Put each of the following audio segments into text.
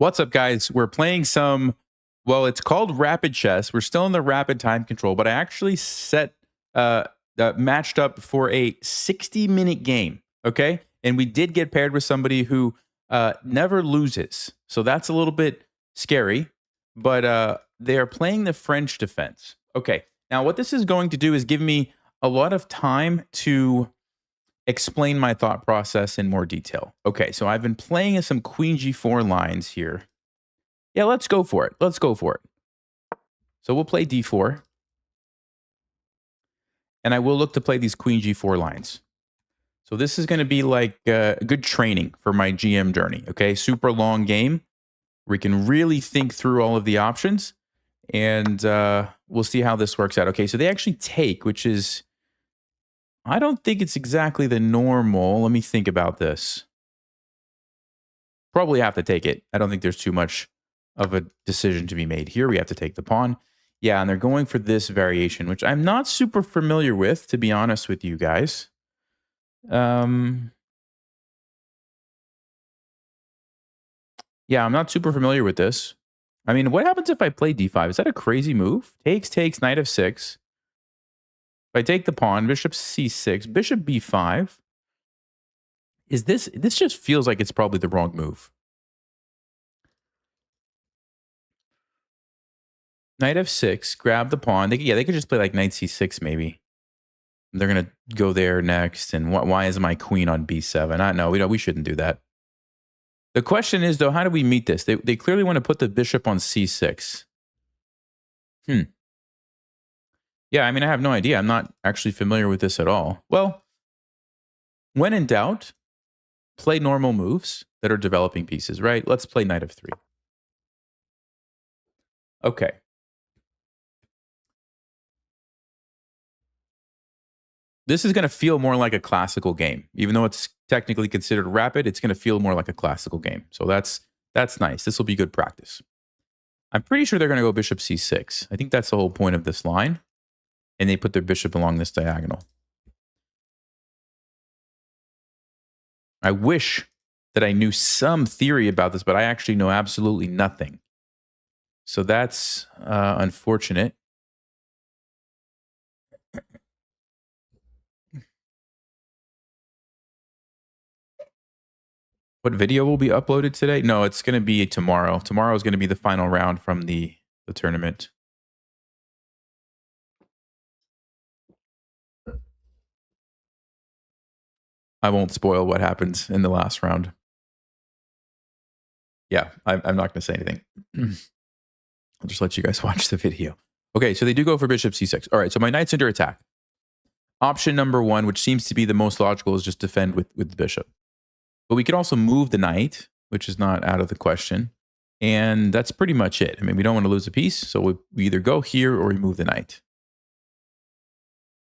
What's up, guys? We're playing some, well, it's called rapid chess. We're still in the rapid time control, but I actually matched up for a 60-minute game, okay? And we did get paired with somebody who never loses. So that's a little bit scary, but they are playing the French defense. Okay, now what this is going to do is give me a lot of time to explain my thought process in more detail. Okay, so I've been playing some queen g4 lines here. Yeah, let's go for it. Let's go for it. So we'll play d4. And I will look to play these queen g4 lines. So this is going to be like good training for my GM journey, okay? Super long game where we can really think through all of the options. And we'll see how this works out. Okay, so they actually take, which is... I don't think it's exactly the normal. Let me think about this. Probably have to take it. I don't think there's too much of a decision to be made here. We have to take the pawn. Yeah, and they're going for this variation, which I'm not super familiar with, to be honest with you guys. Yeah, I'm not super familiar with this. I mean, what happens if I play d5? Is that a crazy move? Takes, knight f6. If I take the pawn, bishop c6, bishop b5. Is this just feels like it's probably the wrong move. Knight f6, grab the pawn. They could just play like knight c6 maybe. They're going to go there next. And why is my queen on b7? I know we shouldn't do that. The question is, though, how do we meet this? They clearly want to put the bishop on c6. Yeah, I mean, I have no idea. I'm not actually familiar with this at all. Well, when in doubt, play normal moves that are developing pieces, right? Let's play knight f3. Okay. This is going to feel more like a classical game. Even though it's technically considered rapid, it's going to feel more like a classical game. So that's nice. This will be good practice. I'm pretty sure they're going to go bishop c6. I think that's the whole point of this line. And they put their bishop along this diagonal. I wish that I knew some theory about this, but I actually know absolutely nothing. So that's unfortunate. What video will be uploaded today? No, it's going to be tomorrow. Tomorrow is going to be the final round from the tournament. I won't spoil what happens in the last round. Yeah, I'm not going to say anything. I'll just let you guys watch the video. Okay, so they do go for bishop c6. All right, so my knight's under attack. Option number one, which seems to be the most logical, is just defend with the bishop. But we could also move the knight, which is not out of the question. And that's pretty much it. I mean, we don't want to lose a piece, so we either go here or we move the knight.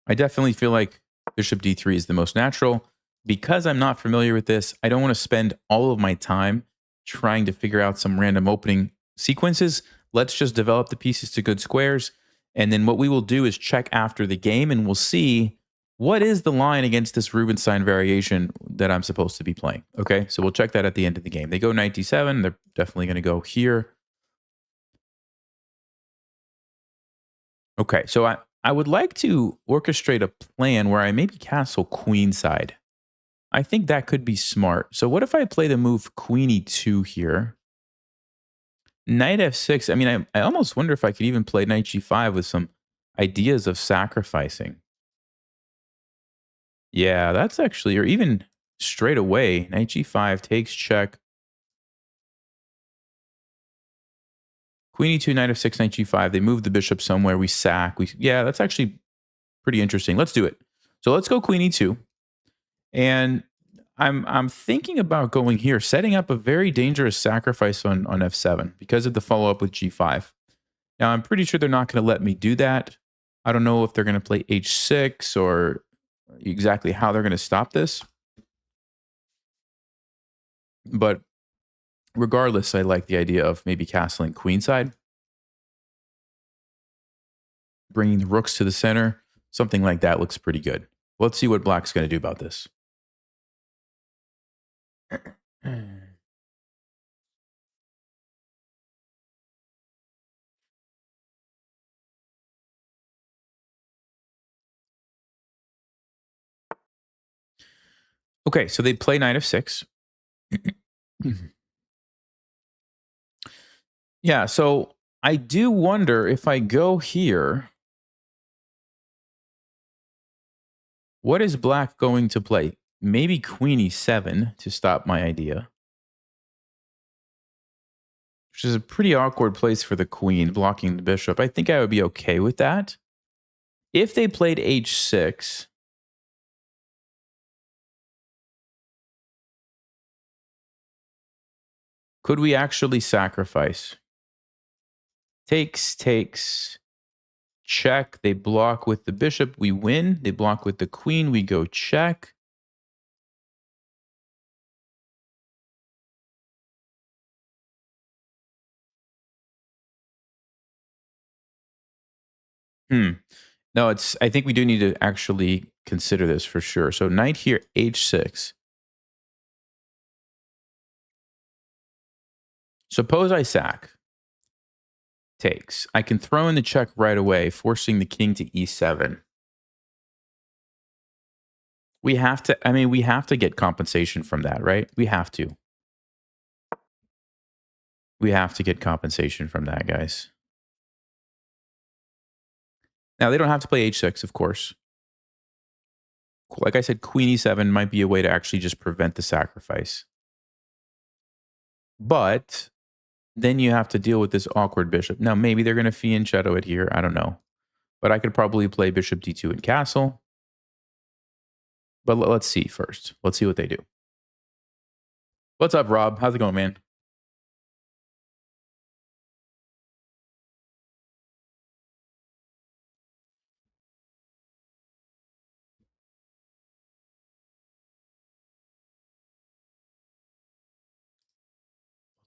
I definitely feel like bishop d3 is the most natural. Because I'm not familiar with this, I don't want to spend all of my time trying to figure out some random opening sequences. Let's just develop the pieces to good squares. And then what we will do is check after the game and we'll see what is the line against this Rubinstein variation that I'm supposed to be playing. Okay, so we'll check that at the end of the game. They go knight d7. They're definitely going to go here. Okay, so I would like to orchestrate a plan where I maybe castle queenside. I think that could be smart. So what if I play the move queen e2 here? Knight f6. I mean, I almost wonder if I could even play knight g5 with some ideas of sacrificing. Yeah, that's actually, or even straight away, knight g5 takes check. Queen e2, knight f6, knight g5. They move the bishop somewhere. We sack. Yeah, that's actually pretty interesting. Let's do it. So let's go queen e2. And I'm thinking about going here, setting up a very dangerous sacrifice on f7 because of the follow-up with g5. Now, I'm pretty sure they're not going to let me do that. I don't know if they're going to play h6 or exactly how they're going to stop this. But regardless, I like the idea of maybe castling queenside. Bringing the rooks to the center. Something like that looks pretty good. Let's see what black's going to do about this. Okay, so they play knight of 6. Yeah, so I do wonder if I go here, what is black going to play? Maybe queen e7 to stop my idea, which is a pretty awkward place for the queen, blocking the bishop. I think I would be okay with that. If they played h6, could we actually sacrifice? Takes, check. They block with the bishop, we win. They block with the queen, we go check. No, I think we do need to actually consider this for sure. So knight here, h6. Suppose I sack. Takes. I can throw in the check right away, forcing the king to e7. We have to, we have to get compensation from that, right? We have to. We have to get compensation from that, guys. Now, they don't have to play h6, of course. Like I said, queen e7 might be a way to actually just prevent the sacrifice. But then you have to deal with this awkward bishop. Now, maybe they're going to fianchetto it here. I don't know. But I could probably play bishop d2 and castle. But let's see first. Let's see what they do. What's up, Rob? How's it going, man?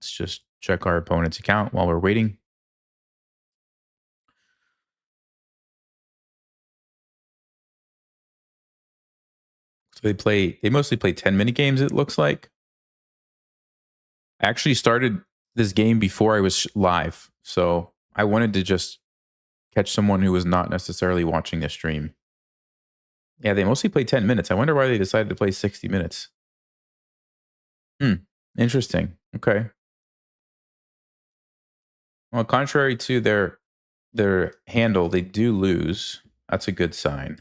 Let's just check our opponent's account while we're waiting. So they mostly play 10-minute games, it looks like. I actually started this game before I was live. So I wanted to just catch someone who was not necessarily watching the stream. Yeah, they mostly play 10 minutes. I wonder why they decided to play 60 minutes. Interesting. Okay. Well, contrary to their handle, they do lose. That's a good sign.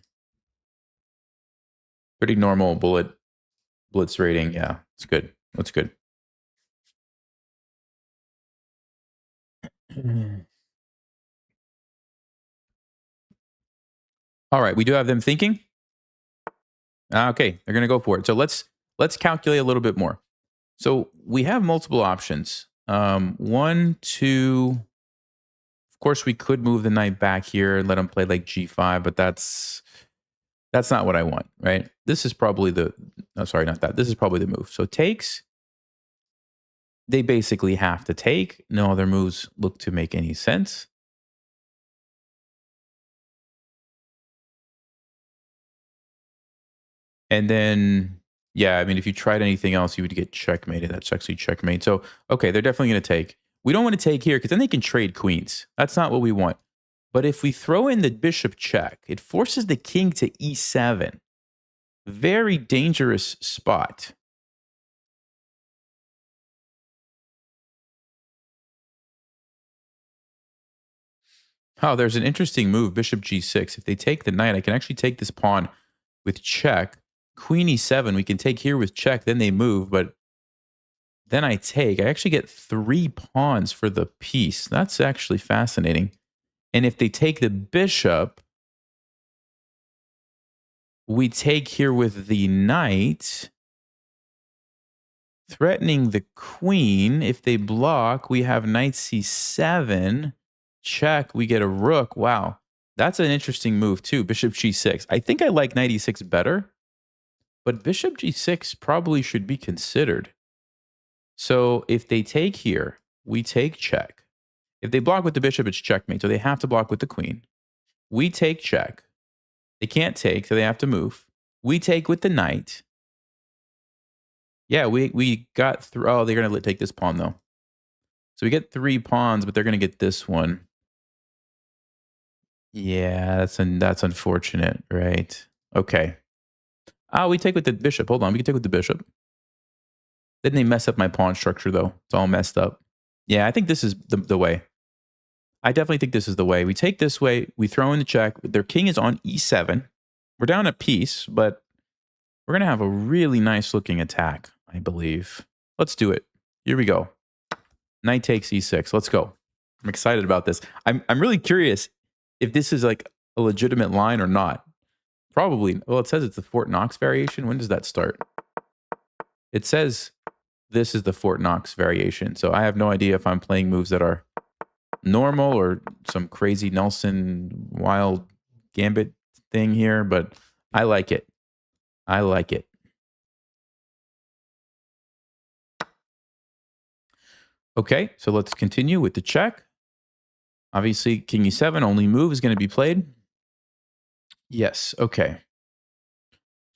Pretty normal blitz rating. Yeah, it's good. That's good. All right, we do have them thinking. Okay, they're gonna go for it. So let's calculate a little bit more. So we have multiple options. 1, 2. Of course, we could move the knight back here and let him play like g5, but that's not what I want, right? This is probably sorry, not that. This is probably the move. So takes. They basically have to take. No other moves look to make any sense. And then, yeah, if you tried anything else, you would get checkmated. That's actually checkmate. So, okay, they're definitely going to take. We don't want to take here because then they can trade queens. That's not what we want. But if we throw in the bishop check, it forces the king to e7. Very dangerous spot. Oh, there's an interesting move, bishop g6. If they take the knight, I can actually take this pawn with check. Queen e7, we can take here with check, then they move, but then I take. I actually get 3 pawns for the piece. That's actually fascinating. And if they take the bishop, we take here with the knight, threatening the queen. If they block, we have knight c7. Check, we get a rook. Wow. That's an interesting move too. Bishop g6. I think I like knight e6 better, but bishop g6 probably should be considered. So if they take here, we take check. If they block with the bishop, it's checkmate. So they have to block with the queen. We take check. They can't take, so they have to move. We take with the knight. Yeah, we got through. Oh, they're going to take this pawn, though. So we get 3 pawns, but they're going to get this one. Yeah, that's unfortunate, right? Okay. Oh, we take with the bishop. Hold on, we can take with the bishop. Didn't they mess up my pawn structure, though? It's all messed up. Yeah, I think this is the way. I definitely think this is the way. We take this way. We throw in the check. Their king is on e7. We're down a piece, but we're going to have a really nice looking attack, I believe. Let's do it. Here we go. Knight takes e6. Let's go. I'm excited about this. I'm really curious if this is like a legitimate line or not. Probably. Well, it says it's the Fort Knox variation. When does that start? It says this is the Fort Knox variation. So I have no idea if I'm playing moves that are normal or some crazy Nelson wild gambit thing here, but I like it. I like it. Okay, so let's continue with the check. Obviously, king e7, only move is going to be played. Yes, okay.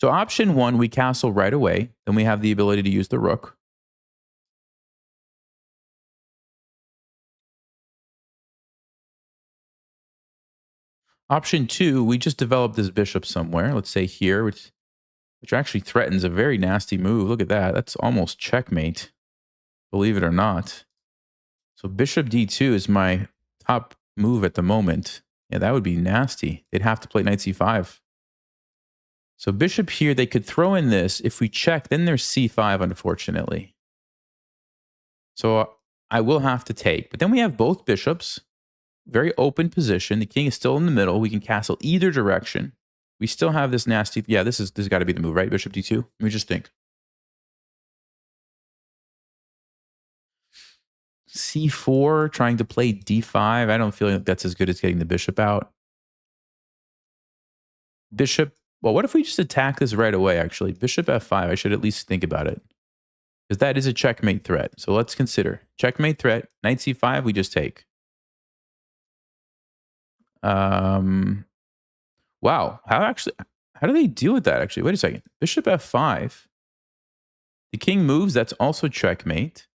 So option one, we castle right away. Then we have the ability to use the rook. Option two, we just developed this bishop somewhere. Let's say here, which actually threatens a very nasty move. Look at that. That's almost checkmate, believe it or not. So bishop d2 is my top move at the moment. Yeah, that would be nasty. They'd have to play knight c5. So bishop here, they could throw in this. If we check, then there's c5, unfortunately. So I will have to take. But then we have both bishops. Very open position. The king is still in the middle. We can castle either direction. We still have this nasty... Yeah, this has got to be the move, right? Bishop d2. Let me just think. c4, trying to play d5. I don't feel like that's as good as getting the bishop out. Bishop... Well, what if we just attack this right away, actually? Bishop f5. I should at least think about it. Because that is a checkmate threat. So let's consider. Checkmate threat. Knight c5, we just take. Wow. How do they deal with that, actually? Wait a second. Bishop f5. The king moves. That's also checkmate.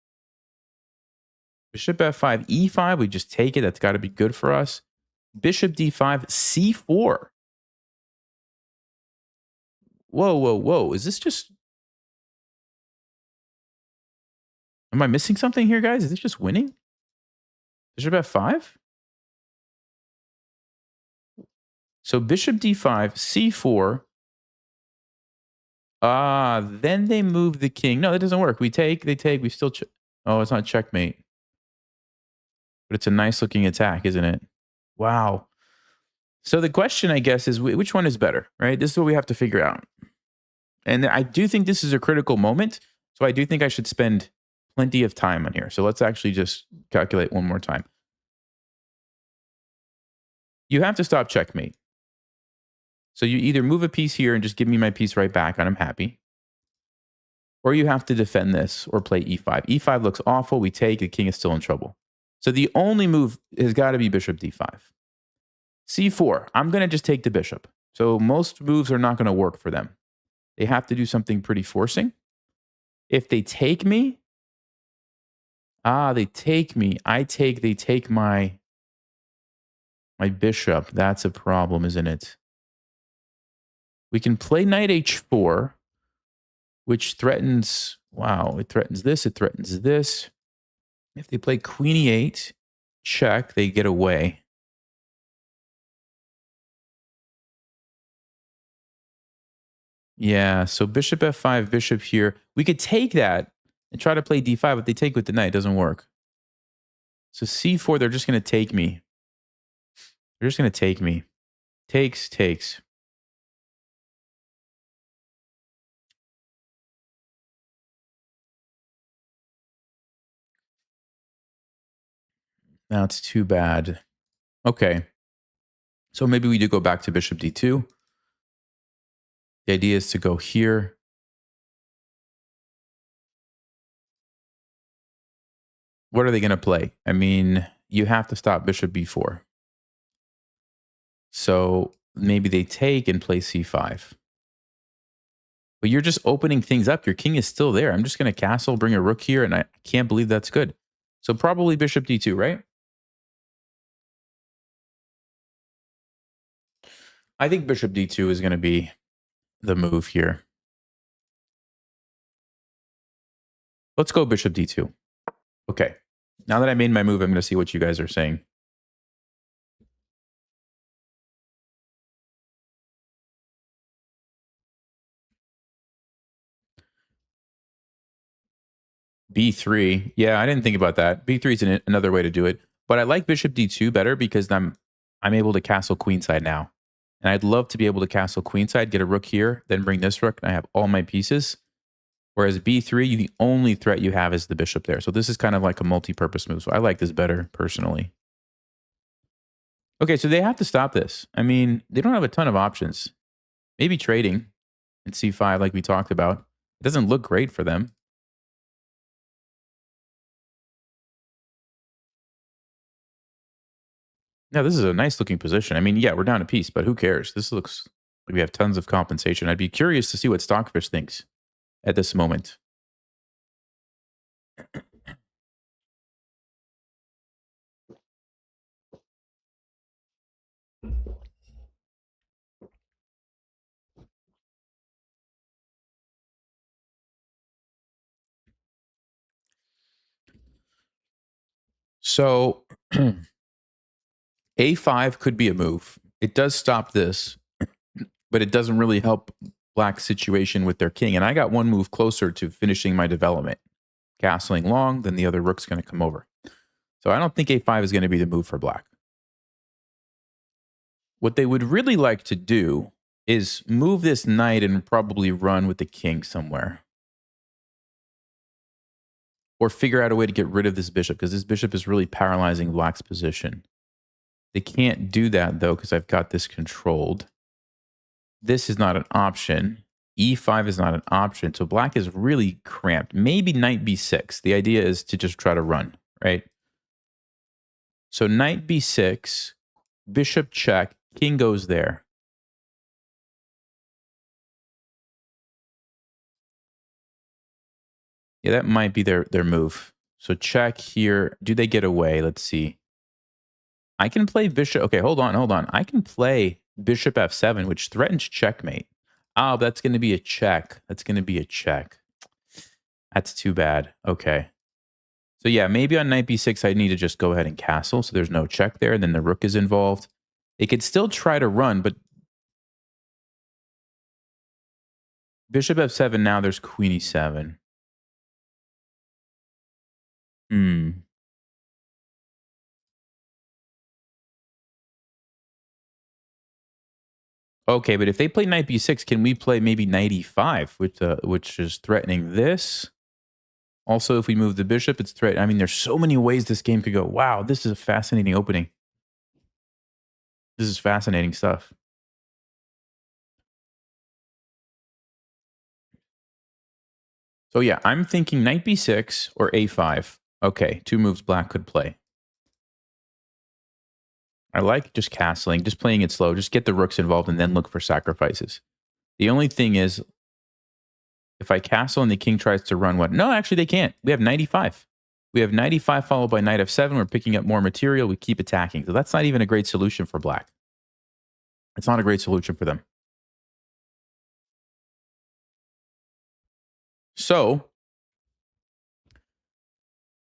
Bishop f5, e5. We just take it. That's got to be good for us. Bishop d5, c4. Whoa, whoa, whoa. Is this just... Am I missing something here, guys? Is this just winning? Bishop f5? So bishop d5, c4. Then they move the king. No, that doesn't work. We take, they take, we still... Oh, it's not checkmate. But it's a nice looking attack, isn't it? Wow. So the question, I guess, is which one is better, right? This is what we have to figure out. And I do think this is a critical moment. So I do think I should spend plenty of time on here. So let's actually just calculate one more time. You have to stop checkmate. So you either move a piece here and just give me my piece right back and I'm happy. Or you have to defend this or play e5. E5 looks awful. We take, the king is still in trouble. So the only move has got to be bishop d5. c4, I'm going to just take the bishop. So most moves are not going to work for them. They have to do something pretty forcing. If they take me, they take me. I take, they take my bishop. That's a problem, isn't it? We can play knight h4, which threatens, wow, it threatens this, it threatens this. If they play queen e8, check, they get away. Yeah, so bishop f5, bishop here. We could take that and try to play d5, but they take with the knight. It doesn't work. So c4, they're just going to take me. They're just going to take me. Takes, takes. That's too bad. Okay. So maybe we do go back to bishop d2. The idea is to go here. What are they going to play? I mean, you have to stop bishop b4. So maybe they take and play c5. But you're just opening things up. Your king is still there. I'm just going to castle, bring a rook here, and I can't believe that's good. So probably bishop d2, right? I think bishop d2 is going to be the move here. Let's go bishop d2. Okay. Now that I made my move, I'm going to see what you guys are saying. B3. Yeah, I didn't think about that. B3 is another way to do it. But I like bishop d2 better because I'm able to castle queenside now. And I'd love to be able to castle queenside, get a rook here, then bring this rook, and I have all my pieces. Whereas b3, the only threat you have is the bishop there. So this is kind of like a multi-purpose move. So I like this better personally. Okay, so they have to stop this. I mean, they don't have a ton of options. Maybe trading at c5 like we talked about. It doesn't look great for them. Yeah, this is a nice looking position. I mean, yeah, we're down a piece, but who cares? This looks like we have tons of compensation. I'd be curious to see what Stockfish thinks at this moment. So a5 could be a move. It does stop this, but it doesn't really help Black's situation with their king. And I got one move closer to finishing my development. Castling long, then the other rook's going to come over. So I don't think a5 is going to be the move for Black. What they would really like to do is move this knight and probably run with the king somewhere. Or figure out a way to get rid of this bishop, because this bishop is really paralyzing Black's position. They can't do that, though, because I've got this controlled. This is not an option. E5 is not an option. So Black is really cramped. Maybe knight b6. The idea is to just try to run, right? So knight b6, bishop check, king goes there. Yeah, that might be their move. So check here. Do they get away? Let's see. I can play bishop. Okay, hold on. I can play bishop f7, which threatens checkmate. Oh, that's going to be a check. That's too bad. Okay. So yeah, maybe on knight b6, I need to just go ahead and castle. So there's no check there. And then the rook is involved. They could still try to run, but bishop f7, now there's queen e7. Okay, but if they play knight b6, can we play maybe knight e5, which is threatening this? Also, if we move the bishop, it's threatening. I mean, there's so many ways this game could go. Wow, this is a fascinating opening. This is fascinating stuff. So yeah, I'm thinking knight b6 or a5. Okay, two moves Black could play. I like just castling, just playing it slow. Just get the rooks involved and then look for sacrifices. The only thing is, if I castle and the king tries to run what? No, actually they can't. We have knight e5. We have knight e5 followed by knight f7. We're picking up more material. We keep attacking. So that's not even a great solution for Black. It's not a great solution for them. So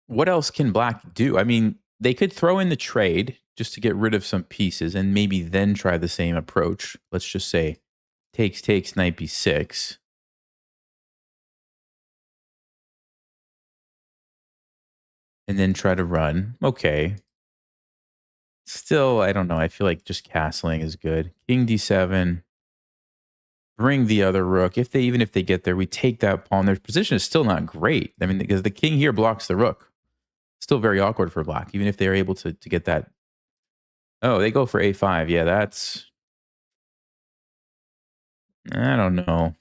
what else can Black do? I mean, they could throw in the trade just to get rid of some pieces and maybe then try the same approach. Let's just say takes, knight b6. And then try to run. Okay. Still, I don't know. I feel like just castling is good. King d7. Bring the other rook. Even if they get there, we take that pawn. Their position is still not great. I mean, because the king here blocks the rook. Still very awkward for Black, even if they're able to get that. Oh, they go for a5. Yeah, that's... I don't know.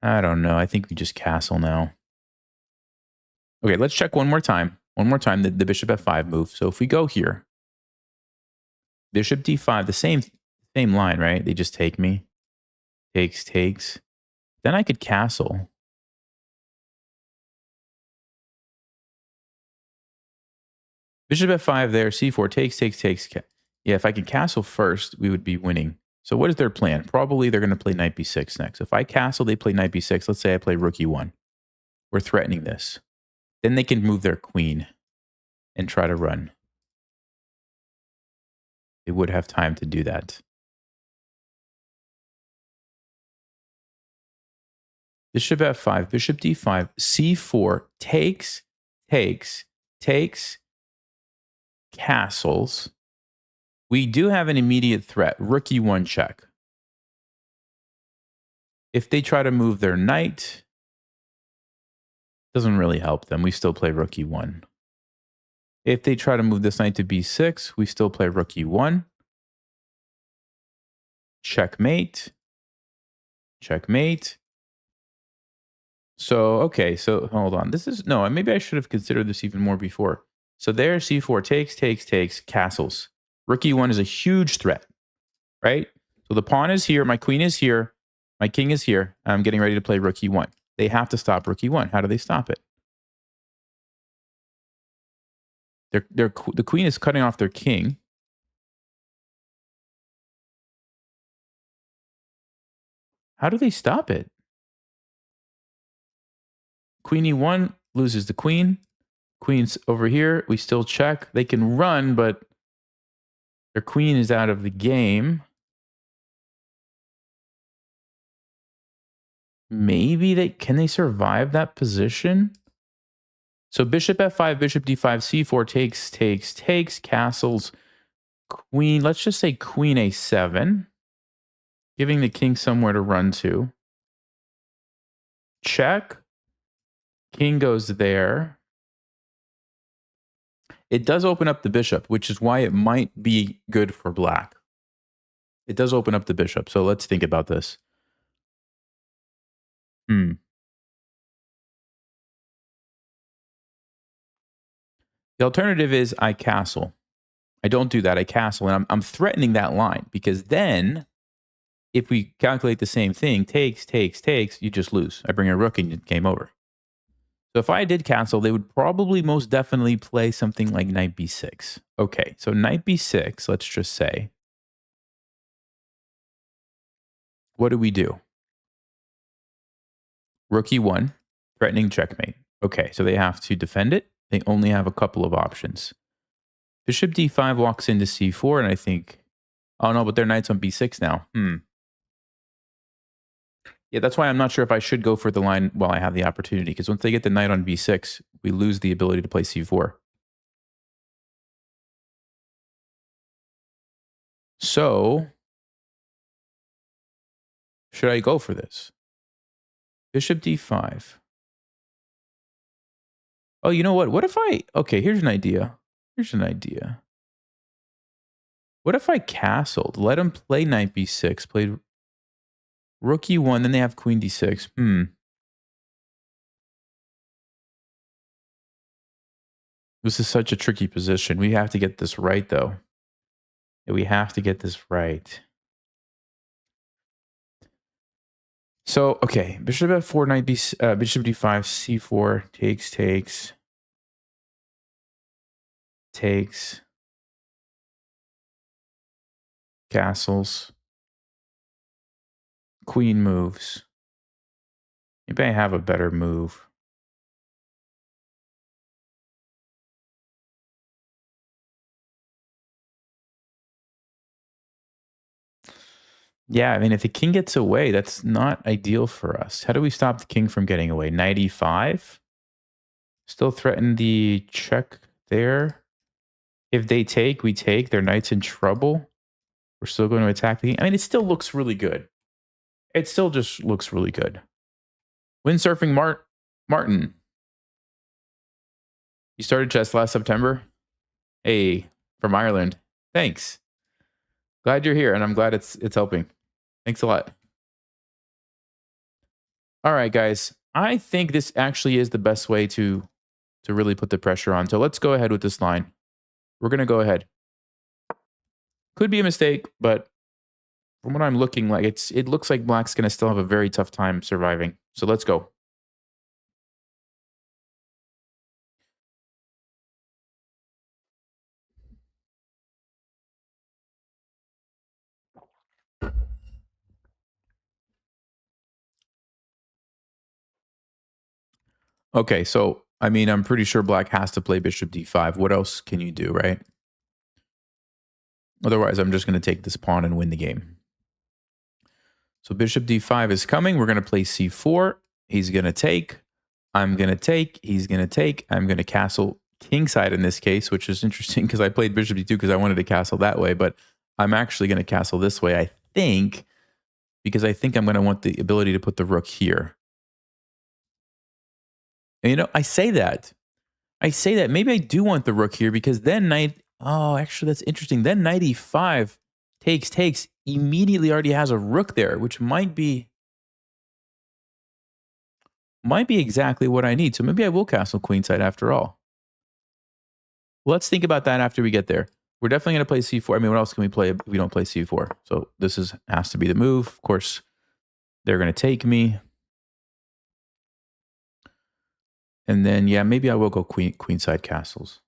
I think we just castle now. Okay, let's check one more time. One more time, the bishop f5 move. So if we go here, bishop d5, the same line, right? They just take me. Takes. Then I could castle. Bishop f5 there, c4, takes. Yeah, if I could castle first, we would be winning. So what is their plan? Probably they're going to play knight b6 next. If I castle, they play knight b6. Let's say I play rook e1. we're threatening this. Then they can move their queen and try to run. They would have time to do that. Bishop f5, bishop d5, c4, takes, takes, castles. We do have an immediate threat, rook e1 check. If they try to move their knight, doesn't really help them. We still play rook e1. If they try to move this knight to b6, we still play rook e1. Checkmate. Checkmate. So, okay, so hold on. This is, no, maybe I should have considered this even more before. So there, c4 takes, castles. Rook e1 is a huge threat, right? So the pawn is here, my queen is here, my king is here. I'm getting ready to play rook e1. They have to stop rook e1. How do they stop it? The queen is cutting off their king. How do they stop it? Queen e1 loses the queen. Queen's over here. We still check. They can run, but their queen is out of the game. Maybe can they survive that position? So bishop f5, bishop d5, c4 takes, castles, queen. Let's just say queen a7, giving the king somewhere to run to. Check. King goes there. It does open up the bishop, which is why it might be good for black. It does open up the bishop. So let's think about this. The alternative is I castle. I don't do that. I castle. And I'm threatening that line because then if we calculate the same thing, takes, you just lose. I bring a rook and game over. So if I did castle, they would probably most definitely play something like knight b6. Okay, so knight b6, let's just say. What do we do? Rook e1, threatening checkmate. Okay, so they have to defend it. They only have a couple of options. Bishop d5 walks into c4, and I think, oh no, but their knight's on b6 now. Yeah, that's why I'm not sure if I should go for the line while I have the opportunity, because once they get the knight on b6, we lose the ability to play c4. So, should I go for this? Bishop d5. Oh, you know what? What if I... Okay, here's an idea. What if I castled? Let them play knight b6, played rook e1, then they have queen d6. This is such a tricky position. We have to get this right, though. We have to get this right. So, okay, bishop f4, knight bishop d5, c4, takes, castles, queen moves. Maybe I have a better move. Yeah, I mean, if the king gets away, that's not ideal for us. How do we stop the king from getting away? Knight e5? Still threaten the check there. If they take, we take. Their knight's in trouble. We're still going to attack the king. I mean, it still looks really good. It still just looks really good. Windsurfing Martin. You started chess last September? Hey, from Ireland. Thanks. Glad you're here, and I'm glad it's helping. Thanks a lot. All right, guys. I think this actually is the best way to really put the pressure on. So let's go ahead with this line. We're going to go ahead. Could be a mistake, but from what I'm looking like, it looks like black's going to still have a very tough time surviving. So let's go. Okay, so I mean, I'm pretty sure black has to play bishop d5. What else can you do, right? Otherwise, I'm just going to take this pawn and win the game. So bishop d5 is coming. We're going to play c4. He's going to take. I'm going to take. He's going to take. I'm going to castle kingside in this case, which is interesting because I played bishop d2 because I wanted to castle that way, but I'm actually going to castle this way, I think, because I think I'm going to want the ability to put the rook here. And, you know, I say that. Maybe I do want the rook here because then knight. Oh, actually, that's interesting. Then knight e5 takes immediately already has a rook there, which might be exactly what I need. So maybe I will castle queenside after all. Well, let's think about that after we get there. We're definitely going to play c4. I mean, what else can we play if we don't play c4? So this has to be the move. Of course, they're going to take me. And then, yeah, maybe I will go queenside castles.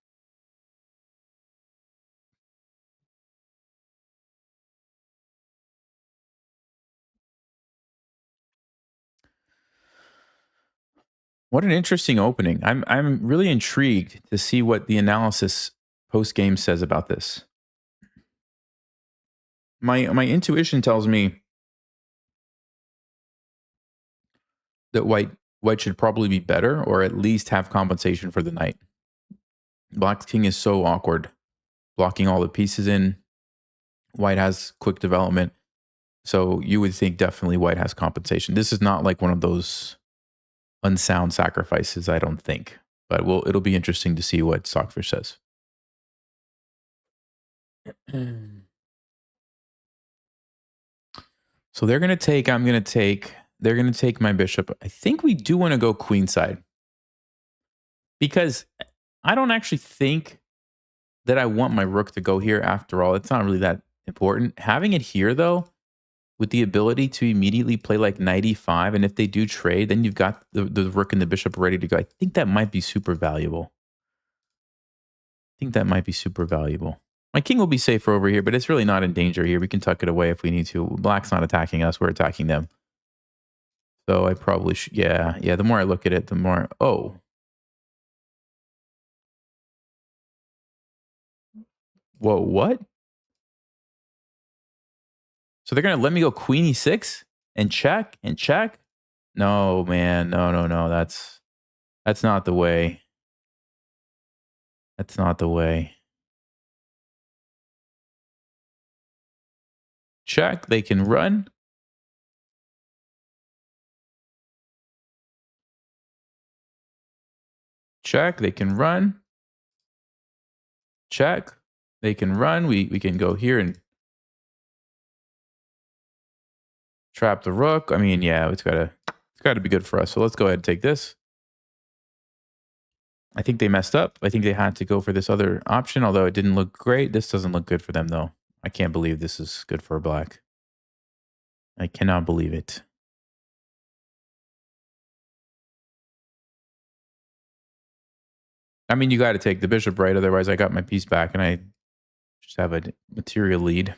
What an interesting opening. I'm really intrigued to see what the analysis post game says about this. My intuition tells me that white should probably be better or at least have compensation for the knight. Black's king is so awkward, blocking all the pieces in. White has quick development. So you would think definitely white has compensation. This is not like one of those unsound sacrifices, I don't think. But it'll be interesting to see what Stockfish says. So they're going to take, I'm going to take, they're going to take my bishop. I think we do want to go queenside because I don't actually think that I want my rook to go here after all. It's not really that important. Having it here, though, with the ability to immediately play like knight e5, and if they do trade, then you've got the rook and the bishop ready to go. I think that might be super valuable. My king will be safer over here, but it's really not in danger here. We can tuck it away if we need to. Black's not attacking us. We're attacking them. So I probably should. Yeah. The more I look at it, the more. Oh. Whoa, what? So they're going to let me go queen e6 and check and check? No, man. No. That's not the way. That's not the way. Check. They can run. Check. They can run. Check. They can run. We can go here and trap the rook. I mean, yeah, it's gotta be good for us. So let's go ahead and take this. I think they messed up. I think they had to go for this other option, although it didn't look great. This doesn't look good for them, though. I can't believe this is good for a black. I cannot believe it. I mean, you got to take the bishop, right? Otherwise, I got my piece back, and I just have a material lead.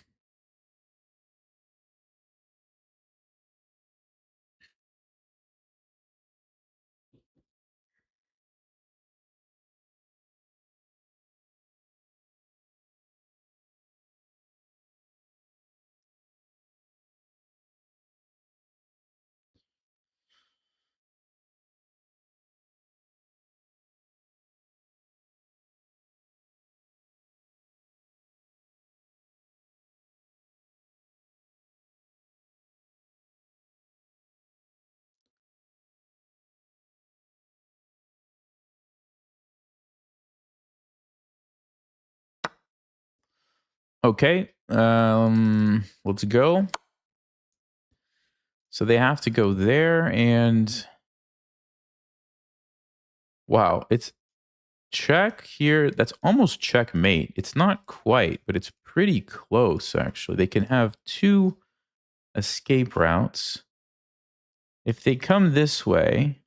Okay, let's go. So they have to go there, and wow, it's check here. That's almost checkmate. It's not quite, but it's pretty close, actually. They can have two escape routes. If they come this way,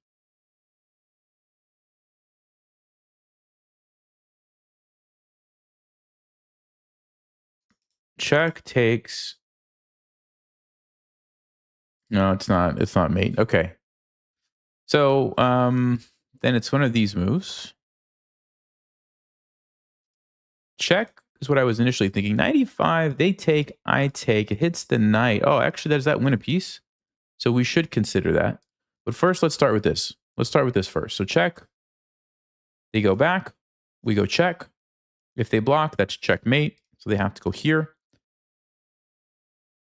check takes. No, it's not. It's not mate. Okay. So then it's one of these moves. Check is what I was initially thinking. 95, they take, I take. It hits the knight. Oh, actually, does that win a piece? So we should consider that. But first, let's start with this. Let's start with this first. So check. They go back. We go check. If they block, that's checkmate. So they have to go here.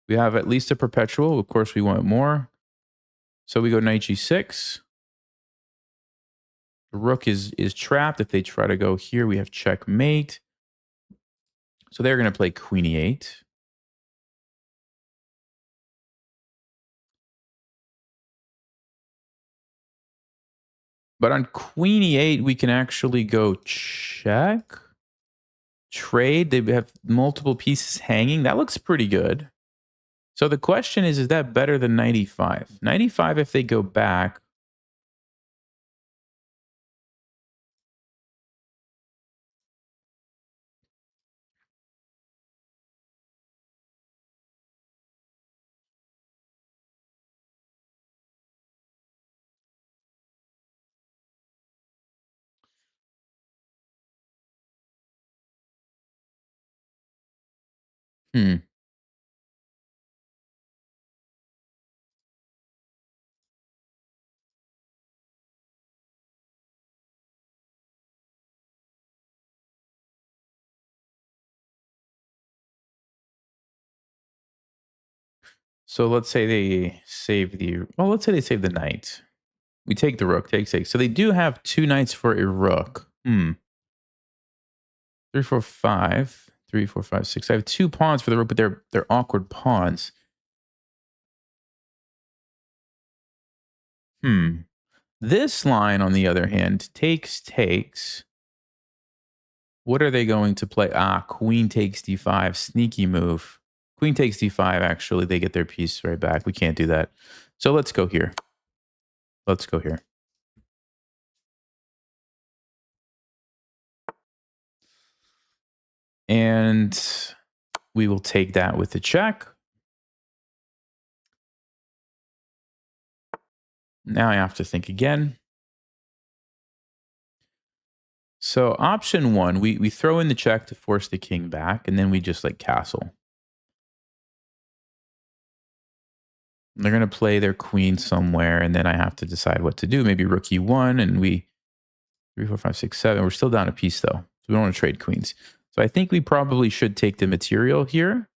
We have at least a perpetual. Of course, we want more. So we go knight g6. The rook is trapped. If they try to go here, we have checkmate. So they're going to play queen e8. But on queen e8, we can actually go check. Trade. They have multiple pieces hanging. That looks pretty good. So the question is that better than 95? 95, if they go back. Hmm. So let's say they save let's say they save the knight. We take the rook, take 6. So they do have 2 knights for a rook. 3, 4, 5. 3, 4, 5, 6. I have 2 pawns for the rook, but they're awkward pawns. This line, on the other hand, takes. What are they going to play? Queen takes d5. Sneaky move. Queen takes d5, actually. They get their piece right back. We can't do that. So let's go here. Let's go here. And we will take that with the check. Now I have to think again. So option 1, we throw in the check to force the king back, and then we just like castle. They're going to play their queen somewhere, and then I have to decide what to do. Maybe rook e1, and we 3, 4, 5, 6, 7. We're still down a piece, though. So we don't want to trade queens. So I think we probably should take the material here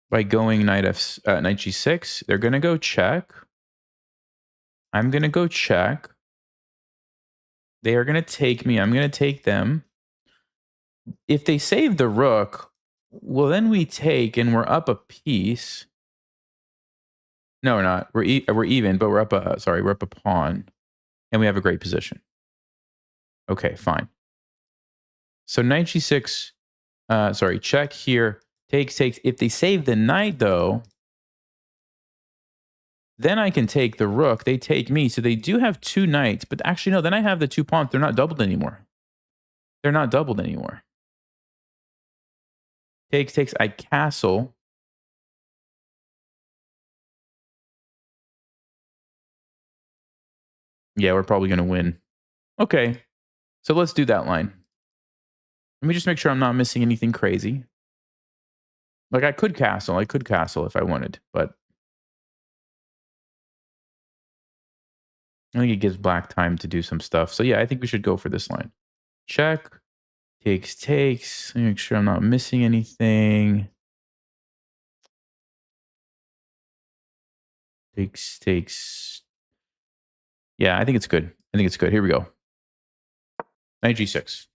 by going knight g6. They're going to go check. I'm going to go check. They are going to take me. I'm going to take them. If they save the rook, well, then we take, and we're up a piece. No, we're not. We're even, but we're up a pawn, and we have a great position. Okay, fine. So knight g6, check here, takes. If they save the knight, though, then I can take the rook. They take me, so they do have 2 knights, but actually, no, then I have the 2 pawns. They're not doubled anymore. They're not doubled anymore. Takes, I castle. Yeah, we're probably going to win. Okay, so let's do that line. Let me just make sure I'm not missing anything crazy. Like, I could castle if I wanted, but I think it gives black time to do some stuff. So yeah, I think we should go for this line. Check, takes. Let me make sure I'm not missing anything. Takes. Yeah, I think it's good. Here we go. Knight g6.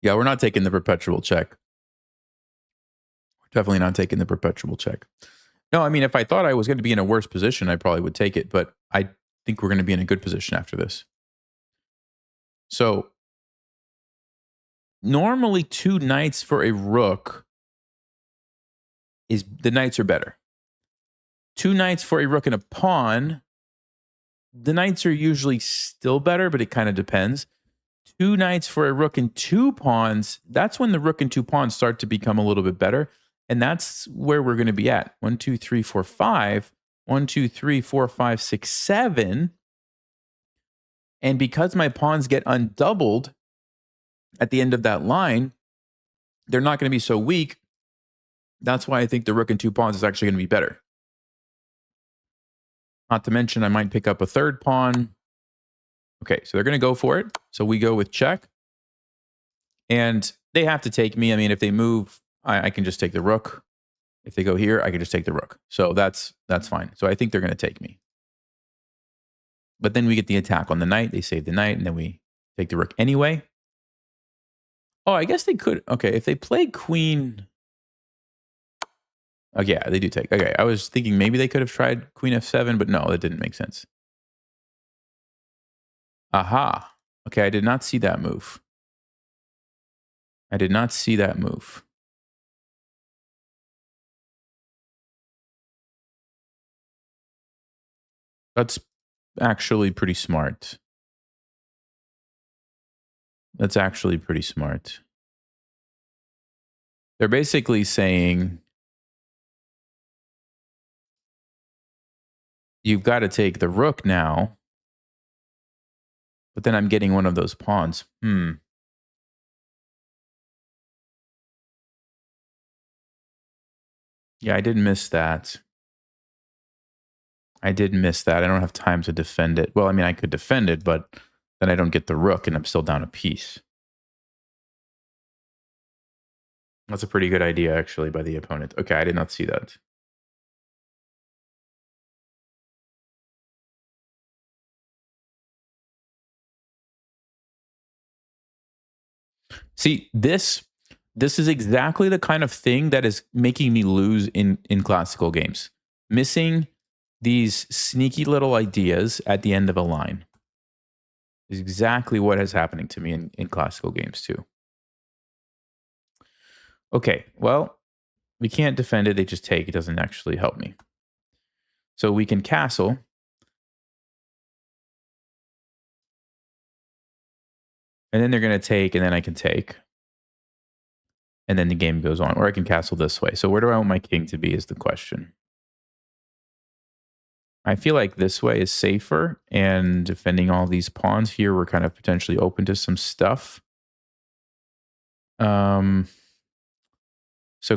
Yeah, we're not taking the perpetual check. We're definitely not taking the perpetual check. No, I mean, if I thought I was going to be in a worse position, I probably would take it. But I think we're going to be in a good position after this. So normally 2 knights for a rook the knights are better. 2 knights for a rook and a pawn, the knights are usually still better, but it kind of depends. 2 knights for a rook and 2 pawns, that's when the rook and 2 pawns start to become a little bit better. And that's where we're going to be at. 1, 2, 3, 4, 5. 1, 2, 3, 4, 5, 6, 7. And because my pawns get undoubled at the end of that line, they're not going to be so weak. That's why I think the rook and 2 pawns is actually going to be better. Not to mention, I might pick up a third pawn. Okay, so they're going to go for it. So we go with check. And they have to take me. I mean, if they move, I can just take the rook. If they go here, I can just take the rook. So that's fine. So I think they're going to take me. But then we get the attack on the knight. They save the knight, and then we take the rook anyway. Oh, I guess they could. Okay, if they play queen... Oh, yeah, they do take. Okay, I was thinking maybe they could have tried queen f7, but no, that didn't make sense. Aha. Okay, I did not see that move. I did not see that move. That's actually pretty smart. That's actually pretty smart. They're basically saying... You've got to take the rook now. But then I'm getting one of those pawns. Yeah, I did miss that. I did miss that. I don't have time to defend it. Well, I mean, I could defend it, but then I don't get the rook and I'm still down a piece. That's a pretty good idea, actually, by the opponent. Okay, I did not see that. See, this is exactly the kind of thing that is making me lose in classical games. Missing these sneaky little ideas at the end of a line is exactly what is happening to me in classical games too. Okay, well, we can't defend it. They just take. It doesn't actually help me. So we can castle. And then they're going to take, and then I can take. And then the game goes on. Or I can castle this way. So where do I want my king to be is the question. I feel like this way is safer. And defending all these pawns here, we're kind of potentially open to some stuff. So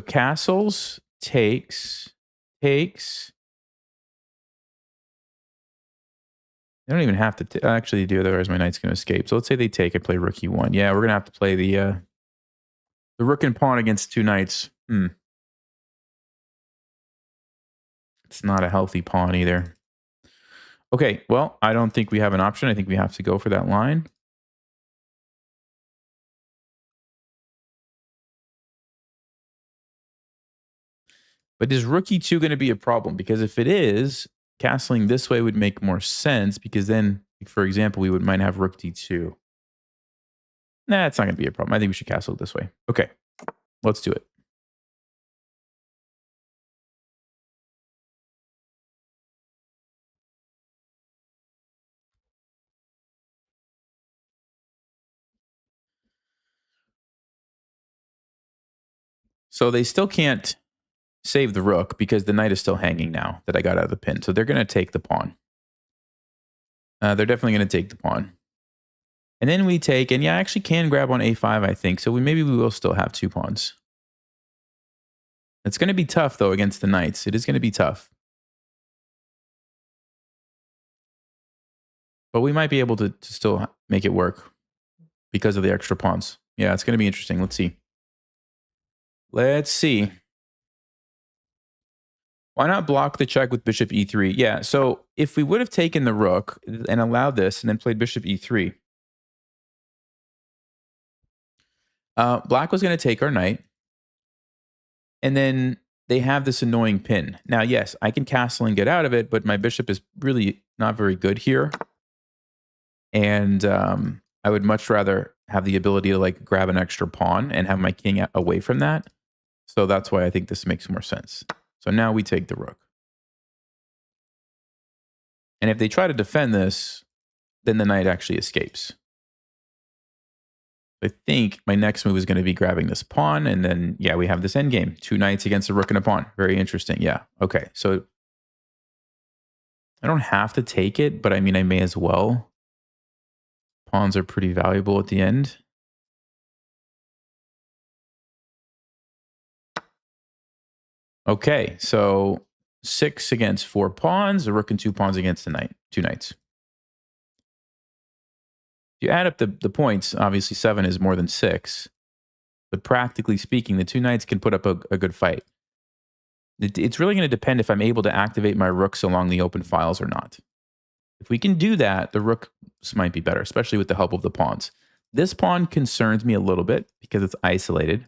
castles, takes. They don't even have to actually do it, otherwise my knight's going to escape. So let's say they take. I play rook e1. Yeah, we're going to have to play the rook and pawn against 2 knights. It's not a healthy pawn either. Okay, well, I don't think we have an option. I think we have to go for that line. But is rook e2 going to be a problem? Because if it is, castling this way would make more sense, because then, for example, we might have rook d2. Nah, it's not going to be a problem. I think we should castle it this way. Okay, let's do it. So they still can't save the rook because the knight is still hanging now that I got out of the pin. So they're going to take the pawn. They're definitely going to take the pawn. And then we take, and yeah, I actually can grab on a5, I think. So maybe we will still have 2 pawns. It's going to be tough, though, against the knights. It is going to be tough. But we might be able to still make it work because of the extra pawns. Yeah, it's going to be interesting. Let's see. Let's see. Why not block the check with bishop e3? Yeah, so if we would have taken the rook and allowed this and then played bishop e3, black was going to take our knight. And then they have this annoying pin. Now, yes, I can castle and get out of it, but my bishop is really not very good here. And I would much rather have the ability to like grab an extra pawn and have my king away from that. So that's why I think this makes more sense. So now we take the rook. And if they try to defend this, then the knight actually escapes. I think my next move is going to be grabbing this pawn, and then, yeah, we have this endgame. 2 knights against a rook and a pawn. Very interesting. Yeah. Okay. So I don't have to take it, but I mean, I may as well. Pawns are pretty valuable at the end. Okay. So 6 against 4 pawns, a rook and 2 pawns against a knight, 2 knights. You add up the points, obviously 7 is more than 6. But practically speaking, the 2 knights can put up a good fight. It's really going to depend if I'm able to activate my rooks along the open files or not. If we can do that, the rooks might be better, especially with the help of the pawns. This pawn concerns me a little bit because it's isolated.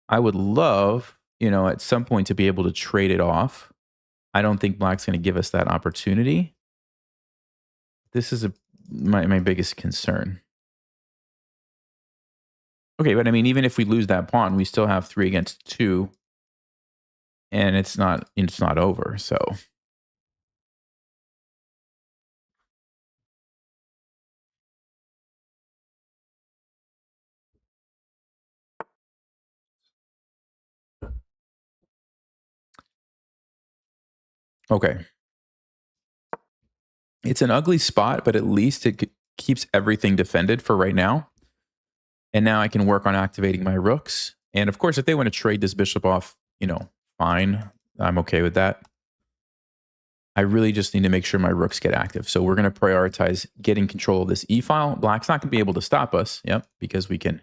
I would love, at some point to be able to trade it off. I don't think black's going to give us that opportunity. This is my biggest concern. Okay, but I mean, even if we lose that pawn, we still have 3 against 2, and it's not over. So okay, it's an ugly spot, but at least it keeps everything defended for right now. And now I can work on activating my rooks. And of course, if they want to trade this bishop off, fine. I'm okay with that. I really just need to make sure my rooks get active. So we're going to prioritize getting control of this E file. Black's not going to be able to stop us. Yep, because we can.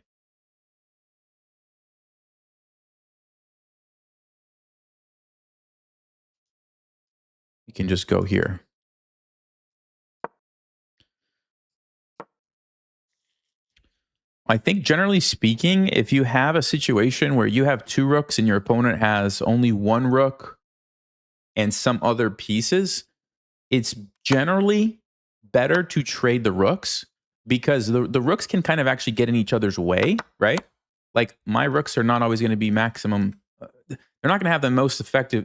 We can just go here. I think generally speaking, if you have a situation where you have 2 rooks and your opponent has only 1 rook and some other pieces, it's generally better to trade the rooks because the rooks can kind of actually get in each other's way, right? Like my rooks are not always going to be maximum. They're not going to have the most effective.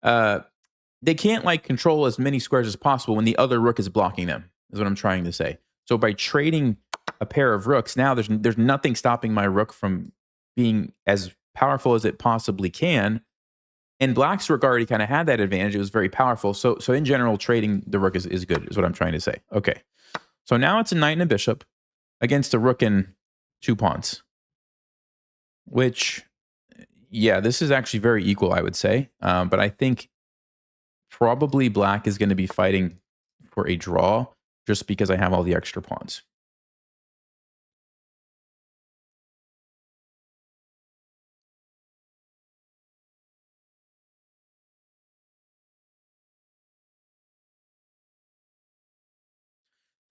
They can't like control as many squares as possible when the other rook is blocking them, is what I'm trying to say. So by trading a pair of rooks, now there's nothing stopping my rook from being as powerful as it possibly can. And black's rook already kind of had that advantage. It was very powerful. So in general, trading the rook is good, is what I'm trying to say. Okay. So now it's a knight and a bishop against a rook and 2 pawns. Which, yeah, this is actually very equal, I would say. But I think probably black is going to be fighting for a draw just because I have all the extra pawns.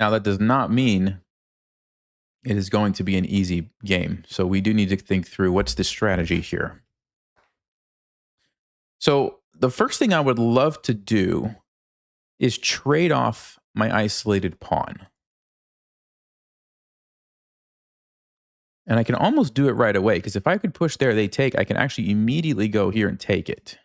Now, that does not mean it is going to be an easy game. So we do need to think through what's the strategy here. So the first thing I would love to do is trade off my isolated pawn. And I can almost do it right away because if I could push there, they take, I can actually immediately go here and take it.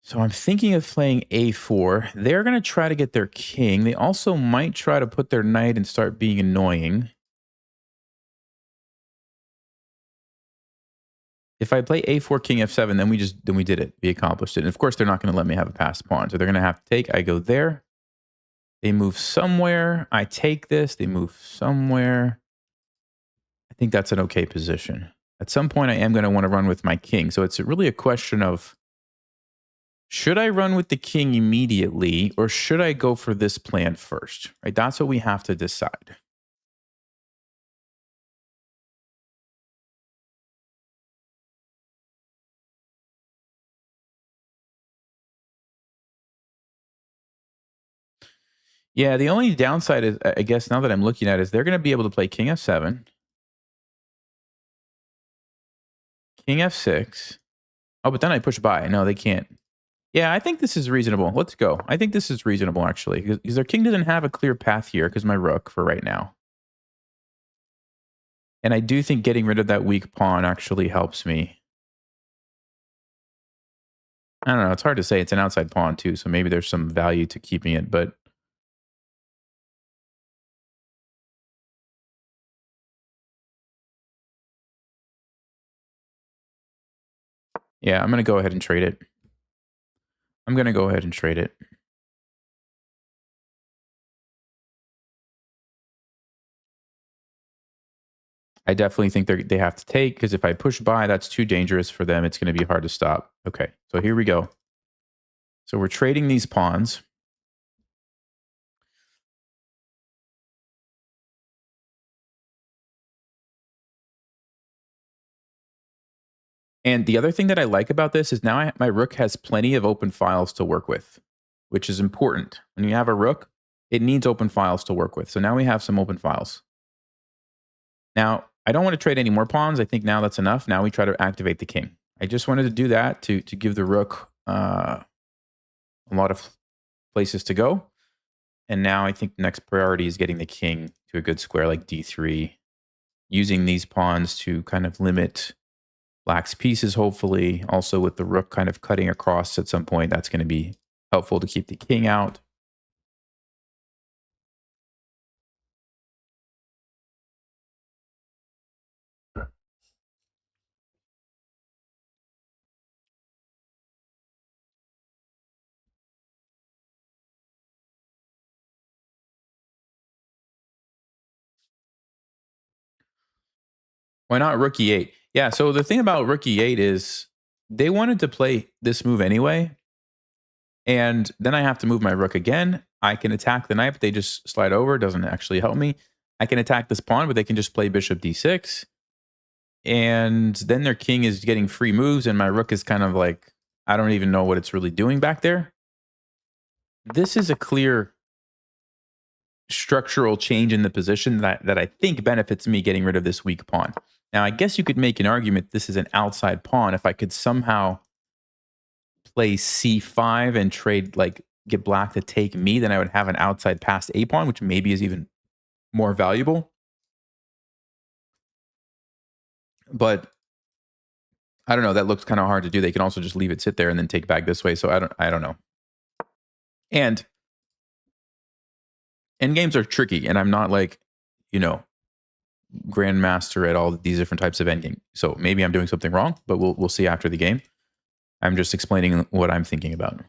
So I'm thinking of playing a4. They're going to try to get their king. They also might try to put their knight and start being annoying. If I play a4, king f7, then we did it. We accomplished it. And of course, they're not going to let me have a passed pawn. So they're going to have to take. I go there. They move somewhere. I take this. They move somewhere. I think that's an okay position. At some point, I am going to want to run with my king. So it's really a question of, should I run with the king immediately or should I go for this plan first? Right? That's what we have to decide. Yeah, the only downside is, I guess, now that I'm looking at it, is they're going to be able to play king f7, king f6. Oh, but then I push by. No, they can't. Yeah, I think this is reasonable. Let's go. I think this is reasonable, actually, because their king doesn't have a clear path here because my rook for right now. And I do think getting rid of that weak pawn actually helps me. I don't know. It's hard to say. It's an outside pawn, too, so maybe there's some value to keeping it, but Yeah, I'm going to go ahead and trade it. I'm going to go ahead and trade it. I definitely think they have to take, because if I push by, that's too dangerous for them. It's going to be hard to stop. Okay, so here we go. So we're trading these pawns. And the other thing that I like about this is now my rook has plenty of open files to work with, which is important. When you have a rook, it needs open files to work with. So now we have some open files. Now, I don't want to trade any more pawns. I think now that's enough. Now we try to activate the king. I just wanted to do that to give the rook a lot of places to go. And now I think the next priority is getting the king to a good square like d3, using these pawns to kind of limit black's pieces, hopefully. Also with the rook kind of cutting across at some point, that's going to be helpful to keep the king out. Why not rook e8? Yeah, so the thing about rook e8 is they wanted to play this move anyway. And then I have to move my rook again. I can attack the knight, but they just slide over. It doesn't actually help me. I can attack this pawn, but they can just play bishop d6. And then their king is getting free moves, and my rook is kind of like, I don't even know what it's really doing back there. This is a clear structural change in the position that I think benefits me getting rid of this weak pawn. Now, I guess you could make an argument this is an outside pawn. If I could somehow play c5 and trade, like, get black to take me, then I would have an outside passed a pawn, which maybe is even more valuable. But I don't know. That looks kind of hard to do. They can also just leave it sit there and then take back this way. So I don't know. And endgames are tricky, and I'm not like, grandmaster at all these different types of endgame. So maybe I'm doing something wrong, but we'll see after the game. I'm just explaining what I'm thinking about.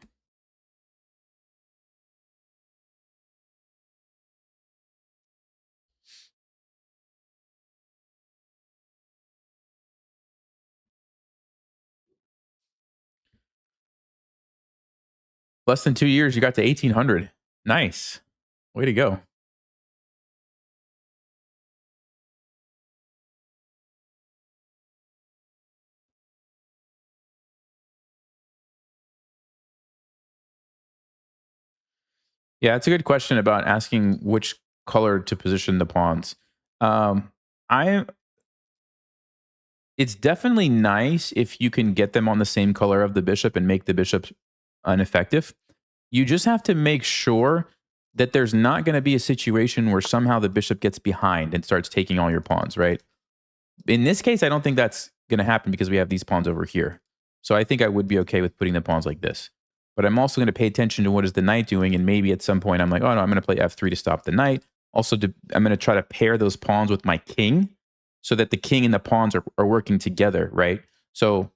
Less than 2 years, you got to 1800. Nice. Way to go. Yeah, it's a good question about asking which color to position the pawns. I It's definitely nice if you can get them on the same color of the bishop and make the bishop ineffective. You just have to make sure that there's not going to be a situation where somehow the bishop gets behind and starts taking all your pawns, right? In this case, I don't think that's going to happen because we have these pawns over here. So I think I would be okay with putting the pawns like this. But I'm also going to pay attention to what is the knight doing, and maybe at some point I'm like, oh no, I'm going to play f3 to stop the knight. Also, I'm going to try to pair those pawns with my king so that the king and the pawns are working together, right? So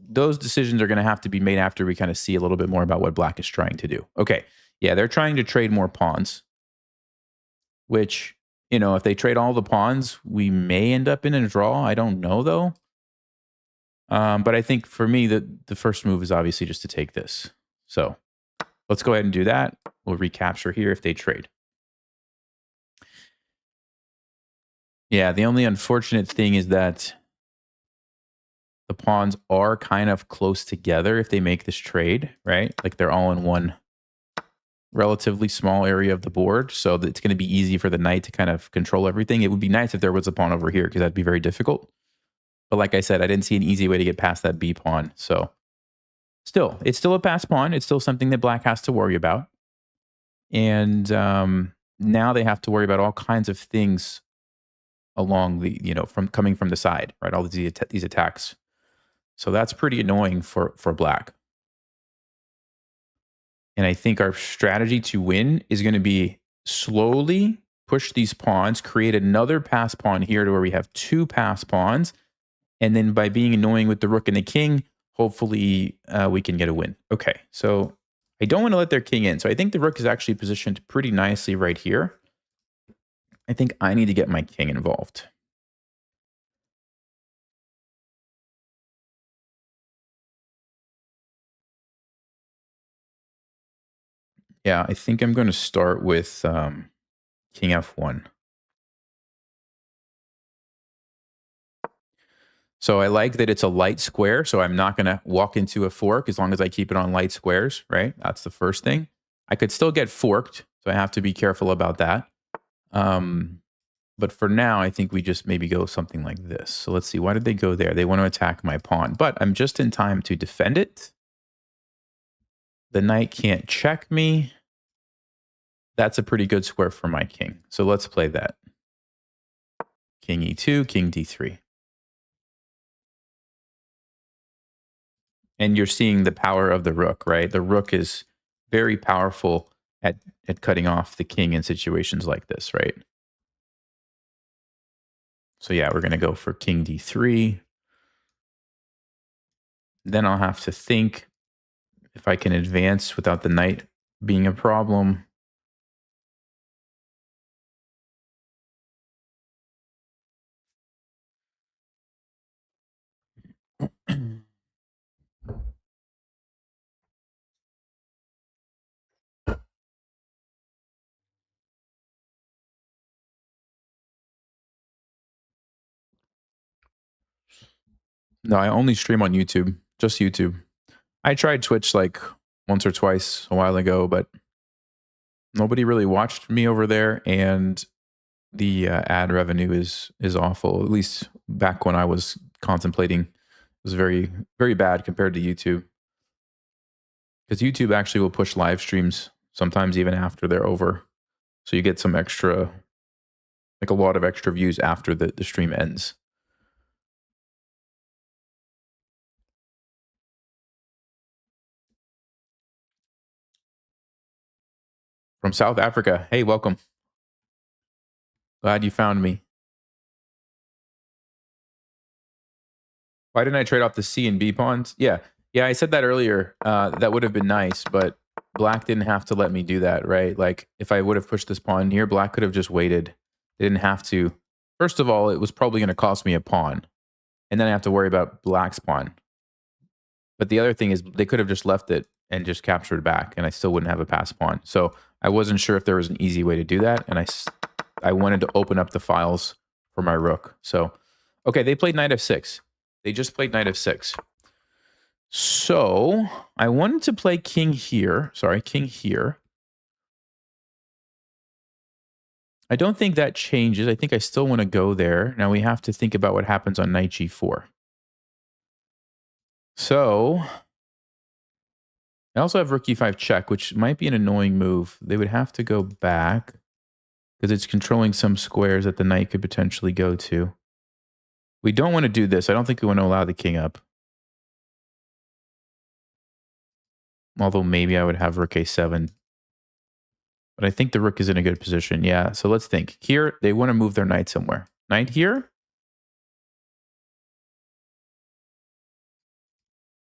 those decisions are going to have to be made after we kind of see a little bit more about what black is trying to do. Okay, yeah, they're trying to trade more pawns, which, if they trade all the pawns, we may end up in a draw. I don't know, though. But I think for me, the first move is obviously just to take this. So let's go ahead and do that. We'll recapture here if they trade. Yeah, the only unfortunate thing is that the pawns are kind of close together if they make this trade, right? Like they're all in one relatively small area of the board. So it's going to be easy for the knight to kind of control everything. It would be nice if there was a pawn over here because that'd be very difficult. But like I said, I didn't see an easy way to get past that B pawn. So it's still a pass pawn. It's still something that black has to worry about. And now they have to worry about all kinds of things along the, from coming from the side, right? All these attacks. So that's pretty annoying for black. And I think our strategy to win is going to be slowly push these pawns, create another pass pawn here to where we have two pass pawns. And then by being annoying with the rook and the king, hopefully we can get a win. Okay, so I don't want to let their king in. So I think the rook is actually positioned pretty nicely right here. I think I need to get my king involved. Yeah, I think I'm going to start with king f1. So I like that it's a light square, so I'm not going to walk into a fork as long as I keep it on light squares, right? That's the first thing. I could still get forked, so I have to be careful about that. But for now, I think we just maybe go something like this. So let's see, why did they go there? They want to attack my pawn, but I'm just in time to defend it. The knight can't check me. That's a pretty good square for my king. So let's play that. King e2, king d3. And you're seeing the power of the rook, right? The rook is very powerful at cutting off the king in situations like this, right? So yeah, we're going to go for king d3. Then I'll have to think if I can advance without the knight being a problem. No, I only stream on YouTube, just YouTube. I tried Twitch like once or twice a while ago, but nobody really watched me over there, and the ad revenue is awful. At least back when I was contemplating, it was very bad compared to YouTube. Because YouTube actually will push live streams sometimes even after they're over, so you get some extra, like a lot of extra views after the stream ends. From South Africa, hey, welcome. Glad you found me. Why didn't I trade off the C and B pawns? Yeah. Yeah, I said that earlier. That would have been nice, but black didn't have to let me do that, right? Like, if I would have pushed this pawn here, black could have just waited. They didn't have to. First of all, it was probably going to cost me a pawn, and then I have to worry about black's pawn. But the other thing is they could have just left it and just captured back, and I still wouldn't have a pass pawn. So I wasn't sure if there was an easy way to do that, and I wanted to open up the files for my rook. So, okay, they played knight f6. They just played knight f6. So I wanted to play king here. Sorry, king here. I don't think that changes. I think I still want to go there. Now we have to think about what happens on knight g4. So I also have rook e5 check, which might be an annoying move. They would have to go back because it's controlling some squares that the knight could potentially go to. We don't want to do this. I don't think we want to allow the king up. Although maybe I would have rook a7. But I think the rook is in a good position. Yeah, so let's think. Here, they want to move their knight somewhere. Knight here.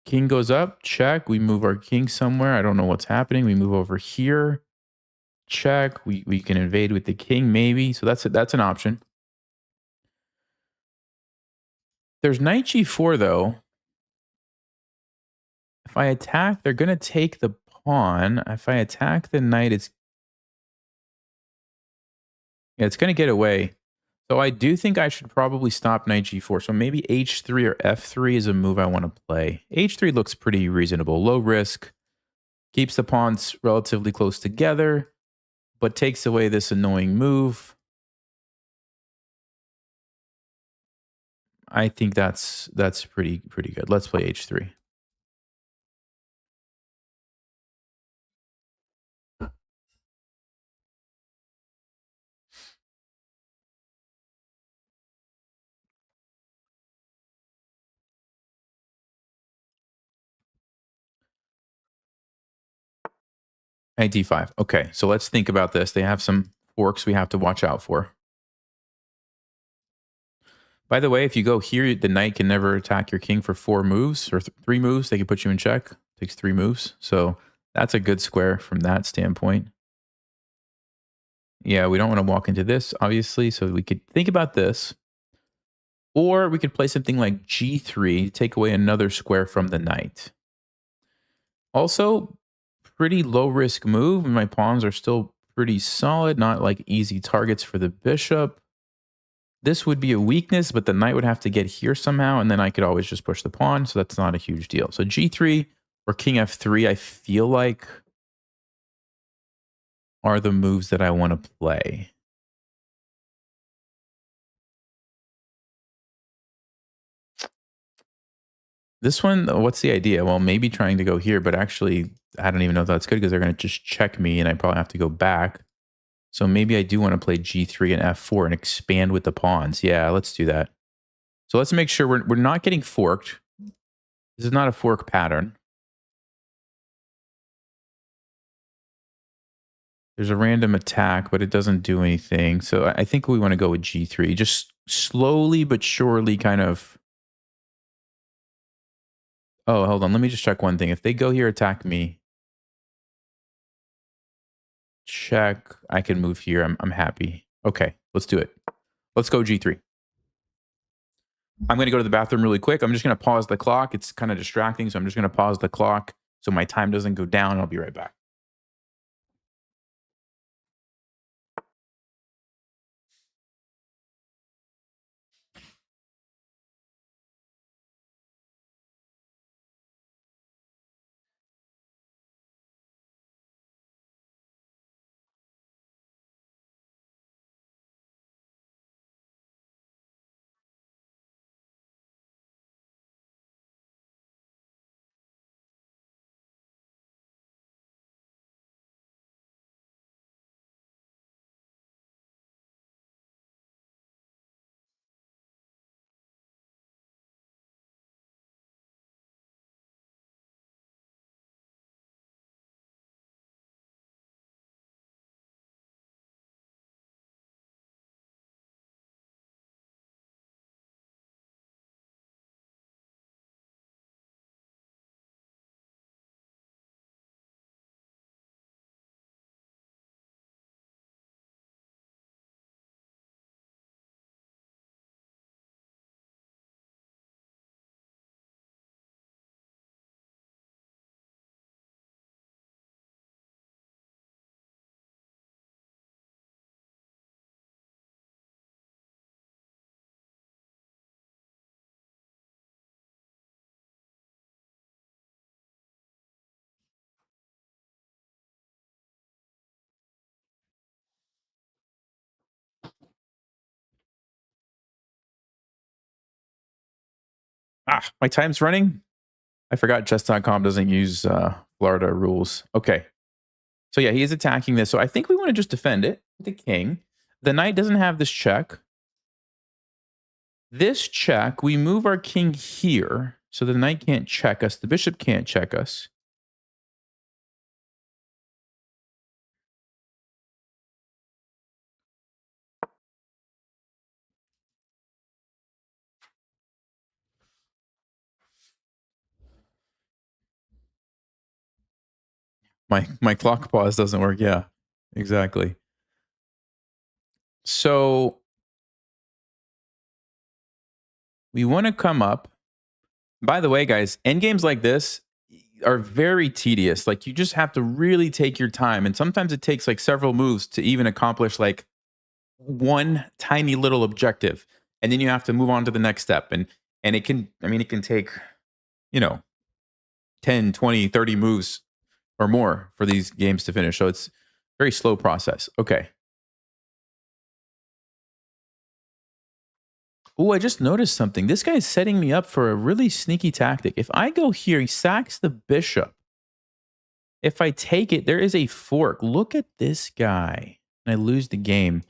King goes up, check. We move our king somewhere. I don't know what's happening. We move over here. Check. We can invade with the king, maybe. So that's an option. There's knight g4, though. If I attack, they're going to take the pawn. If I attack the knight, it's going to get away. So I do think I should probably stop knight g4. So maybe h3 or f3 is a move I want to play. h3 looks pretty reasonable. Low risk. Keeps the pawns relatively close together, but takes away this annoying move. I think that's pretty good. Let's play h3. Knight d5. Okay, so let's think about this. They have some forks we have to watch out for. By the way, if you go here, the knight can never attack your king for 4 moves or 3 moves. They can put you in check. Takes 3 moves. So that's a good square from that standpoint. Yeah, we don't want to walk into this, obviously. So we could think about this. Or we could play something like g3, take away another square from the knight. Also, pretty low risk move. My pawns are still pretty solid, not like easy targets for the bishop. This would be a weakness, but the knight would have to get here somehow, and then I could always just push the pawn, so that's not a huge deal. So g3 or king f3, I feel like are the moves that I want to play. This one, what's the idea? Well, maybe trying to go here, but actually, I don't even know if that's good because they're going to just check me, and I probably have to go back. So maybe I do want to play g3 and f4 and expand with the pawns. Yeah, let's do that. So let's make sure we're not getting forked. This is not a fork pattern. There's a random attack, but it doesn't do anything. So I think we want to go with g3. Just slowly but surely kind of... Oh, hold on. Let me just check one thing. If they go here, attack me. Check. I can move here. I'm happy. Okay, let's do it. Let's go g3. I'm going to go to the bathroom really quick. I'm just going to pause the clock. It's kind of distracting, so I'm just going to pause the clock so my time doesn't go down. I'll be right back. My time's running. I forgot chess.com doesn't use Florida rules. Okay. So yeah, he is attacking this. So I think we want to just defend it with the king. The knight doesn't have this check. This check, we move our king here. So the knight can't check us. The bishop can't check us. My clock pause doesn't work. Yeah, exactly. So we want to come up. By the way, guys, endgames like this are very tedious. Like you just have to really take your time. And sometimes it takes like several moves to even accomplish like one tiny little objective. And then you have to move on to the next step. And it can, I mean, it can take, you know, 10, 20, 30 moves or more for these games to finish. So it's a very slow process. Okay. Oh, I just noticed something. This guy is setting me up for a really sneaky tactic. If I go here, he sacks the bishop. If I take it, there is a fork. Look at this guy. And I lose the game.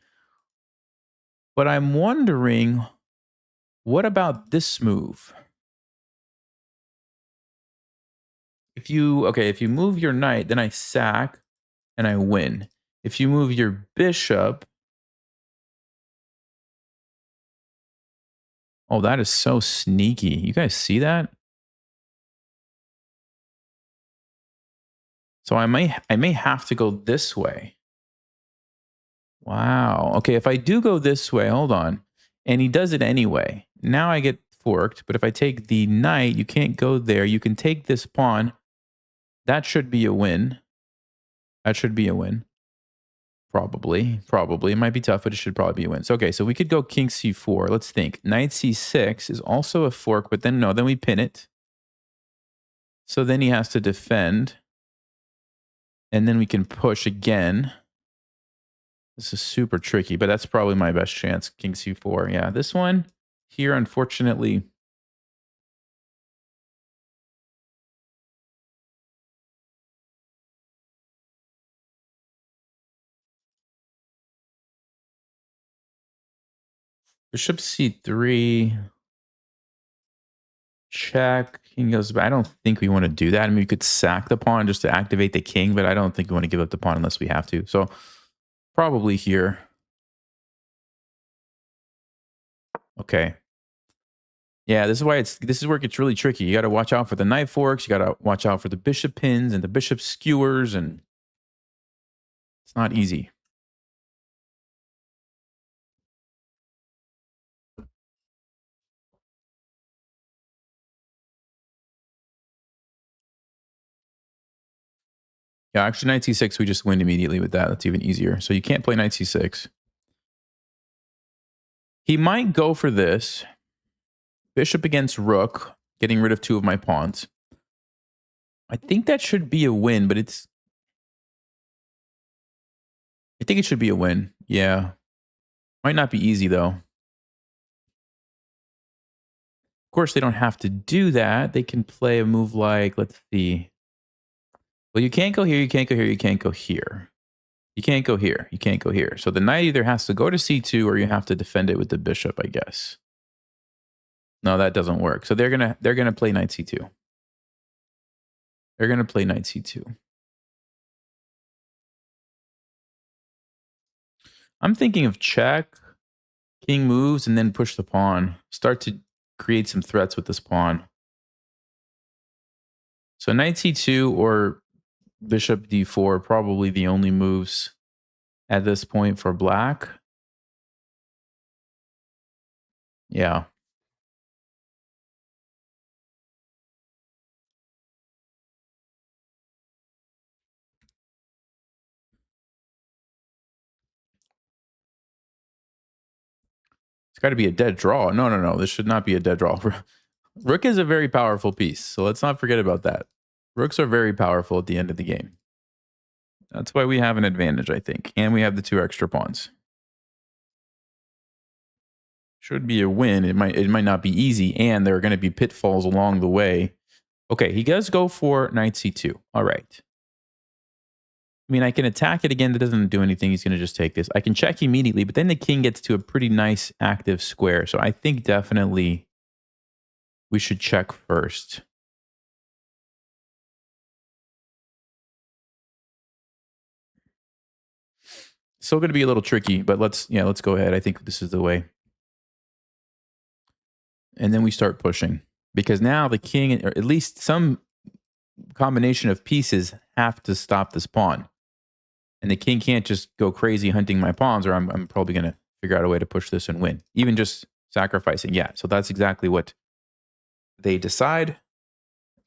But I'm wondering, what about this move? If you move your knight, then I sack and I win. If you move your bishop, Oh, that is so sneaky. You guys see that? So I may have to go this way. Wow. Okay, if I do go this way, hold on. And he does it anyway. Now I get forked, but if I take the knight, you can't go there. You can take this pawn. That should be a win. That should be a win. Probably. Probably. It might be tough, but it should probably be a win. So, okay, so we could go king c4. Let's think. Knight c6 is also a fork, but then no, then we pin it. So then he has to defend. And then we can push again. This is super tricky, but that's probably my best chance. King c4. Yeah, this one here, unfortunately. Bishop c3. Check. King goes back. I don't think we want to do that. I mean, we could sack the pawn just to activate the king, but I don't think we want to give up the pawn unless we have to. So probably here. Okay. Yeah, this is where it gets really tricky. You got to watch out for the knight forks. You got to watch out for the bishop pins and the bishop skewers, and it's not easy. Yeah, actually, knight c6, we just win immediately with that. That's even easier. So you can't play knight c6. He might go for this. Bishop against rook, getting rid of two of my pawns. I think that should be a win, but I think it should be a win. Yeah. Might not be easy, though. Of course, they don't have to do that. They can play a move like, let's see. Well, you can't go here, you can't go here, you can't go here. You can't go here, you can't go here. So the knight either has to go to c2 or you have to defend it with the bishop, I guess. No, that doesn't work. So they're gonna play knight c2. They're gonna play knight c2. I'm thinking of check, king moves, and then push the pawn. Start to create some threats with this pawn. So knight c2 or bishop d4 probably the only moves at this point for black. Yeah. It's got to be a dead draw. No, no, no. This should not be a dead draw. Rook is a very powerful piece, so let's not forget about that. Rooks are very powerful at the end of the game. That's why we have an advantage, I think. And we have the two extra pawns. Should be a win. It might not be easy, and there are going to be pitfalls along the way. Okay, he does go for knight c2. All right. I mean, I can attack it again. That doesn't do anything. He's going to just take this. I can check immediately, but then the king gets to a pretty nice active square. So I think definitely we should check first. Still going to be a little tricky, but let's go ahead. I think this is the way. And then we start pushing because now the king, or at least some combination of pieces, have to stop this pawn. And the king can't just go crazy hunting my pawns, or I'm probably going to figure out a way to push this and win. Even just sacrificing. Yeah, so that's exactly what they decide.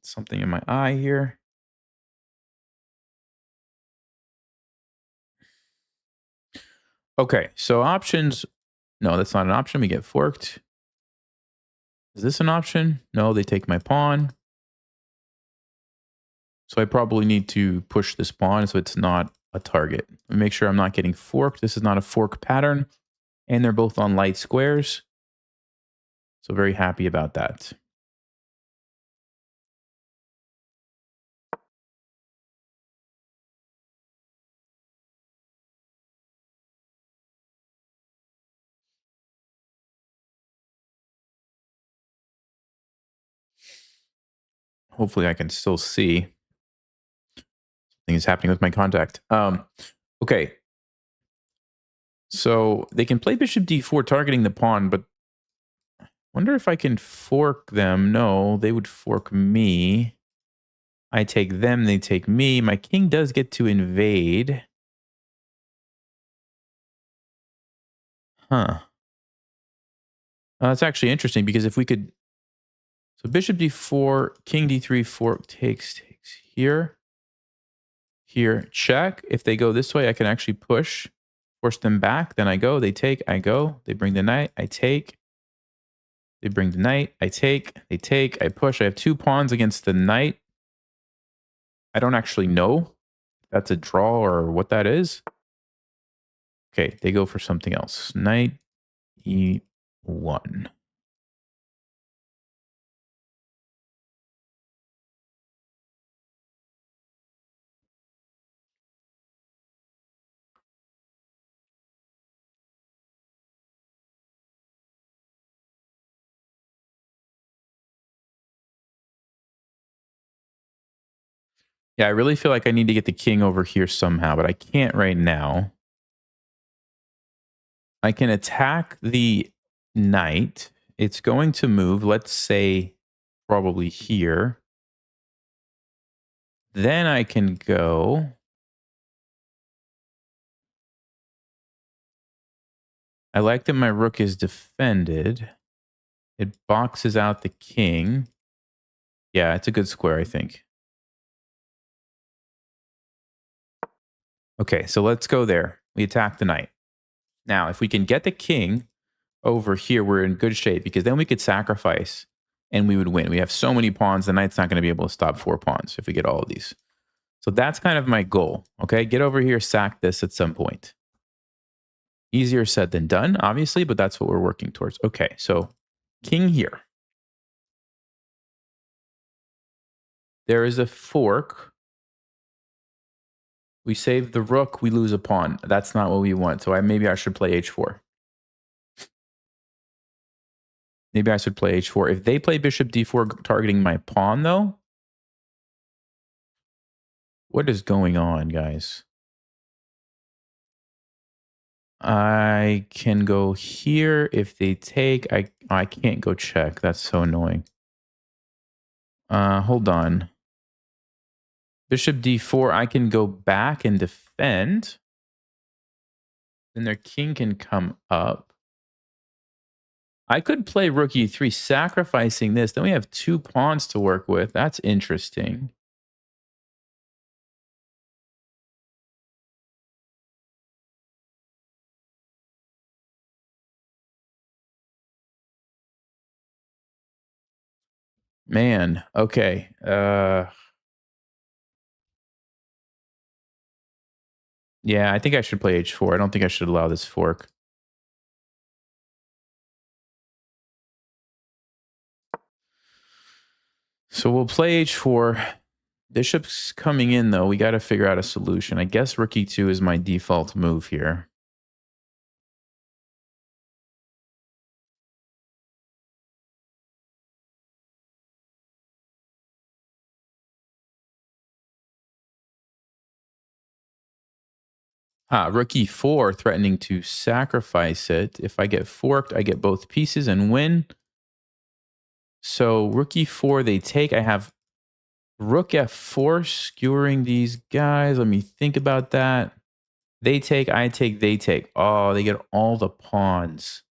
Something in my eye here. Okay, so options. No, that's not an option. We get forked. Is this an option? No, they take my pawn. So I probably need to push this pawn so it's not a target. Make sure I'm not getting forked. This is not a fork pattern. And they're both on light squares. So very happy about that. Hopefully I can still see. Something is happening with my contact. Okay. So they can play bishop d4 targeting the pawn, but Wonder if I can fork them. No, they would fork me. I take them, they take me. My king does get to invade. Huh. That's actually interesting because if we could... So bishop d4, king d3, fork takes here. Here, check. If they go this way, I can actually push, force them back. Then I go, they take, I go. They bring the knight, I take. They bring the knight, I take, they take, I push. I have 2 pawns against the knight. I don't actually know if that's a draw or what that is. Okay, they go for something else. Knight e1. Yeah, I really feel like I need to get the king over here somehow, but I can't right now. I can attack the knight. It's going to move, let's say, probably here. Then I can go. I like that my rook is defended. It boxes out the king. Yeah, it's a good square, I think. Okay, so let's go there. We attack the knight. Now, if we can get the king over here, we're in good shape because then we could sacrifice and we would win. We have so many pawns, the knight's not going to be able to stop 4 pawns if we get all of these. So that's kind of my goal. Okay, get over here, sack this at some point. Easier said than done, obviously, but that's what we're working towards. Okay, so king here. There is a fork. We save the rook, we lose a pawn. That's not what we want. So maybe I should play h4. Maybe I should play h4. If they play bishop d4 targeting my pawn, though, what is going on, guys? I can go here. If they take, I can't go check. That's so annoying. Hold on. Bishop d4, I can go back and defend. Then their king can come up. I could play rook e3, sacrificing this. Then we have 2 pawns to work with. That's interesting. Man, okay. Yeah, I think I should play h4. I don't think I should allow this fork. So we'll play h4. Bishop's coming in, though. We got to figure out a solution. I guess rook e2 is my default move here. Rook e4 threatening to sacrifice it. If I get forked, I get both pieces and win. So rook e4, they take. I have rook f4 skewering these guys. Let me think about that. They take, I take, they take. Oh, they get all the pawns.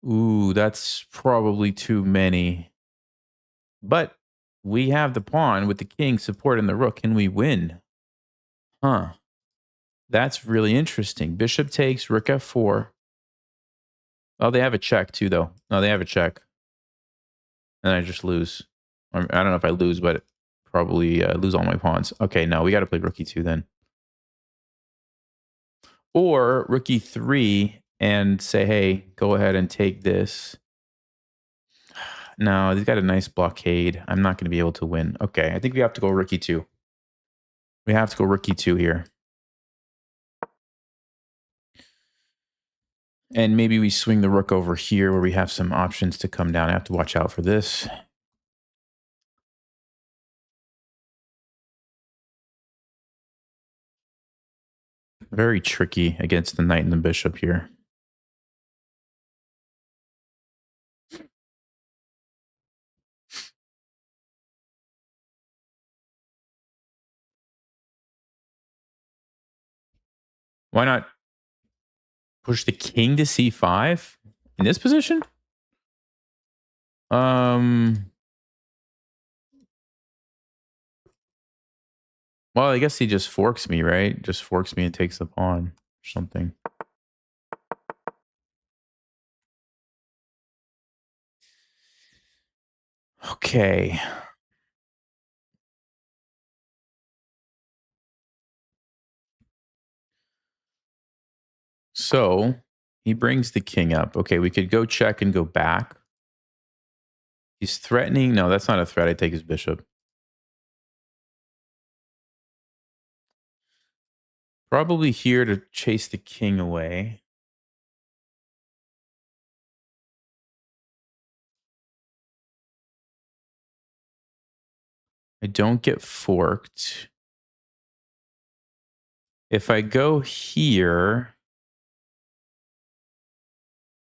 Ooh, that's probably too many. But we have the pawn with the king supporting the rook. Can we win? Huh. That's really interesting. Bishop takes, rook f4. Oh, they have a check too, though. No, they have a check. And I just lose. I don't know if I lose, but probably lose all my pawns. Okay, no, we got to play rook e2 then. Or rook e3 and say, hey, go ahead and take this. No, he's got a nice blockade. I'm not going to be able to win. Okay, I think we have to go rook e2. We have to go rook e2 here. And maybe we swing the rook over here where we have some options to come down. I have to watch out for this. Very tricky against the knight and the bishop here. Why not push the king to c5 in this position? Well, I guess he just forks me, right? Just forks me and takes the pawn or something. Okay. So he brings the king up. Okay, we could go check and go back. He's threatening. No, that's not a threat. I take his bishop. Probably here to chase the king away. I don't get forked. If I go here,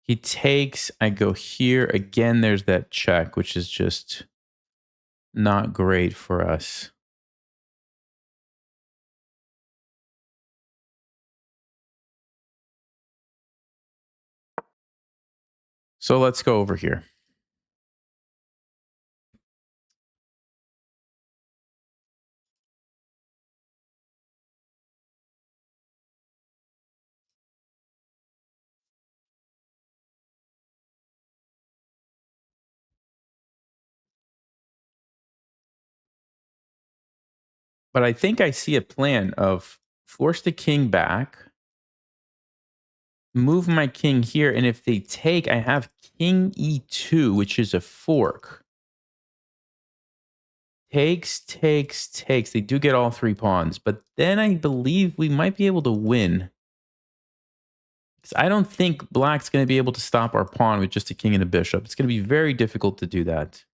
he takes, I go here. Again, there's that check, which is just not great for us. So let's go over here. But I think I see a plan of force the king back, move my king here, and if they take, I have king e2, which is a fork. Takes, takes, takes. They do get all 3 pawns, but then I believe we might be able to win. Because I don't think black's going to be able to stop our pawn with just a king and a bishop. It's going to be very difficult to do that.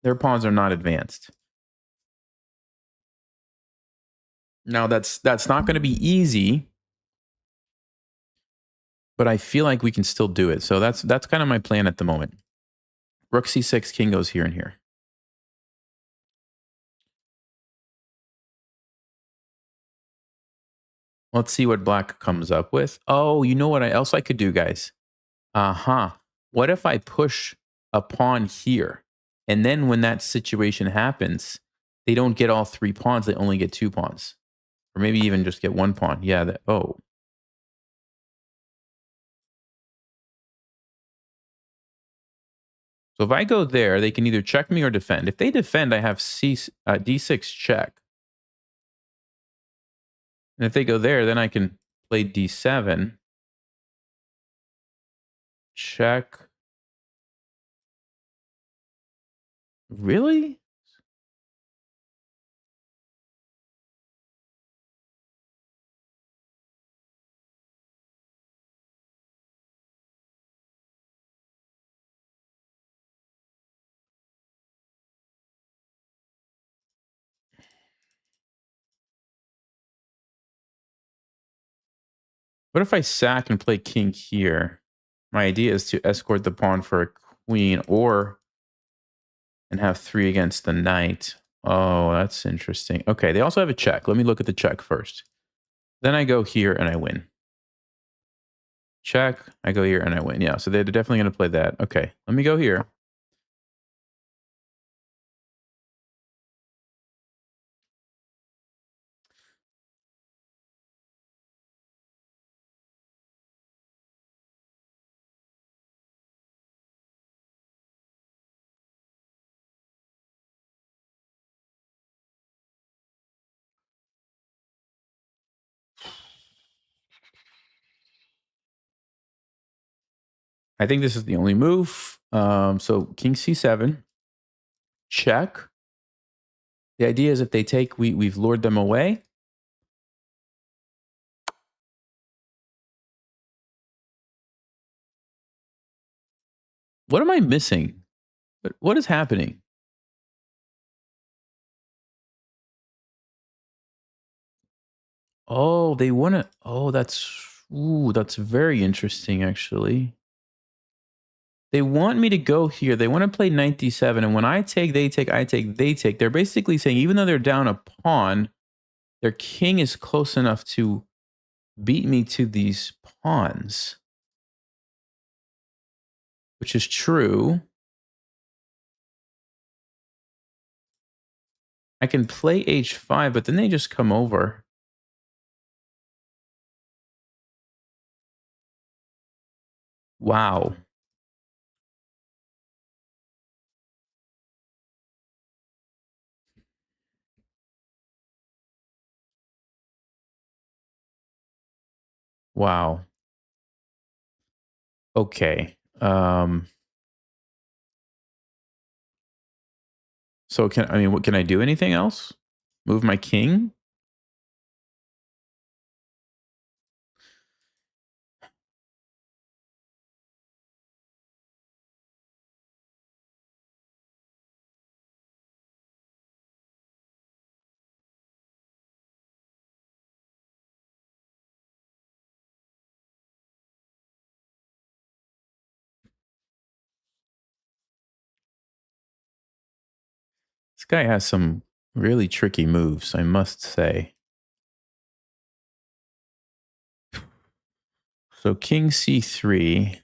Their pawns are not advanced. Now that's not going to be easy, but I feel like we can still do it. So that's kind of my plan at the moment. Rook c6, king goes here and here. Let's see what black comes up with. Oh, you know what else I could do, guys? What if I push a pawn here? And then when that situation happens, they don't get all 3 pawns. They only get 2 pawns. Or maybe even just get 1 pawn. Yeah, oh. So if I go there, they can either check me or defend. If they defend, I have d6 check. And if they go there, then I can play d7. Check. Really? What if I sack and play king here? My idea is to escort the pawn for a queen and have 3 against the knight. Oh, that's interesting. Okay, they also have a check. Let me look at the check first. Then I go here and I win. Check. I go here and I win. Yeah, so they're definitely going to play that. Okay, let me go here. I think this is the only move. So king c7. Check. The idea is if they take, we've lured them away. What am I missing? What is happening? Oh, they want to. Oh, that's very interesting, actually. They want me to go here. They want to play knight d7. And when I take, they take, I take, they take. They're basically saying, even though they're down a pawn, their king is close enough to beat me to these pawns, which is true. I can play h5, but then they just come over. Wow. Wow. Okay. So what can I do anything else? Move my king? This guy has some really tricky moves, I must say. So king c3.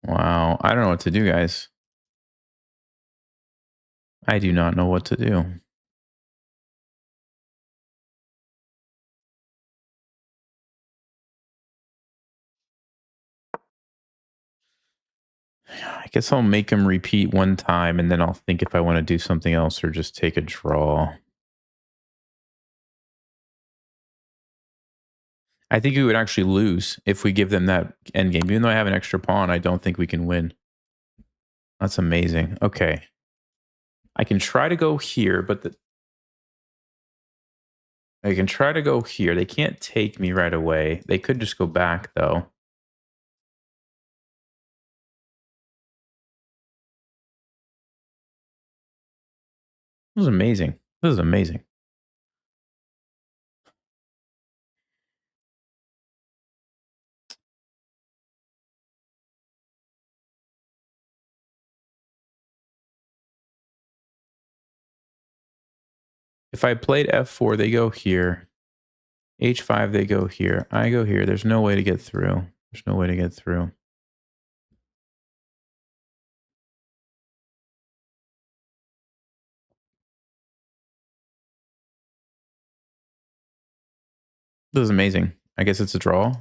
Wow. I don't know what to do, guys. I do not know what to do. I guess I'll make him repeat one time and then I'll think if I want to do something else or just take a draw. I think we would actually lose if we give them that endgame. Even though I have an extra pawn, I don't think we can win. That's amazing. Okay. I can try to go here, but I can try to go here. They can't take me right away. They could just go back, though. This is amazing. This is amazing. If I played f4, they go here. h5, they go here. I go here. There's no way to get through. There's no way to get through. This is amazing. I guess it's a draw.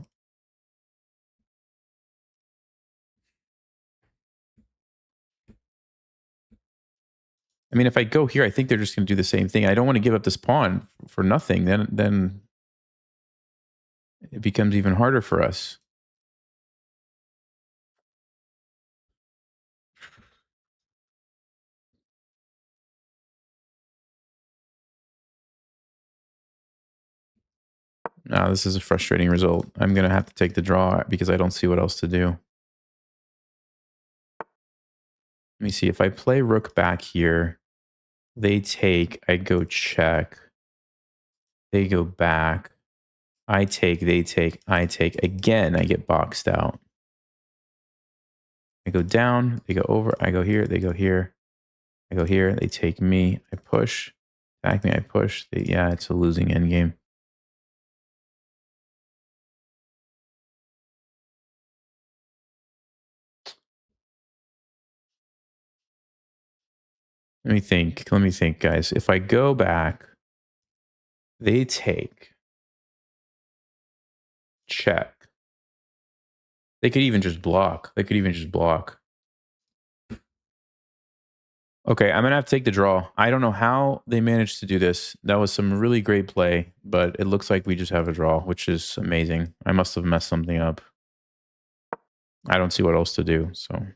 I mean, if I go here, I think they're just going to do the same thing. I don't want to give up this pawn for nothing. Then it becomes even harder for us. Now, this is a frustrating result. I'm going to have to take the draw because I don't see what else to do. Let me see. If I play rook back here, they take, I go check. They go back. I take, they take, I take. Again, I get boxed out. I go down, they go over, I go here, they go here. I go here, they take me, I push. Back me, I push. Yeah, it's a losing endgame. Let me think, guys. If I go back, they take. Check. They could even just block. They could even just block. Okay, I'm going to have to take the draw. I don't know how they managed to do this. That was some really great play, but it looks like we just have a draw, which is amazing. I must have messed something up. I don't see what else to do, so.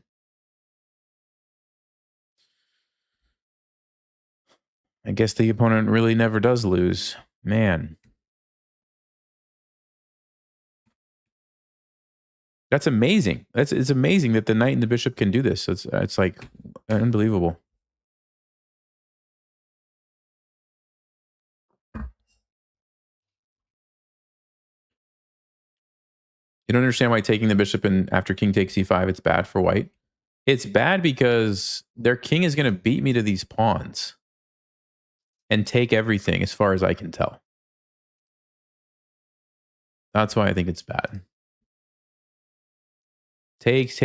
I guess the opponent really never does lose. Man. That's amazing. It's amazing that the knight and the bishop can do this. It's like unbelievable. You don't understand why taking the bishop and after king takes e5, it's bad for white. It's bad because their king is going to beat me to these pawns and take everything as far as I can tell. That's why I think it's bad. Takes.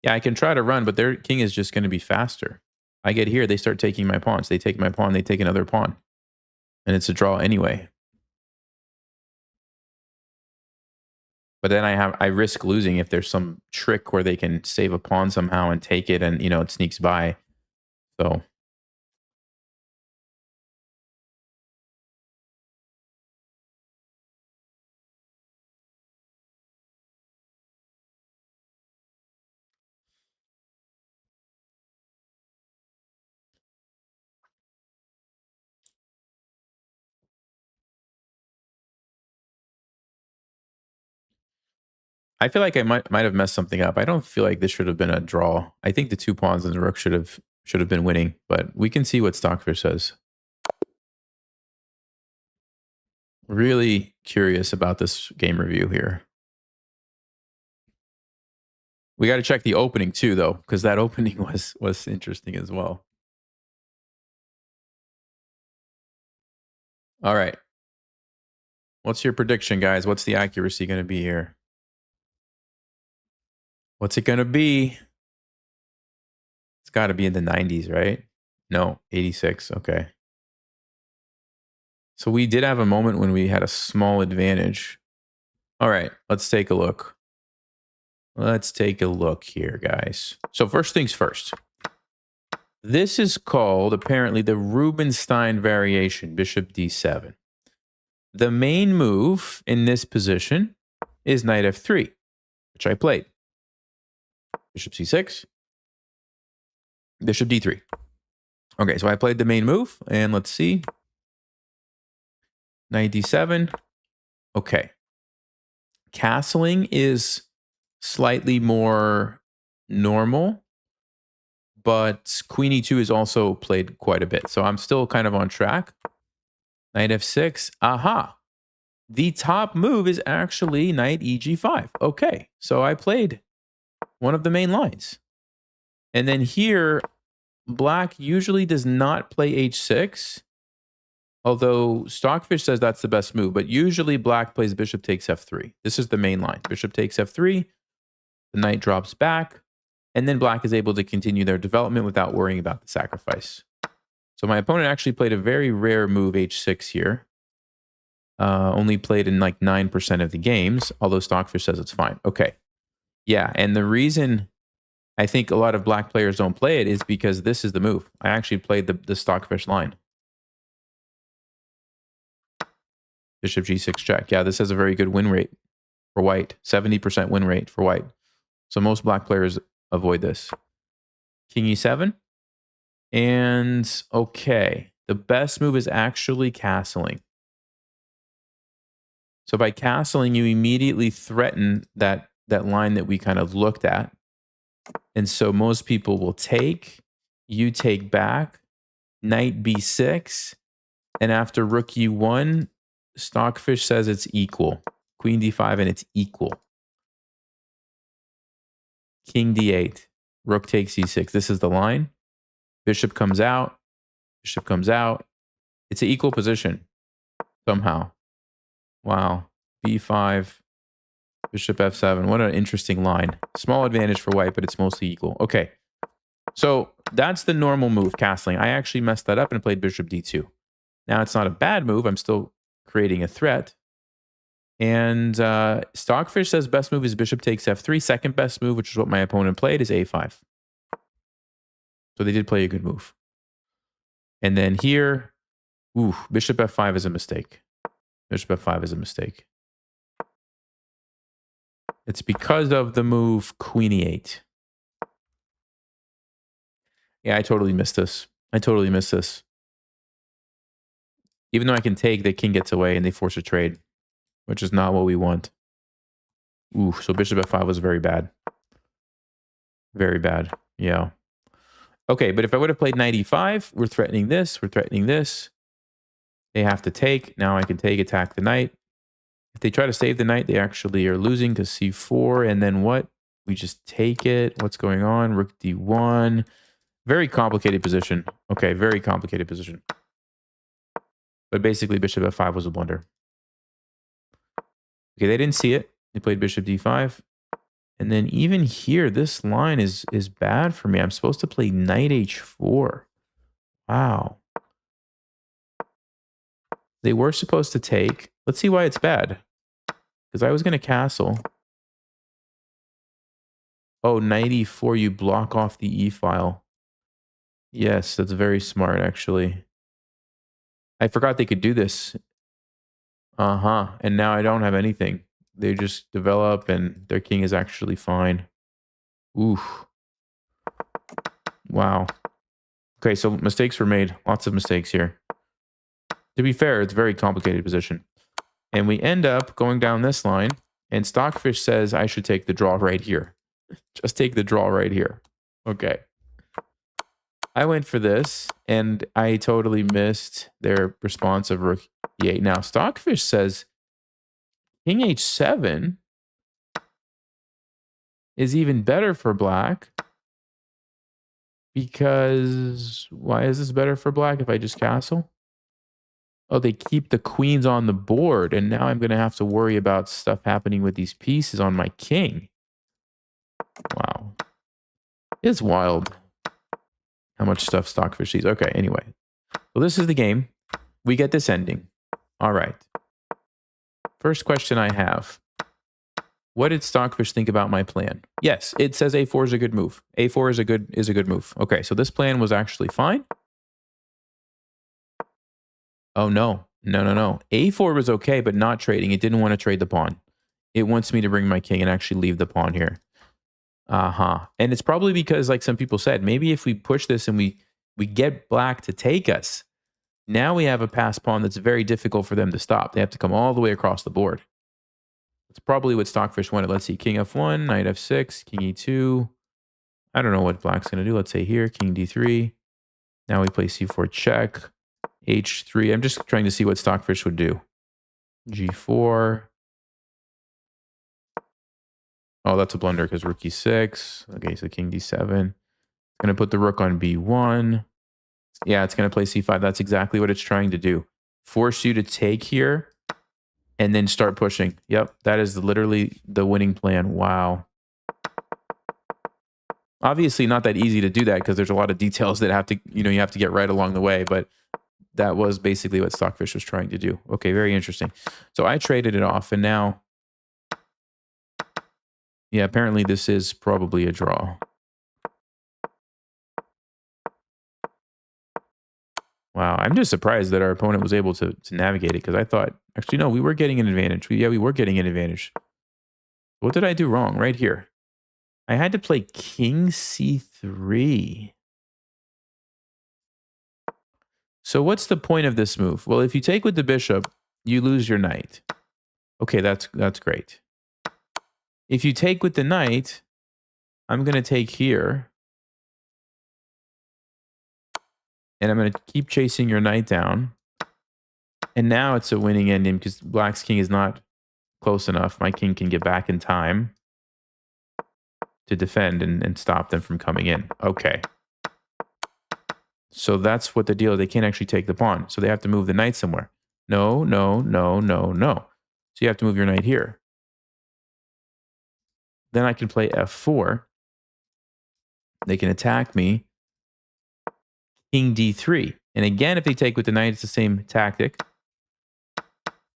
Yeah, I can try to run, but their king is just going to be faster. I get here, they start taking my pawns. They take my pawn, they take another pawn. And it's a draw anyway. But then I risk losing if there's some trick where they can save a pawn somehow and take it and, it sneaks by. So I feel like I might have messed something up. I don't feel like this should have been a draw. I think the 2 pawns and the rook should have been winning, but we can see what Stockfish says. Really curious about this game review here. We got to check the opening too, though, because that opening was interesting as well. All right. What's your prediction, guys? What's the accuracy going to be here? What's it going to be? It's got to be in the 90s, right? No, 86. Okay. So we did have a moment when we had a small advantage. All right, let's take a look. Let's take a look here, guys. So first things first. This is called, apparently, the Rubinstein variation, bishop d7. The main move in this position is knight f3, which I played. Bishop c6, bishop d3. Okay, so I played the main move, and let's see. Knight d7. Okay. Castling is slightly more normal, but queen e2 is also played quite a bit. So I'm still kind of on track. Knight f6. Aha. The top move is actually knight eg5. Okay, so I played one of the main lines. And then here, black usually does not play h6, although Stockfish says that's the best move. But usually black plays bishop takes f3. This is the main line. Bishop takes f3. The knight drops back. And then black is able to continue their development without worrying about the sacrifice. So my opponent actually played a very rare move, h6 here. Only played in like 9% of the games, although Stockfish says it's fine. Okay. Yeah, and the reason I think a lot of black players don't play it is because this is the move. I actually played the Stockfish line. Bishop g6 check. Yeah, this has a very good win rate for white. 70% win rate for white. So most black players avoid this. King e7. And okay, the best move is actually castling. So by castling, you immediately threaten that line that we kind of looked at. And so most people will take, you take back, knight b6, and after rook e1, Stockfish says it's equal. Queen d5 and it's equal. King d8, rook takes e6. This is the line. Bishop comes out. Bishop comes out. It's an equal position somehow. Wow. b5, bishop f7. What an interesting line. Small advantage for white, but it's mostly equal. Okay. So that's the normal move, castling. I actually messed that up and played bishop d2. Now it's not a bad move. I'm still creating a threat. And Stockfish says best move is bishop takes f3. Second best move, which is what my opponent played, is a5. So they did play a good move. And then here, bishop f5 is a mistake. Bishop f5 is a mistake. It's because of the move queen e8. Yeah, I totally missed this. Even though I can take, the king gets away and they force a trade, which is not what we want. So bishop f5 was very bad. Very bad. Yeah. Okay, but if I would have played knight e5, we're threatening this. We're threatening this. They have to take. Now I can take, attack the knight. If they try to save the knight, they actually are losing because c4. And then what? We just take it. What's going on? Rook d1. Very complicated position. Okay, very complicated position. But basically, bishop f5 was a blunder. Okay, they didn't see it. They played bishop d5. And then even here, this line is bad for me. I'm supposed to play knight h4. Wow. They were supposed to take. Let's see why it's bad. Because I was going to castle. Oh, knight e4, you block off the e-file. Yes, that's very smart, actually. I forgot they could do this. Uh-huh. And now I don't have anything. They just develop and their king is actually fine. Oof. Wow. Okay, so mistakes were made. Lots of mistakes here. To be fair, it's a very complicated position. And we end up going down this line, and Stockfish says I should take the draw right here. Just take the draw right here. Okay. I went for this, and I totally missed their response of rook e8. Now, Stockfish says king h7 is even better for black. Because why is this better for black if I just castle? Oh, they keep the queens on the board, and now I'm going to have to worry about stuff happening with these pieces on my king. Wow. It's wild how much stuff Stockfish sees. Okay, anyway. So this is the game. We get this ending. All right. First question I have. What did Stockfish think about my plan? Yes, it says a4 is a good move. A4 is a good move. Okay, so this plan was actually fine. Oh, no. No. A4 was okay, but not trading. It didn't want to trade the pawn. It wants me to bring my king and actually leave the pawn here. Uh-huh. And it's probably because, like some people said, maybe if we push this and we get black to take us, now we have a passed pawn that's very difficult for them to stop. They have to come all the way across the board. That's probably what Stockfish wanted. Let's see. King f1, knight f6, king e2. I don't know what black's going to do. Let's say here, king d3. Now we play c4 check. h3. I'm just trying to see what Stockfish would do. g4. Oh, that's a blunder because rook e6. Okay, so king d7. Going to put the rook on b1. Yeah, it's going to play c5. That's exactly what it's trying to do. Force you to take here and then start pushing. Yep, that is literally the winning plan. Wow. Obviously not that easy to do that because there's a lot of details that have to, you have to get right along the way, but that was basically what Stockfish was trying to do. Okay, very interesting. So I traded it off, and now, yeah, apparently this is probably a draw. Wow, I'm just surprised that our opponent was able to navigate it because I thought, actually, no, we were getting an advantage. We were getting an advantage. What did I do wrong right here? I had to play king c3. So what's the point of this move? Well, if you take with the bishop, you lose your knight. Okay, that's great. If you take with the knight, I'm going to take here. And I'm going to keep chasing your knight down. And now it's a winning ending because black's king is not close enough. My king can get back in time to defend and stop them from coming in. Okay. So that's what the deal is. They can't actually take the pawn. So they have to move the knight somewhere. No. So you have to move your knight here. Then I can play f4. They can attack me. King d3. And again, if they take with the knight, it's the same tactic.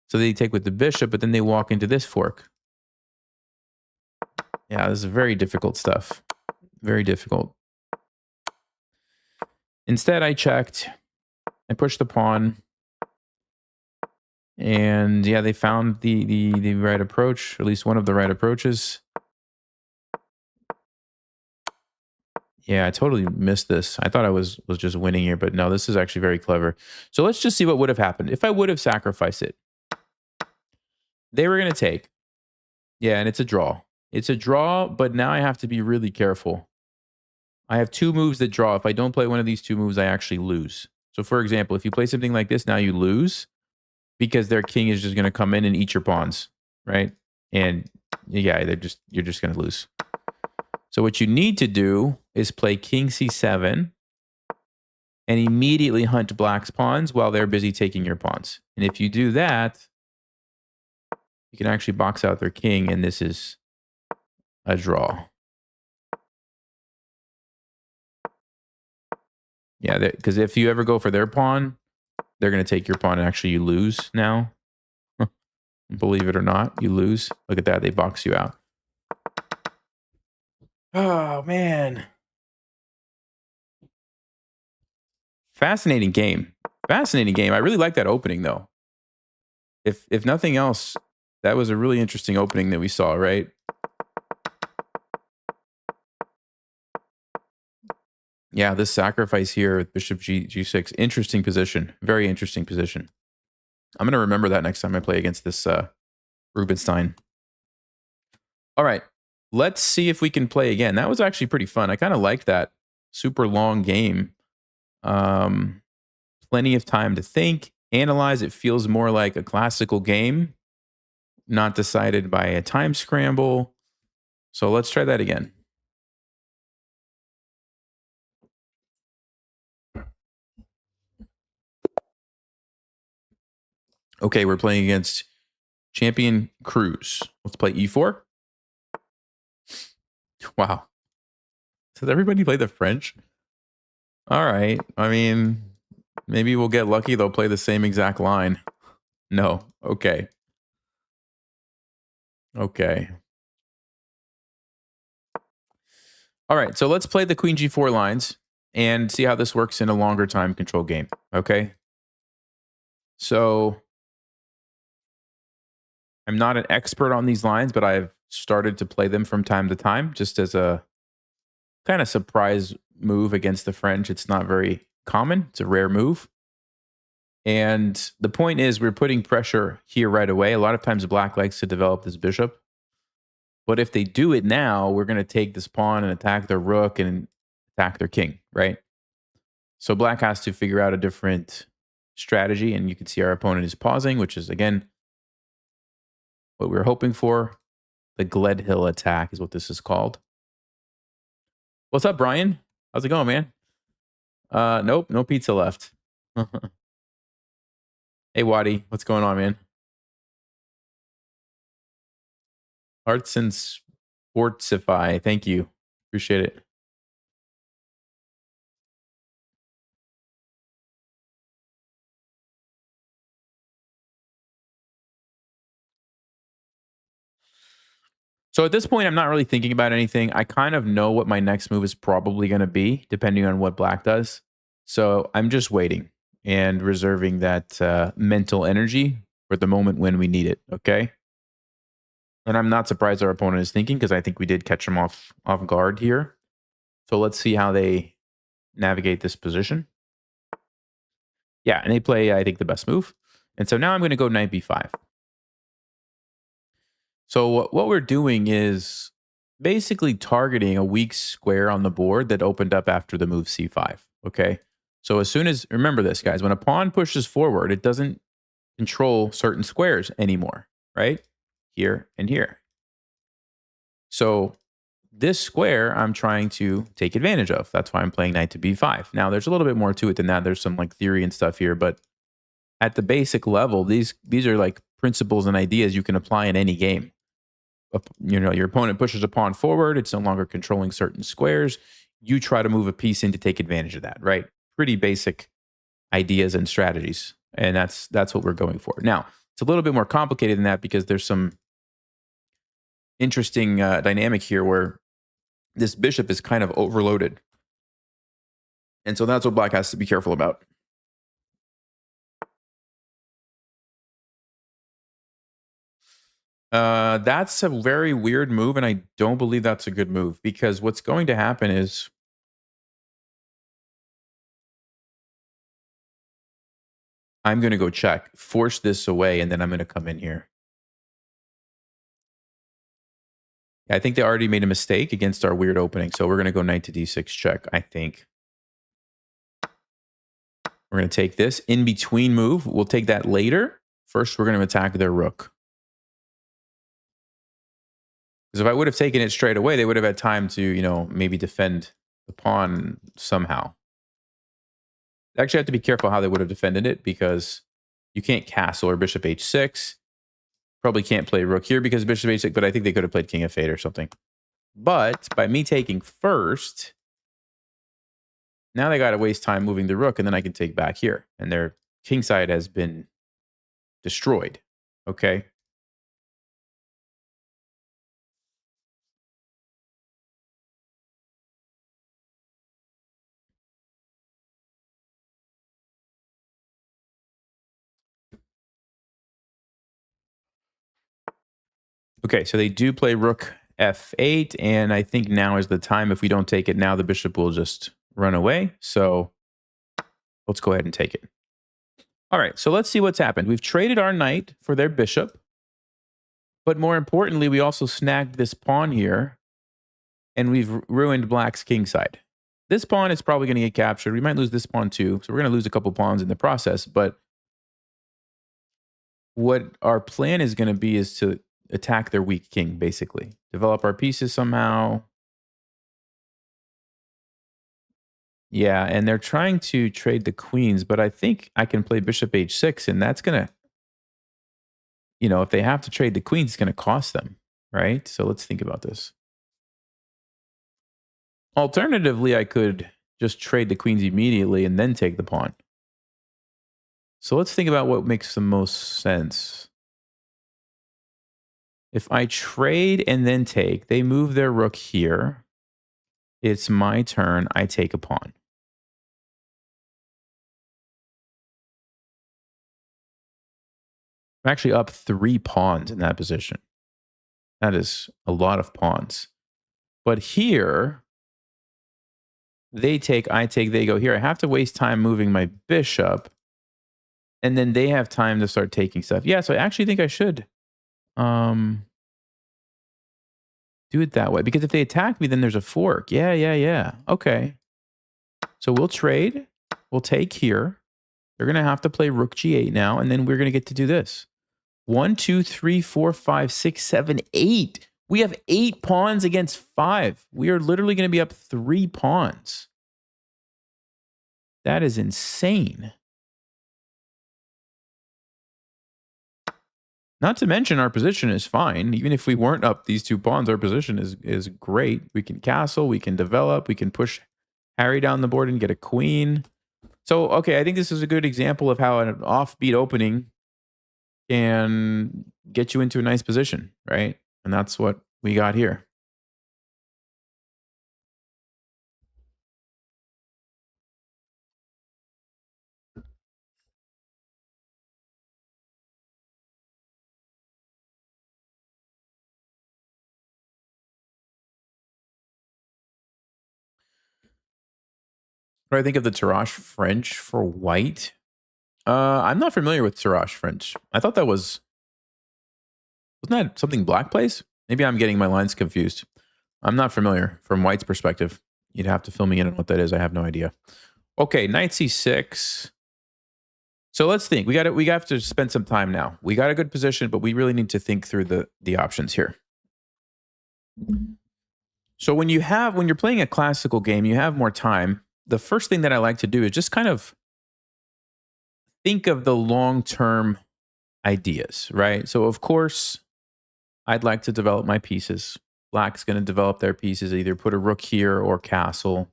So they take with the bishop, but then they walk into this fork. Yeah, this is very difficult stuff. Very difficult. Instead, I checked. I pushed the pawn. And yeah, they found the right approach, or at least one of the right approaches. Yeah, I totally missed this. I thought I was just winning here, but no, this is actually very clever. So let's just see what would have happened if I would have sacrificed it. They were going to take. Yeah, and it's a draw. It's a draw, but now I have to be really careful. I have two moves that draw. If I don't play one of these two moves, I actually lose. So for example, if you play something like this, now you lose. because their king is just going to come in and eat your pawns, right? And yeah, you're just going to lose. So what you need to do is play king c7 and immediately hunt black's pawns while they're busy taking your pawns. And if you do that, you can actually box out their king, and this is a draw. Yeah, because if you ever go for their pawn, they're going to take your pawn, and actually you lose now. Believe it or not, you lose. Look at that. They box you out. Oh, man. Fascinating game. Fascinating game. I really like that opening, though. If nothing else, that was a really interesting opening that we saw, right? Yeah, this sacrifice here with bishop g6. Interesting position. Very interesting position. I'm going to remember that next time I play against this Rubinstein. All right. Let's see if we can play again. That was actually pretty fun. I kind of like that super long game. Plenty of time to think, analyze. It feels more like a classical game, not decided by a time scramble. So let's try that again. Okay, we're playing against Champion Cruz. Let's play e4. Wow. Does everybody play the French? All right. I mean, maybe we'll get lucky. They'll play the same exact line. No. Okay. Okay. All right. So let's play the Queen G4 lines and see how this works in a longer time control game. Okay. So I'm not an expert on these lines, but I've started to play them from time to time just as a kind of surprise move against the French. It's not very common. It's a rare move. And the point is we're putting pressure here right away. A lot of times black likes to develop this bishop. But if they do it now, we're going to take this pawn and attack their rook and attack their king, right? So black has to figure out a different strategy. And you can see our opponent is pausing, which is, again, what we were hoping for. The Gledhill attack is what this is called. What's up, Brian? How's it going, man? Nope, no pizza left. Hey, Waddy, what's going on, man? Arts and Sportsify, thank you. Appreciate it. So at this point, I'm not really thinking about anything. I kind of know what my next move is probably going to be, depending on what black does. So I'm just waiting and reserving that mental energy for the moment when we need it, okay? And I'm not surprised our opponent is thinking, because I think we did catch him off guard here. So let's see how they navigate this position. Yeah, and they play, I think, the best move. And so now I'm going to go knight b5. So what we're doing is basically targeting a weak square on the board that opened up after the move c5, okay? So as soon as, remember this, guys, when a pawn pushes forward, it doesn't control certain squares anymore, right? Here and here. So this square I'm trying to take advantage of. That's why I'm playing knight to b5. Now, there's a little bit more to it than that. There's some like theory and stuff here, but at the basic level, these are like principles and ideas you can apply in any game. You know, your opponent pushes a pawn forward. It's no longer controlling certain squares. You try to move a piece in to take advantage of that, right? Pretty basic ideas and strategies. And that's what we're going for. Now, it's a little bit more complicated than that because there's some interesting dynamic here where this bishop is kind of overloaded. And so that's what black has to be careful about. That's a very weird move, and I don't believe that's a good move, because what's going to happen is I'm going to go check, force this away, and then I'm going to come in here. I think they already made a mistake against our weird opening, so we're going to go knight to d6 check, I think. We're going to take this in between move. We'll take that later, First, we're going to attack their rook. Because if I would have taken it straight away, they would have had time to, you know, maybe defend the pawn somehow. Actually, I have to be careful how they would have defended it because you can't castle or bishop h6. Probably can't play rook here because bishop h6, but I think they could have played king f8 or something. But by me taking first, now they got to waste time moving the rook, and then I can take back here. And their king side has been destroyed. Okay. Okay, so they do play rook f8, and I think now is the time. If we don't take it now, the bishop will just run away. So let's go ahead and take it. All right, so let's see what's happened. We've traded our knight for their bishop, but more importantly, we also snagged this pawn here, and we've ruined black's king side. This pawn is probably going to get captured. We might lose this pawn too, so we're going to lose a couple pawns in the process, but what our plan is going to be is to attack their weak king, basically. Develop our pieces somehow. Yeah, and they're trying to trade the queens, but I think I can play bishop h6, and that's going to, you know, if they have to trade the queens, it's going to cost them, right? So let's think about this. Alternatively, I could just trade the queens immediately and then take the pawn. So let's think about what makes the most sense. If I trade and then take, they move their rook here. It's my turn. I take a pawn. I'm actually up 3 pawns in that position. That is a lot of pawns. But here, they take, I take, they go here. I have to waste time moving my bishop. And then they have time to start taking stuff. Yeah, so I actually think I should do it that way. Because if they attack me, then there's a fork. Yeah. Okay. So we'll trade. We'll take here. They're going to have to play rook g8 now. And then we're going to get to do this. 1, 2, 3, 4, 5, 6, 7, 8. We have 8 pawns against 5. We are literally going to be up 3 pawns. That is insane. Not to mention our position is fine. Even if we weren't up these 2 pawns, our position is great. We can castle, we can develop, we can push Harry down the board and get a queen. So, okay, I think this is a good example of how an offbeat opening can get you into a nice position, right? And that's what we got here. What do I think of the Tarrasch French for white? I'm not familiar with Tarrasch French. I thought that wasn't that something black plays? Maybe I'm getting my lines confused. I'm not familiar from white's perspective. You'd have to fill me in on what that is. I have no idea. Okay, knight c6. So let's think. We have to spend some time now. We got a good position, but we really need to think through the options here. So when you're playing a classical game, you have more time. The first thing that I like to do is just kind of think of the long-term ideas, right? So of course, I'd like to develop my pieces. Black's going to develop their pieces, either put a rook here or castle.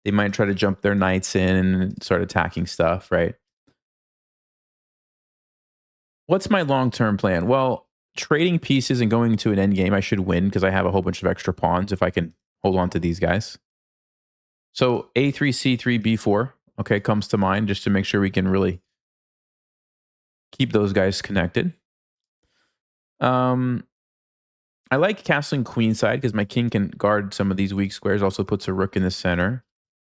They might try to jump their knights in and start attacking stuff, right? What's my long-term plan? Well, trading pieces and going to an endgame, I should win because I have a whole bunch of extra pawns if I can hold on to these guys. So a3, c3, b4, okay, comes to mind just to make sure we can really keep those guys connected. I like castling queenside because my king can guard some of these weak squares. Also puts a rook in the center.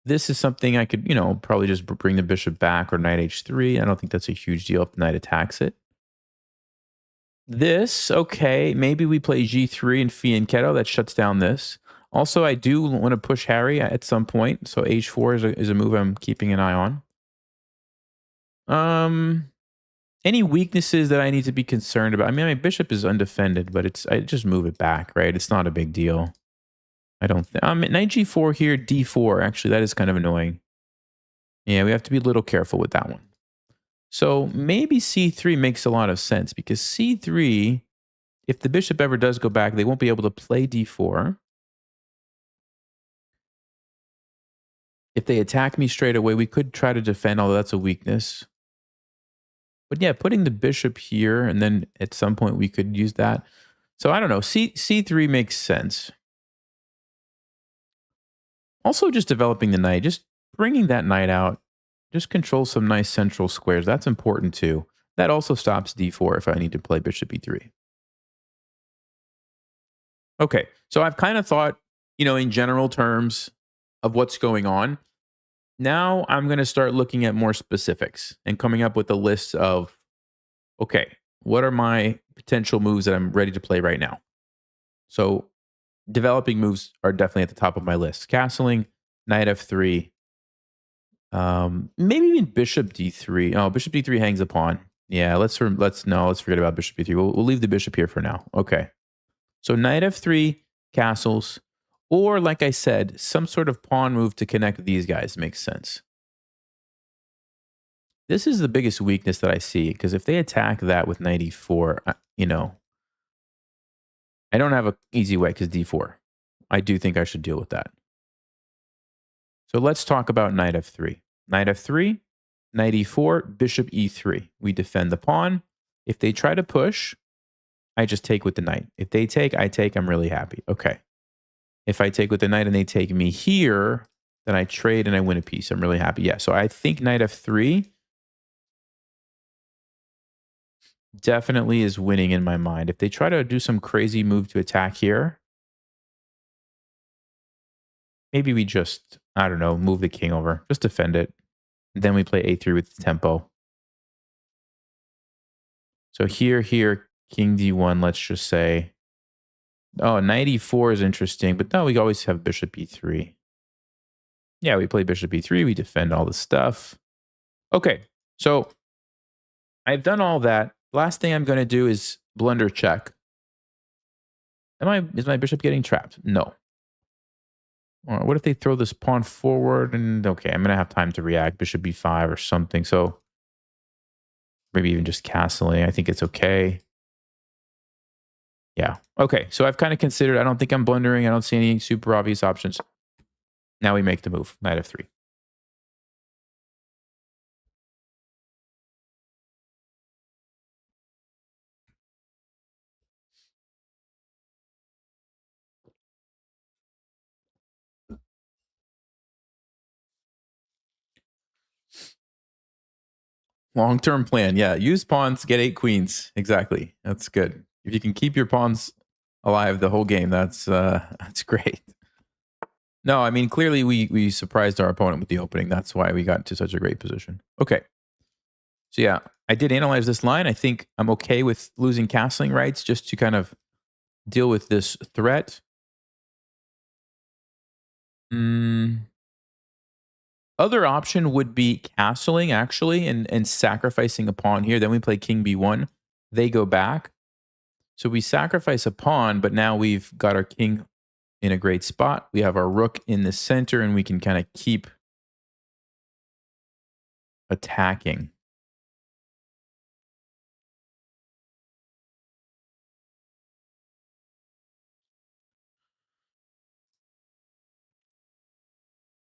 This is something I could, probably just bring the bishop back or knight h3. I don't think that's a huge deal if the knight attacks it. This, okay, maybe we play g3 and fianchetto. That shuts down this. Also, I do want to push Harry at some point. So h4 is a move I'm keeping an eye on. Any weaknesses that I need to be concerned about? I mean, my bishop is undefended, but I just move it back, right? It's not a big deal. I don't think. Knight g4 here, d4. Actually, that is kind of annoying. Yeah, we have to be a little careful with that one. So maybe c3 makes a lot of sense because c3, if the bishop ever does go back, they won't be able to play d4. If they attack me straight away, we could try to defend, although that's a weakness. But yeah, putting the bishop here, and then at some point we could use that. So I don't know. C3 makes sense. Also, just developing the knight, just bringing that knight out, just control some nice central squares. That's important too. That also stops d4 if I need to play bishop e3. Okay, so I've kind of thought, in general terms of what's going on. Now I'm going to start looking at more specifics and coming up with a list of, okay, what are my potential moves that I'm ready to play right now? So developing moves are definitely at the top of my list. Castling, knight f3, maybe even bishop d3. Oh, bishop d3 hangs a pawn. Yeah, let's forget about bishop d3. We'll leave the bishop here for now. Okay. So knight f3, castles, or like I said, some sort of pawn move to connect these guys makes sense. This is the biggest weakness that I see because if they attack that with knight e4, I don't have an easy way because d4. I do think I should deal with that. So let's talk about knight f3. Knight f3, knight e4, bishop e3. We defend the pawn. If they try to push, I just take with the knight. If they take, I take. I'm really happy. Okay. If I take with the knight and they take me here, then I trade and I win a piece. I'm really happy. Yeah, so I think knight f3 definitely is winning in my mind. If they try to do some crazy move to attack here, maybe we just, I don't know, move the king over. Just defend it. Then we play a3 with the tempo. So here, king d1, let's just say. Oh, knight e4 is interesting, but no, we always have bishop e3. Yeah, we play bishop e3. We defend all the stuff. Okay, so I've done all that. Last thing I'm going to do is blunder check. Is my bishop getting trapped? No. What if they throw this pawn forward? And okay, I'm going to have time to react. Bishop b5 or something. So maybe even just castling. I think it's okay. Yeah. Okay. So I've kind of considered. I don't think I'm blundering. I don't see any super obvious options. Now we make the move. Knight f3. Long-term plan. Yeah. Use pawns, get 8 queens. Exactly. That's good. If you can keep your pawns alive the whole game, that's great. No, I mean clearly we surprised our opponent with the opening. That's why we got into such a great position. Okay. So yeah, I did analyze this line. I think I'm okay with losing castling rights just to kind of deal with this threat. Other option would be castling actually and sacrificing a pawn here. Then we play king b1. They go back. So we sacrifice a pawn, but now we've got our king in a great spot. We have our rook in the center and we can kind of keep attacking.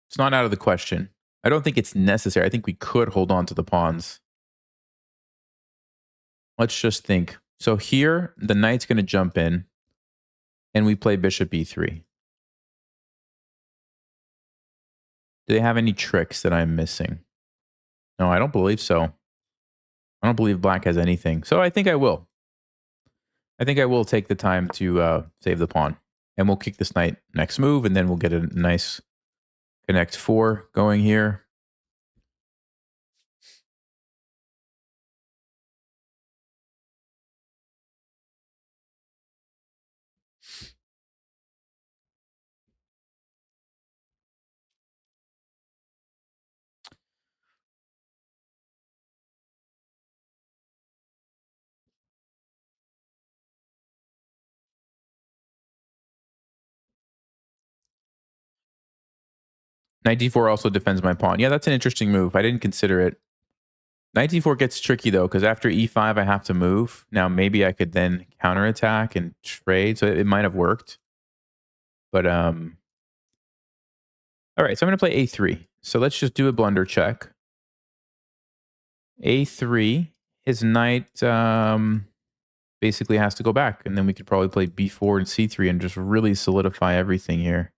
It's not out of the question. I don't think it's necessary. I think we could hold on to the pawns. Let's just think. So here, the knight's going to jump in, and we play bishop e3. Do they have any tricks that I'm missing? No, I don't believe so. I don't believe black has anything. So I think I will. I think I will take the time to save the pawn. And we'll kick this knight next move, and then we'll get a nice connect 4 going here. Knight d4 also defends my pawn. Yeah, that's an interesting move. I didn't consider it. Knight d4 gets tricky though, because after e5, I have to move. Now, maybe I could then counterattack and trade, so it might have worked. But, all right, so I'm going to play a3. So let's just do a blunder check. a3, his knight basically has to go back, and then we could probably play b4 and c3 and just really solidify everything here.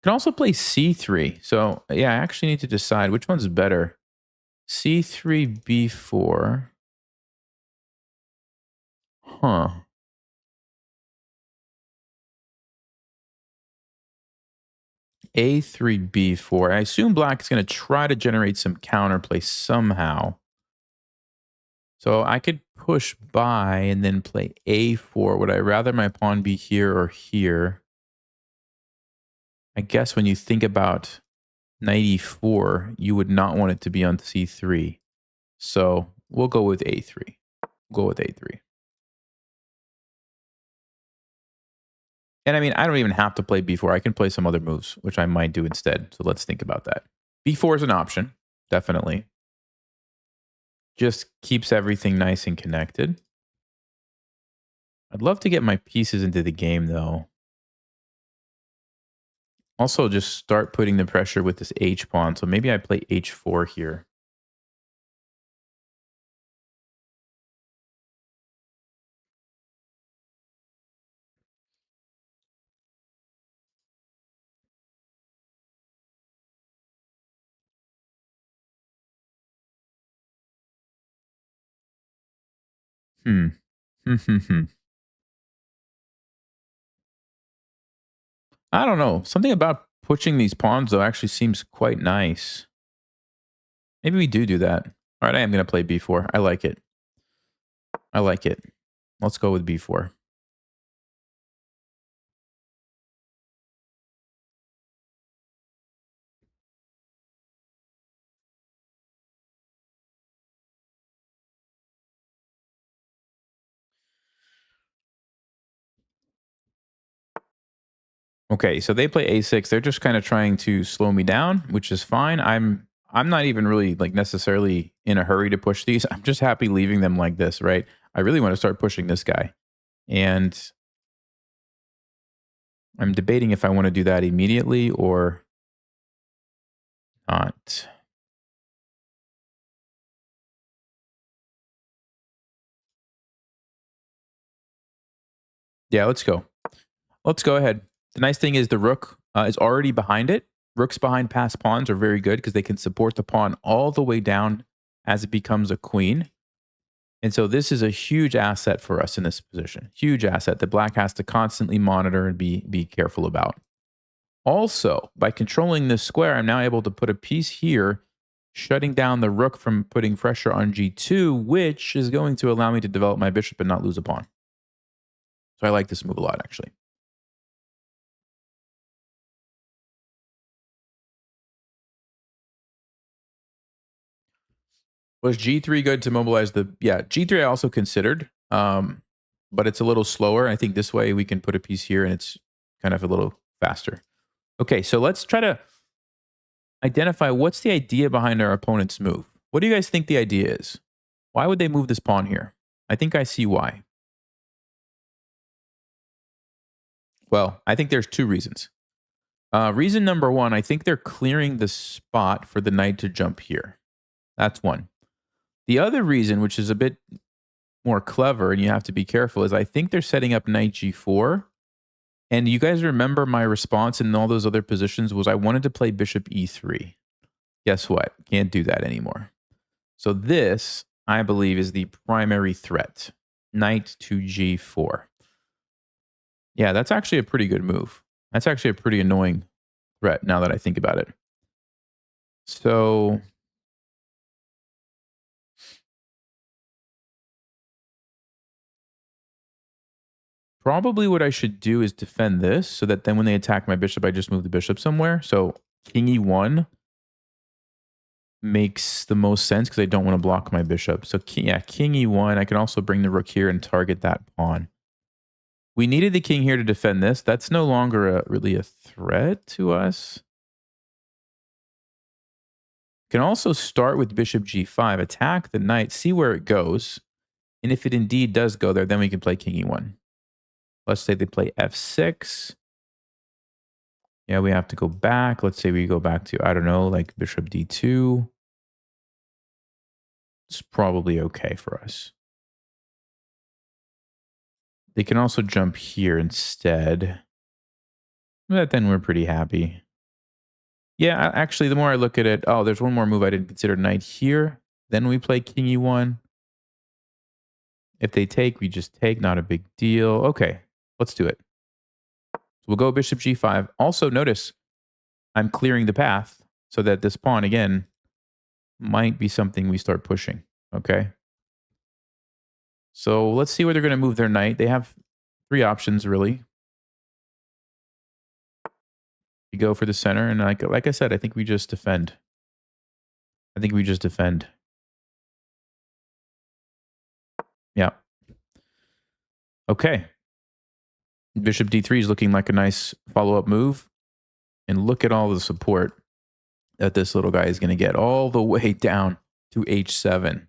Can also play c3. So, yeah, I actually need to decide which one's better. c3, b4. Huh. a3, b4. I assume black is going to try to generate some counterplay somehow. So I could push by and then play a4. Would I rather my pawn be here or here? I guess when you think about knight e4, you would not want it to be on c3. So we'll go with a3. Go with a3. And I mean, I don't even have to play b4. I can play some other moves, which I might do instead. So let's think about that. b4 is an option, definitely. Just keeps everything nice and connected. I'd love to get my pieces into the game, though. Also, just start putting the pressure with this h pawn. So maybe I play h4 here. Hmm. I don't know. Something about pushing these pawns, though, actually seems quite nice. Maybe we do that. All right, I am going to play b4. I like it. I like it. Let's go with b4. Okay, so they play a6. They're just kind of trying to slow me down, which is fine. I'm not even really like necessarily in a hurry to push these. I'm just happy leaving them like this, right? I really want to start pushing this guy. And I'm debating if I want to do that immediately or not. Yeah, let's go. Let's go ahead. The nice thing is the rook is already behind it. Rooks behind passed pawns are very good because they can support the pawn all the way down as it becomes a queen. And so this is a huge asset for us in this position. Huge asset that black has to constantly monitor and be careful about. Also, by controlling this square, I'm now able to put a piece here, shutting down the rook from putting pressure on g2, which is going to allow me to develop my bishop and not lose a pawn. So I like this move a lot, actually. Was g3 good to mobilize the... Yeah, g3 I also considered, but it's a little slower. I think this way we can put a piece here and it's kind of a little faster. Okay, so let's try to identify what's the idea behind our opponent's move. What do you guys think the idea is? Why would they move this pawn here? I think I see why. Well, I think there's two reasons. Reason number one, I think they're clearing the spot for the knight to jump here. That's one. The other reason, which is a bit more clever and you have to be careful, is I think they're setting up knight g4. And you guys remember my response in all those other positions was I wanted to play bishop e3. Guess what? Can't do that anymore. So this, I believe, is the primary threat. Knight to g4. Yeah, that's actually a pretty good move. That's actually a pretty annoying threat now that I think about it. So probably what I should do is defend this so that then when they attack my bishop, I just move the bishop somewhere. So king e1 makes the most sense because I don't want to block my bishop. So king e1. I can also bring the rook here and target that pawn. We needed the king here to defend this. That's no longer really a threat to us. Can also start with bishop g5, attack the knight, see where it goes. And if it indeed does go there, then we can play king e1. Let's say they play f6. Yeah, we have to go back. Let's say we go back to, I don't know, like bishop d2. It's probably okay for us. They can also jump here instead. But then we're pretty happy. Yeah, actually, the more I look at it, oh, there's one more move I didn't consider. Knight here. Then we play king e1. If they take, we just take. Not a big deal. Okay, let's do it. So we'll go bishop g5. Also, notice I'm clearing the path so that this pawn, again, might be something we start pushing. Okay. So let's see where they're going to move their knight. They have 3 options, really. You go for the center, and like I said, I think we just defend. Yeah. Okay. Bishop d3 is looking like a nice follow-up move. And look at all the support that this little guy is going to get all the way down to h7.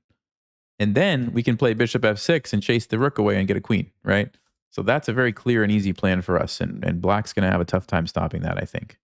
And then we can play bishop f6 and chase the rook away and get a queen, right? So that's a very clear and easy plan for us. And black's going to have a tough time stopping that, I think.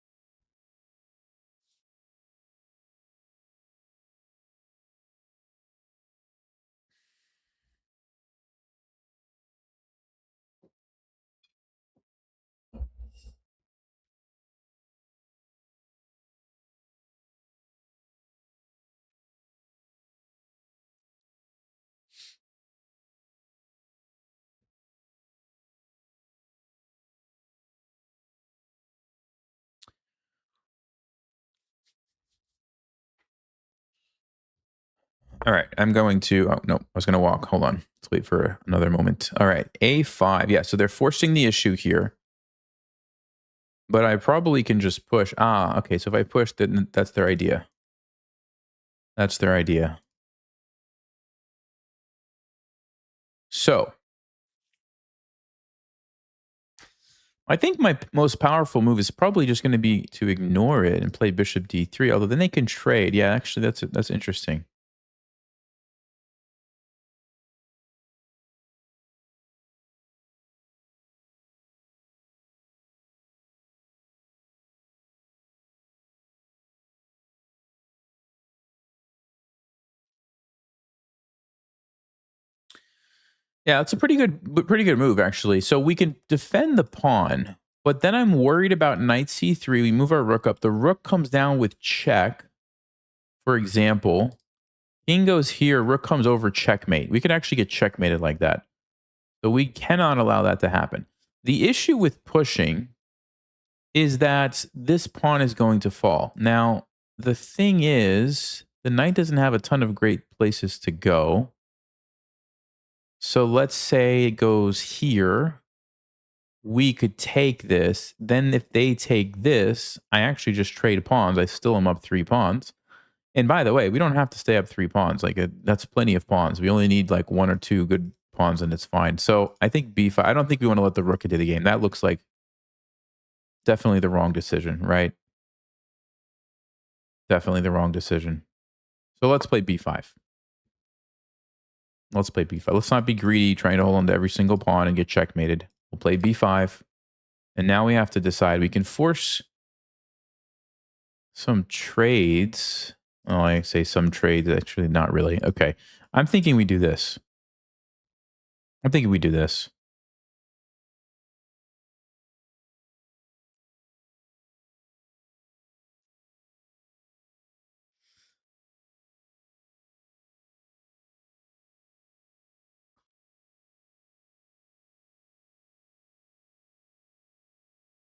All right, I'm going to, oh, no, I was going to walk. Hold on. Let's wait for another moment. All right, a5. Yeah, so they're forcing the issue here. But I probably can just push. Ah, okay, so if I push, then that's their idea. That's their idea. So, I think my most powerful move is probably just going to be to ignore it and play bishop d3, although then they can trade. Yeah, actually, that's interesting. Yeah, it's a pretty good move, actually. So we can defend the pawn, but then I'm worried about knight c3. We move our rook up. The rook comes down with check, for example. King goes here, rook comes over, checkmate. We could actually get checkmated like that. So we cannot allow that to happen. The issue with pushing is that this pawn is going to fall. Now, the thing is, the knight doesn't have a ton of great places to go. So let's say it goes here. We could take this. Then if they take this, I actually just trade pawns. I still am up 3 pawns. And by the way, we don't have to stay up 3 pawns. Like that's plenty of pawns. We only need like 1 or 2 good pawns and it's fine. So I think b5. I don't think we want to let the rook into the game. That looks like definitely the wrong decision, right? Definitely the wrong decision. So let's play b5. Let's play b5. Let's not be greedy trying to hold on to every single pawn and get checkmated. We'll play b5. And now we have to decide. We can force some trades. Oh, I say some trades. Actually, not really. Okay. I'm thinking we do this.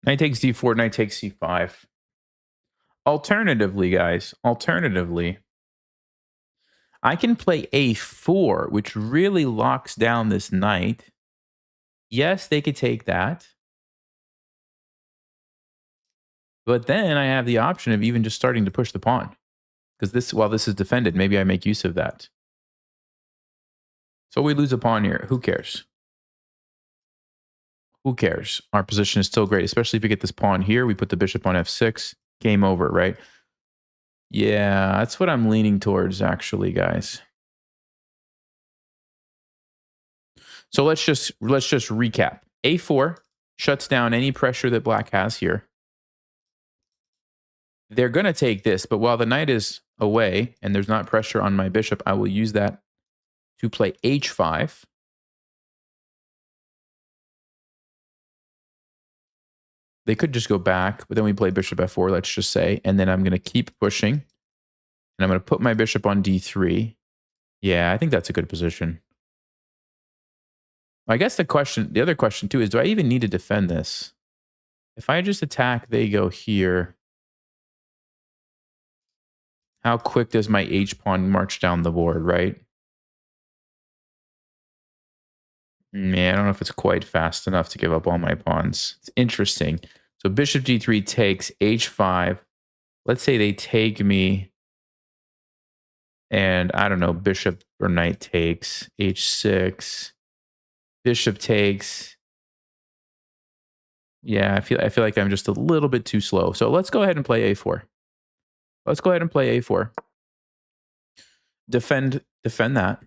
Knight takes d4, knight takes c5. Alternatively, guys, I can play a4, which really locks down this knight. Yes, they could take that. But then I have the option of even just starting to push the pawn. Because this, while this is defended, maybe I make use of that. So we lose a pawn here. Who cares? Who cares? Our position is still great, especially if we get this pawn here. We put the bishop on f6. Game over, right? Yeah, that's what I'm leaning towards, actually, guys. So let's just recap. A4 shuts down any pressure that black has here. They're going to take this, but while the knight is away and there's not pressure on my bishop, I will use that to play h5. They could just go back, but then we play bishop f4, let's just say, and then I'm going to keep pushing, and I'm going to put my bishop on d3. Yeah, I think that's a good position. I guess the other question too is, do I even need to defend this? If I just attack, they go here. How quick does my h-pawn march down the board, right? Yeah, I don't know if it's quite fast enough to give up all my pawns. It's interesting. So bishop d3 takes h5. Let's say they take me, and I don't know, bishop or knight takes h6. Bishop takes. Yeah, I feel like I'm just a little bit too slow. So let's go ahead and play a4. Let's go ahead and play a4. Defend that.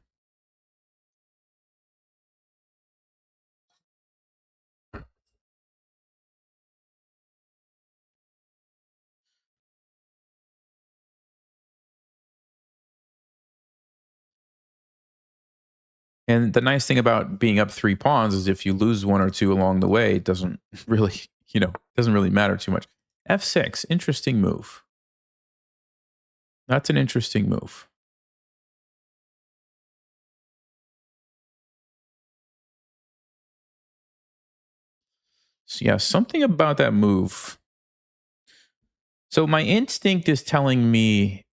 And the nice thing about being up 3 pawns is if you lose 1 or 2 along the way, it doesn't really, doesn't really matter too much. f6, interesting move. That's an interesting move. So yeah, something about that move. So my instinct is telling me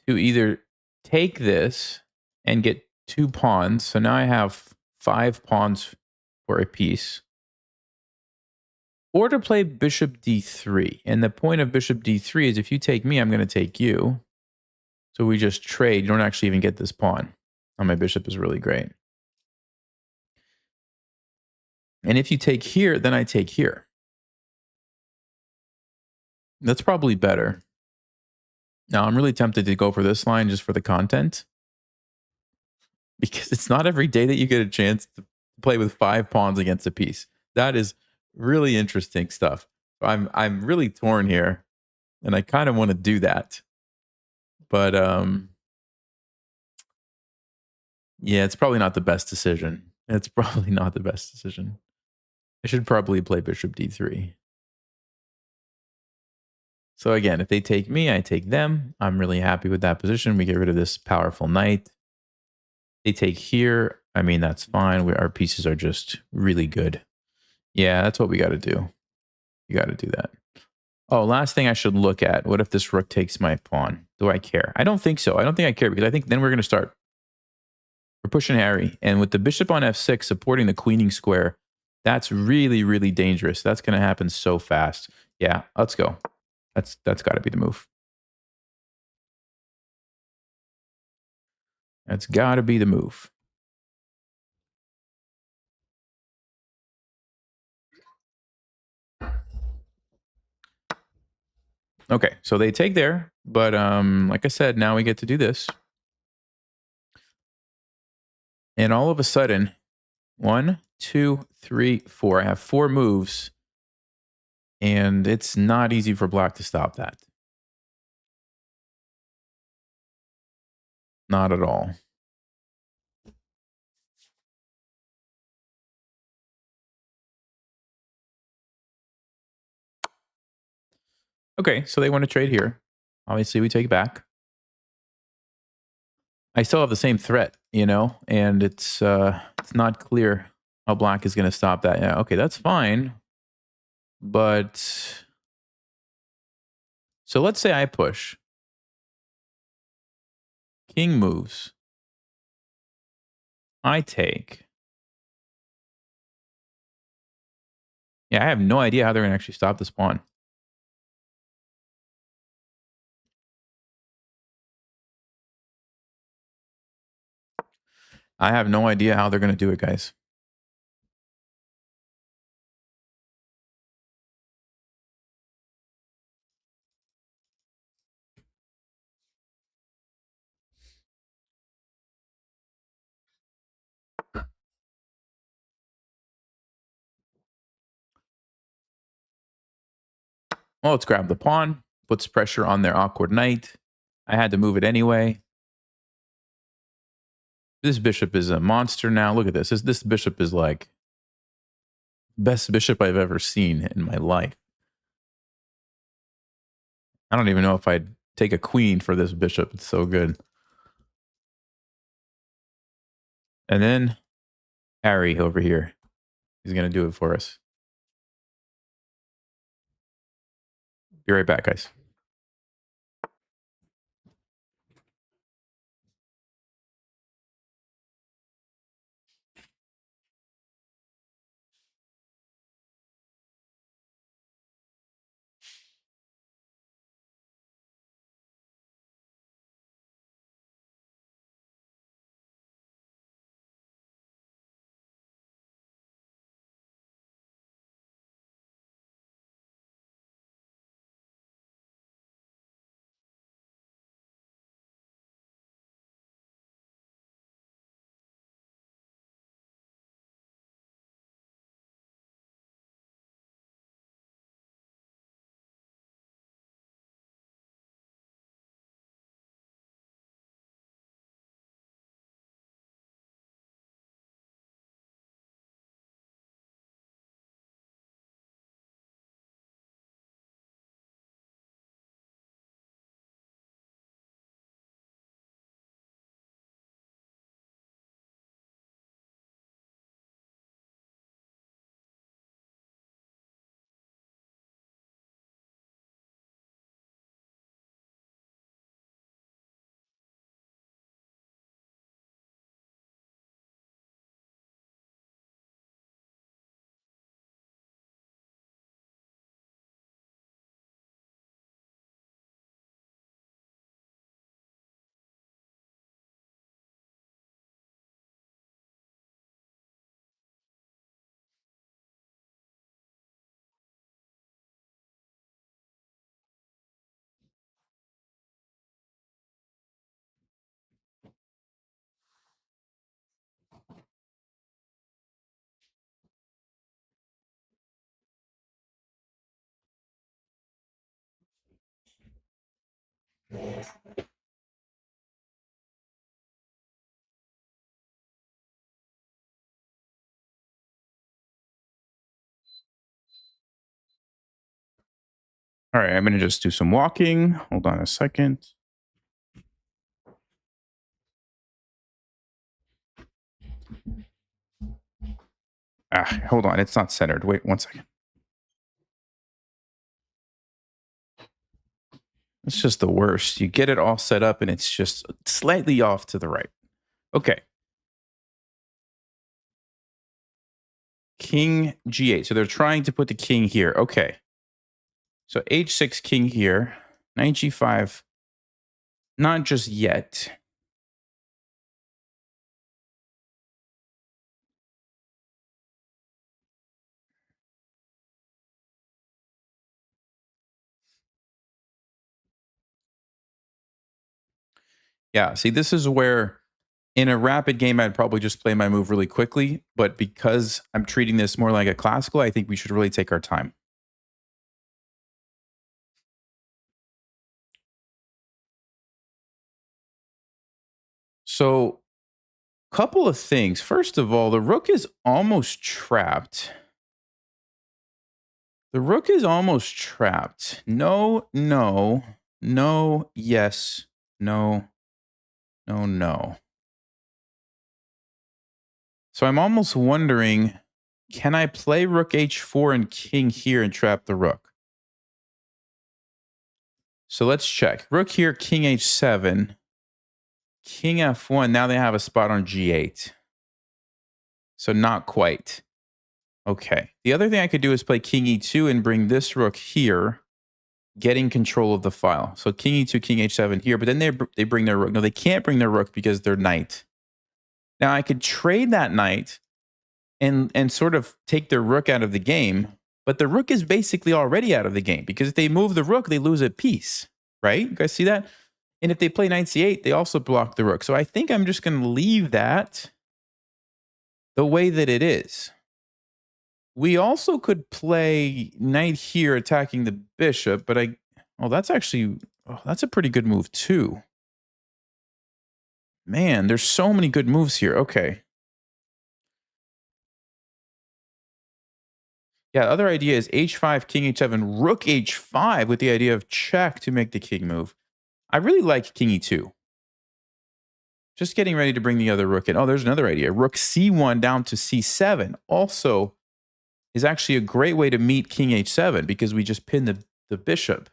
to either take this and get 2 pawns. So now I have 5 pawns for a piece. Or to play bishop d3. And the point of bishop d3 is if you take me, I'm going to take you. So we just trade. You don't actually even get this pawn. Oh, my bishop is really great. And if you take here, then I take here. That's probably better. Now, I'm really tempted to go for this line just for the content, because it's not every day that you get a chance to play with 5 pawns against a piece. That is really interesting stuff. I'm really torn here, and I kind of want to do that. But yeah, it's probably not the best decision. It's probably not the best decision. I should probably play bishop d3. So again, if they take me, I take them. I'm really happy with that position. We get rid of this powerful knight. They take here. I mean, that's fine. Our pieces are just really good. Yeah, that's what we got to do. You got to do that. Oh, last thing I should look at. What if this rook takes my pawn? Do I care? I don't think so. I don't think I care, because I think then we're going to start. We're pushing Harry. And with the bishop on f6 supporting the queening square, that's really, really dangerous. That's going to happen so fast. Yeah, let's go. That's got to be the move. That's got to be the move. Okay, so they take there, but like I said, now we get to do this. And all of a sudden, 1, 2, 3, 4. I have 4 moves, and it's not easy for black to stop that. Not at all. Okay, so they want to trade here. Obviously, we take back. I still have the same threat, and it's not clear how black is going to stop that. Yeah, okay, that's fine. But so let's say I push. King moves. I take. Yeah, I have no idea how they're going to actually stop this pawn. I have no idea how they're going to do it, guys. Well, let's grab the pawn. Puts pressure on their awkward knight. I had to move it anyway. This bishop is a monster now. Look at this. This bishop is like best bishop I've ever seen in my life. I don't even know if I'd take a queen for this bishop. It's so good. And then Harry over here. He's going to do it for us. Be right back, guys. All right, I'm going to just do some walking. Hold on a second. Hold on. It's not centered. Wait 1 second. It's just the worst. You get it all set up and it's just slightly off to the right. Okay. King G8. So they're trying to put the king here. Okay. So H6 king here. Knight G5. Not just yet. Yeah, see, this is where in a rapid game, I'd probably just play my move really quickly. But because I'm treating this more like a classical, I think we should really take our time. So, couple of things. First of all, the rook is almost trapped. The rook is almost trapped. No, no, no, yes, no, no, no. So I'm almost wondering, can I play rook h4 and king here and trap the rook? So let's check. Rook here, king h7, king f1. Now they have a spot on g8. So not quite. Okay. The other thing I could do is play king e2 and bring this rook here, getting control of the file. So king e2, king h7 here, but then they bring their rook. No, they can't bring their rook because they're knight. Now I could trade that knight and sort of take their rook out of the game, but the rook is basically already out of the game because if they move the rook, they lose a piece, right? You guys see that? And if they play knight c8, they also block the rook. So I think I'm just going to leave that the way that it is. We also could play knight here attacking the bishop, but well, that's actually, oh, that's a pretty good move too. Man, there's so many good moves here. Okay. Yeah, the other idea is h5, king h7, rook h5 with the idea of check to make the king move. I really like king e2. Just getting ready to bring the other rook in. Oh, there's another idea. Rook c1 down to c7 also is actually a great way to meet king h7 because we just pin the bishop.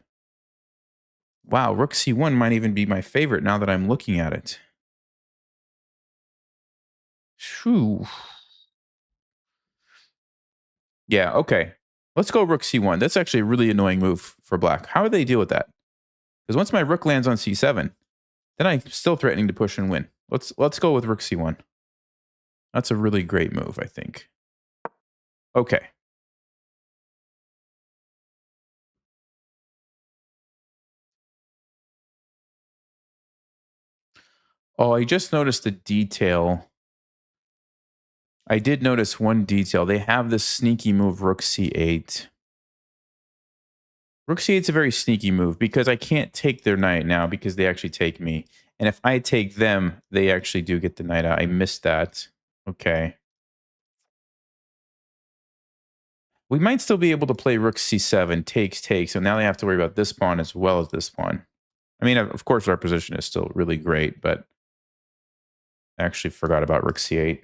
Wow, rook c1 might even be my favorite now that I'm looking at it. Phew. Yeah, okay. Let's go rook c1. That's actually a really annoying move for black. How do they deal with that? Because once my rook lands on c7, then I'm still threatening to push and win. Let's go with rook c1. That's a really great move, I think. Okay. Oh, I just noticed a detail. I did notice one detail. They have this sneaky move, rook c8. Rook c8 is a very sneaky move because I can't take their knight now because they actually take me. And if I take them, they actually do get the knight out. I missed that. Okay. We might still be able to play rook c7, takes. So now they have to worry about this pawn as well as this pawn. I mean, of course, our position is still really great, but I actually forgot about rook c8.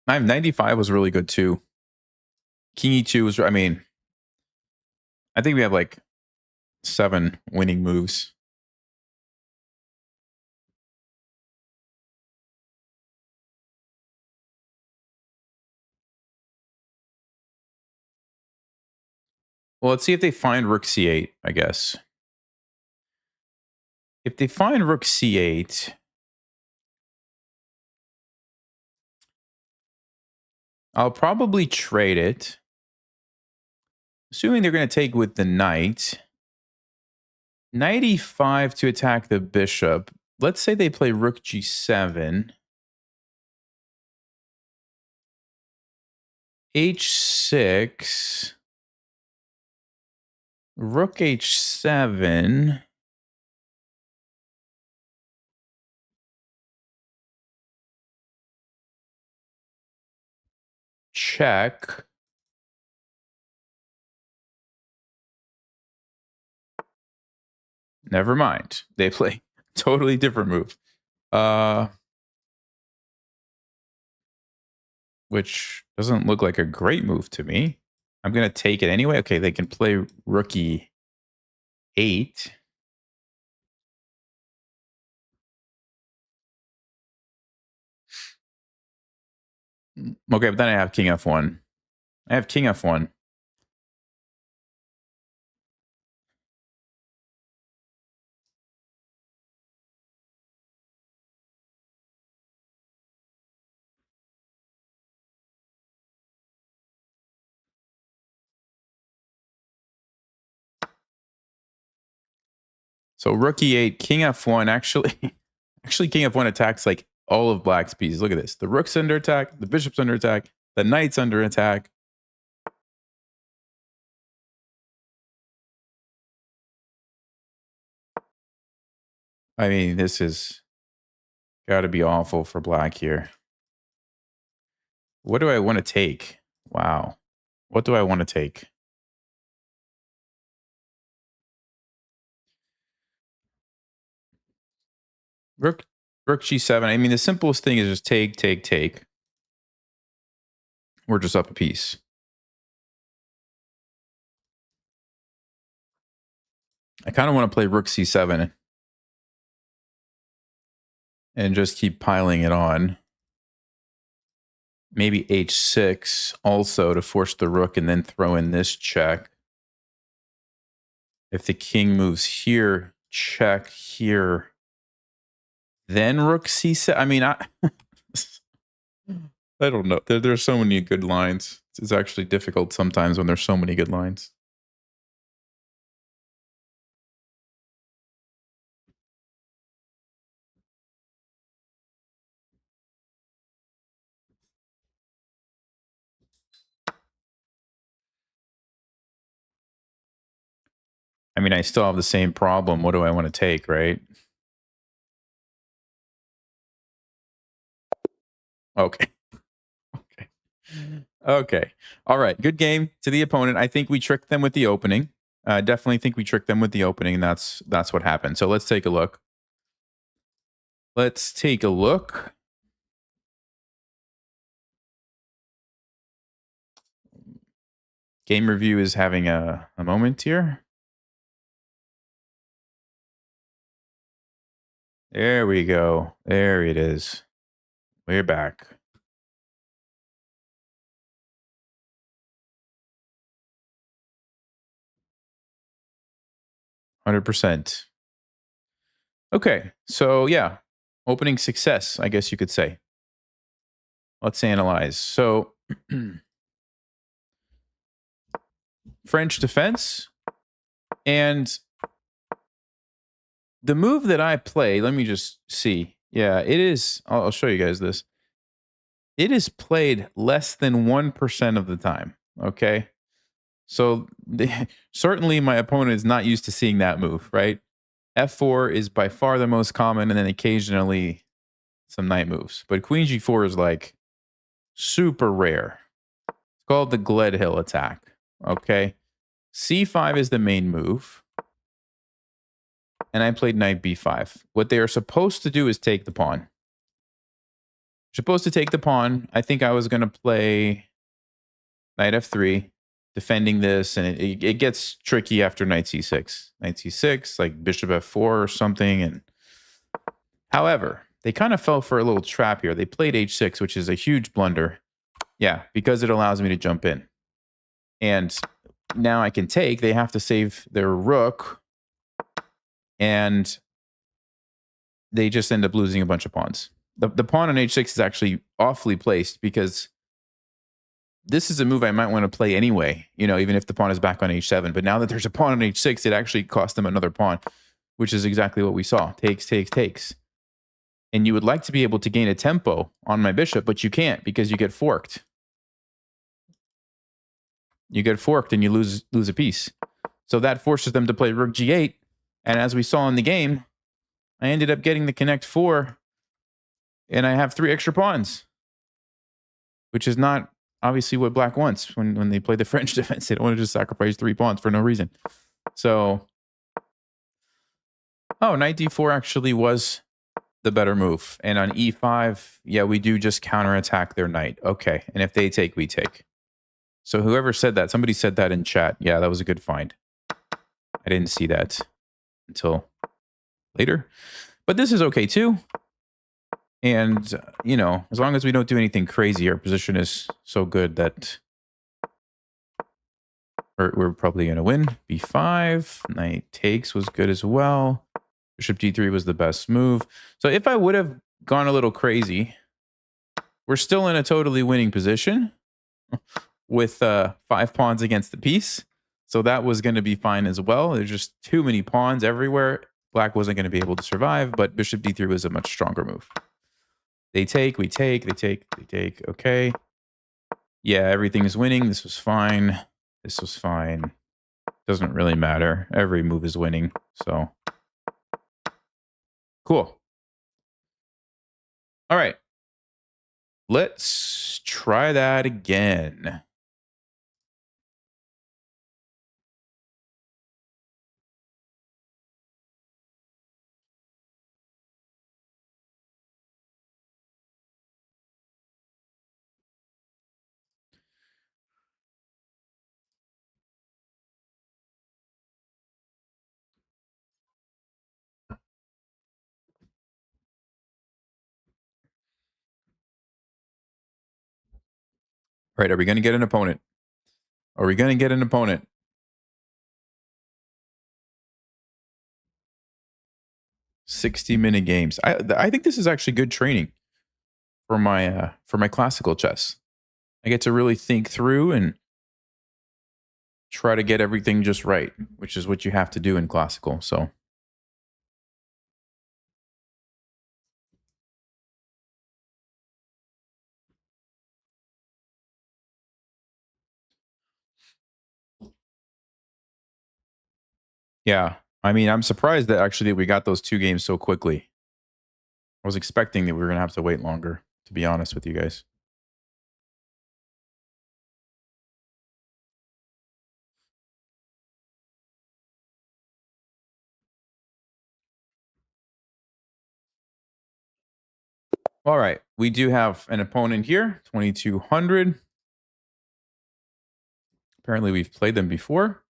I have 95 was really good too. King e2 was, I mean, I think we have like 7 winning moves. Well, let's see if they find rook c8, I guess. If they find rook c8, I'll probably trade it. Assuming they're going to take with the knight. Knight e5 to attack the bishop. Let's say they play rook g7. h6. Rook h7. Check. Never mind. They play totally different move. Which doesn't look like a great move to me. I'm going to take it anyway. Okay, they can play rookie 8. Okay, but then I have king f1. I have king f1. So rookie 8, king f1. Actually, king f1 attacks like all of black's pieces. Look at this. The rook's under attack. The bishop's under attack. The knight's under attack. I mean, this is got to be awful for black here. What do I want to take? Wow. What do I want to take? Rook g7. I mean, the simplest thing is just take. We're just up a piece. I kind of want to play rook c7 and just keep piling it on. Maybe h6 also to force the rook and then throw in this check. If the king moves here, check here. Then rook c7. I mean, I don't know. There's so many good lines. It's actually difficult sometimes when there's so many good lines. I mean, I still have the same problem. What do I want to take, right? Okay. Okay. Okay. All right. Good game to the opponent. I think we tricked them with the opening. I definitely think we tricked them with the opening, and that's what happened. So let's take a look. Let's take a look. Game review is having a moment here. There we go. There it is. We're back. %. Okay. So yeah, opening success, I guess you could say. Let's analyze. So French defense and the move that I play, let me just see. Yeah, it is. I'll show you guys this. It is played less than 1% of the time. Okay. So certainly my opponent is not used to seeing that move, right? F4 is by far the most common, and then occasionally some knight moves. But Queen G4 is like super rare. It's called the Gledhill attack. Okay. C5 is the main move. And I played knight b5. What they are supposed to do is take the pawn. Supposed to take the pawn. I think I was going to play knight f3, defending this, and it gets tricky after knight c6. Knight c6, like bishop f4 or something. And however, they kind of fell for a little trap here. They played h6, which is a huge blunder. Yeah, because it allows me to jump in. And now I can take. They have to save their rook. And they just end up losing a bunch of pawns. The pawn on h6 is actually awfully placed because this is a move I might want to play anyway, even if the pawn is back on h7. But now that there's a pawn on h6, it actually cost them another pawn, which is exactly what we saw. Takes, takes, takes. And you would like to be able to gain a tempo on my bishop, but you can't because you get forked. You get forked and you lose a piece. So that forces them to play rook g8. And as we saw in the game, I ended up getting the connect 4, and I have 3 extra pawns, which is not obviously what black wants when they play the French defense. They don't want to just sacrifice 3 pawns for no reason. So, knight d4 actually was the better move. And on e5, yeah, we do just counterattack their knight. Okay, and if they take, we take. So whoever said that, somebody said that in chat. Yeah, that was a good find. I didn't see that until later. But this is okay too. And, as long as we don't do anything crazy, our position is so good that we're probably going to win. b5, knight takes was good as well. Bishop d3 was the best move. So if I would have gone a little crazy, we're still in a totally winning position with 5 pawns against the piece. So that was going to be fine as well. There's just too many pawns everywhere. Black wasn't going to be able to survive, but bishop d3 was a much stronger move. They take, we take, they take, they take. Okay. Yeah, everything is winning. This was fine. This was fine. Doesn't really matter. Every move is winning. So, cool. All right. Let's try that again. All right. Are we going to get an opponent? Are we going to get an opponent? "60-minute games." I think this is actually good training for my classical chess. I get to really think through and try to get everything just right, which is what you have to do in classical. So, yeah. I mean, I'm surprised that actually we got those 2 games so quickly. I was expecting that we were going to have to wait longer, to be honest with you guys. All right. We do have an opponent here, 2200. Apparently, we've played them before.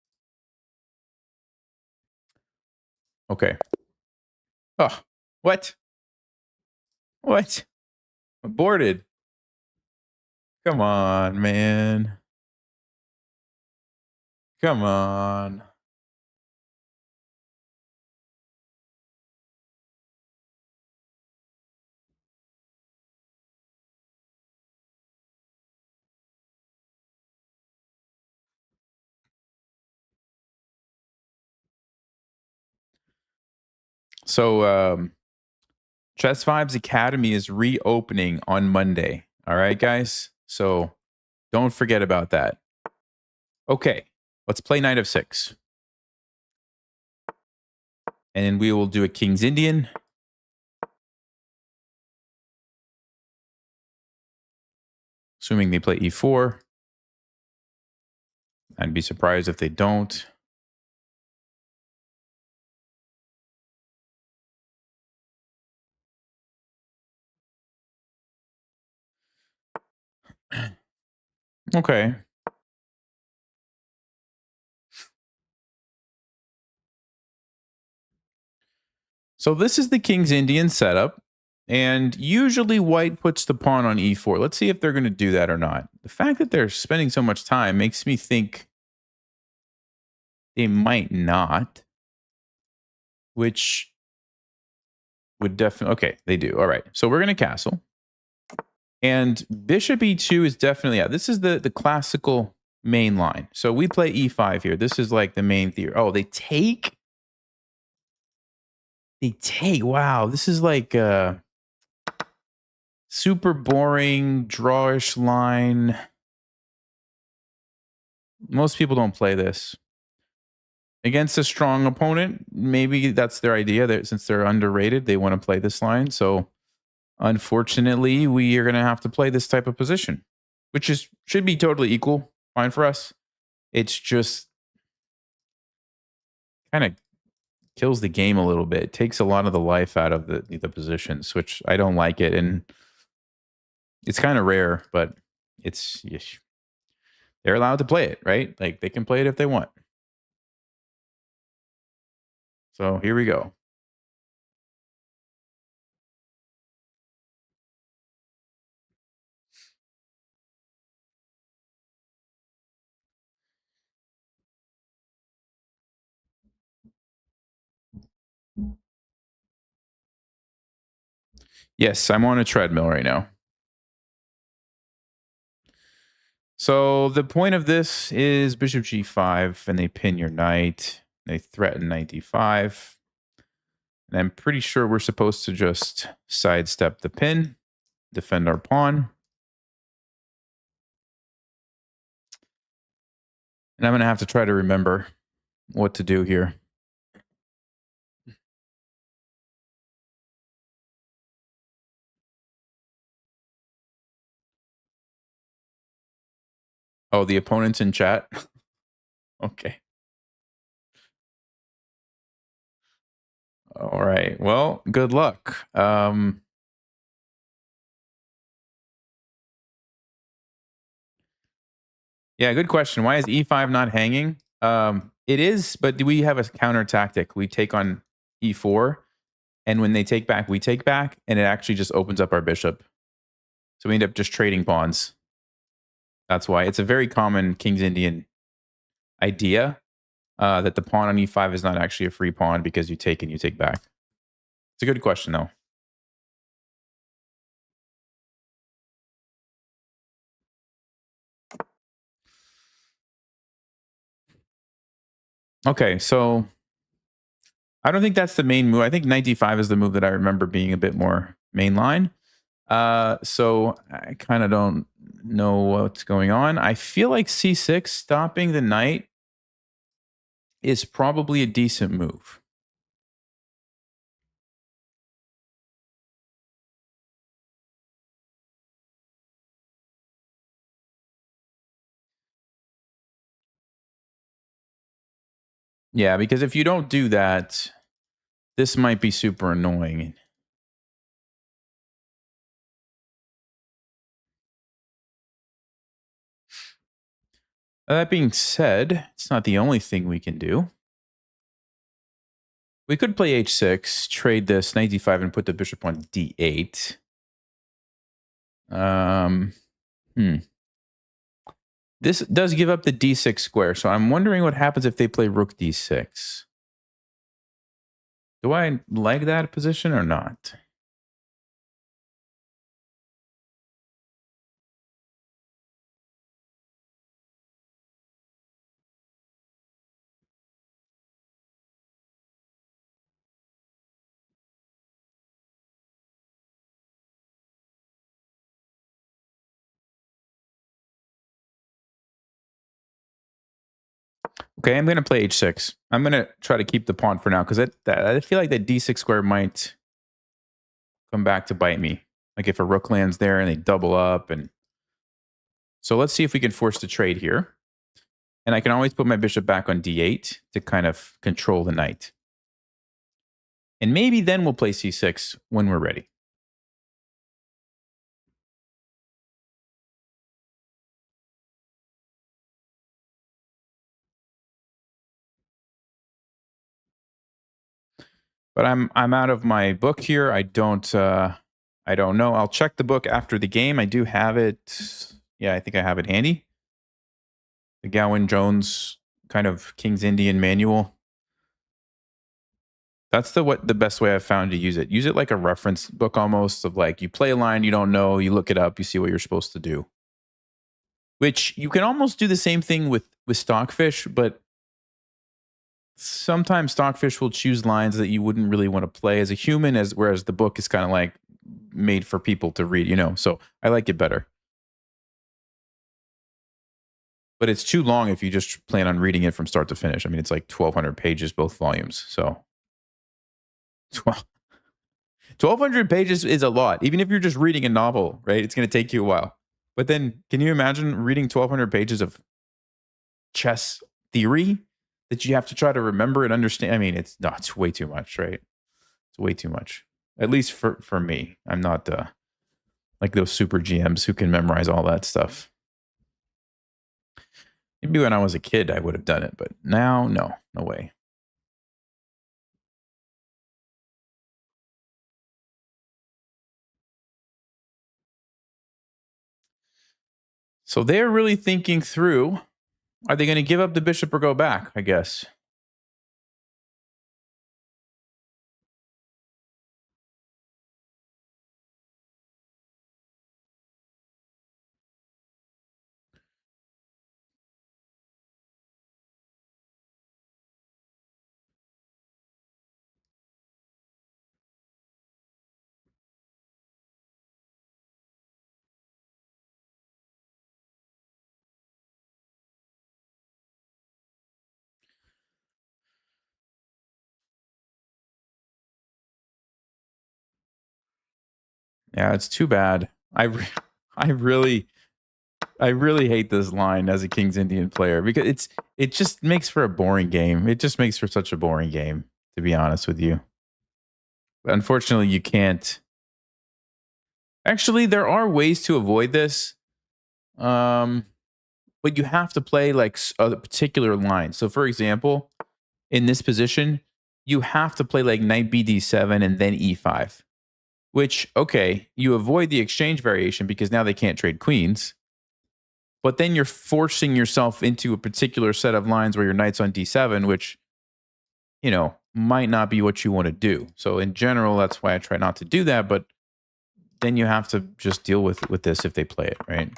Okay. Oh, what? What? Aborted. Come on, man. Come on. So, Chess Vibes Academy is reopening on Monday. All right, guys. So don't forget about that. Okay, let's play Knight of 6. And then we will do a King's Indian. Assuming they play E4. I'd be surprised if they don't. Okay. So this is the King's Indian setup. And usually white puts the pawn on E4. Let's see if they're going to do that or not. The fact that they're spending so much time makes me think they might not. Which would definitely... Okay, they do. All right. So we're going to castle. And bishop e2 is definitely... Yeah, this is the classical main line. So we play e5 here. This is like the main theory. Oh, they take? They take. Wow, this is like super boring, drawish line. Most people don't play this. Against a strong opponent, maybe that's their idea. That since they're underrated, they want to play this line. So unfortunately, we are going to have to play this type of position, which should be totally equal, fine for us. It's just kind of kills the game a little bit. It takes a lot of the life out of the positions, which I don't like it. And it's kind of rare, but they're allowed to play it, right? Like they can play it if they want. So here we go. Yes, I'm on a treadmill right now. So the point of this is bishop g5, and they pin your knight. They threaten knight d5. And I'm pretty sure we're supposed to just sidestep the pin, defend our pawn. And I'm going to have to try to remember what to do here. Oh, the opponent's in chat? Okay. All right. Well, good luck. Yeah, good question. Why is e5 not hanging? It is, but we have a counter tactic. We take on e4, and when they take back, we take back, and it actually just opens up our bishop. So we end up just trading pawns. That's why. It's a very common King's Indian idea that the pawn on e5 is not actually a free pawn because you take and you take back. It's a good question, though. Okay, so I don't think that's the main move. I think knight d5 is the move that I remember being a bit more mainline. So I kind of don't know what's going on. I feel like c6 stopping the knight is probably a decent move. Yeah, because if you don't do that, this might be super annoying. That being said, it's not the only thing we can do. We could play h6, trade this knight d5, and put the bishop on d8. This does give up the d6 square, so I'm wondering what happens if they play rook d6. Do I like that position or not? Okay, I'm going to play h6. I'm going to try to keep the pawn for now because I feel like that d6 square might come back to bite me. Like if a rook lands there and they double up. And so let's see if we can force the trade here. And I can always put my bishop back on d8 to kind of control the knight. And maybe then we'll play c6 when we're ready. But I'm out of my book here. I don't know. I'll check the book after the game. I do have it. Yeah, I think I have it handy. The Gowan Jones kind of King's Indian manual. That's the best way I've found to use it. Use it like a reference book almost of like you play a line you don't know, you look it up, you see what you're supposed to do. Which you can almost do the same thing with Stockfish, but sometimes Stockfish will choose lines that you wouldn't really want to play as a human, whereas the book is kind of like made for people to read, you know. So I like it better. But it's too long if you just plan on reading it from start to finish. I mean, it's like 1,200 pages, both volumes. So 1,200 pages is a lot. Even if you're just reading a novel, right? It's going to take you a while. But then can you imagine reading 1,200 pages of chess theory that you have to try to remember and understand? I mean, it's way too much, right? It's way too much. At least for me. I'm not like those super GMs who can memorize all that stuff. Maybe when I was a kid, I would have done it, but now, no way. So they're really thinking through, are they going to give up the bishop or go back, I guess? Yeah, it's too bad. I really hate this line as a King's Indian player because it just makes for a boring game. It just makes for such a boring game, to be honest with you. But unfortunately, you can't. Actually, there are ways to avoid this. But you have to play like a particular line. So, for example, in this position, you have to play like knight bd7 and then e5, which, okay, you avoid the exchange variation because now they can't trade queens. But then you're forcing yourself into a particular set of lines where your knight's on d7, which, you know, might not be what you want to do. So in general, that's why I try not to do that. But then you have to just deal with this if they play it, right?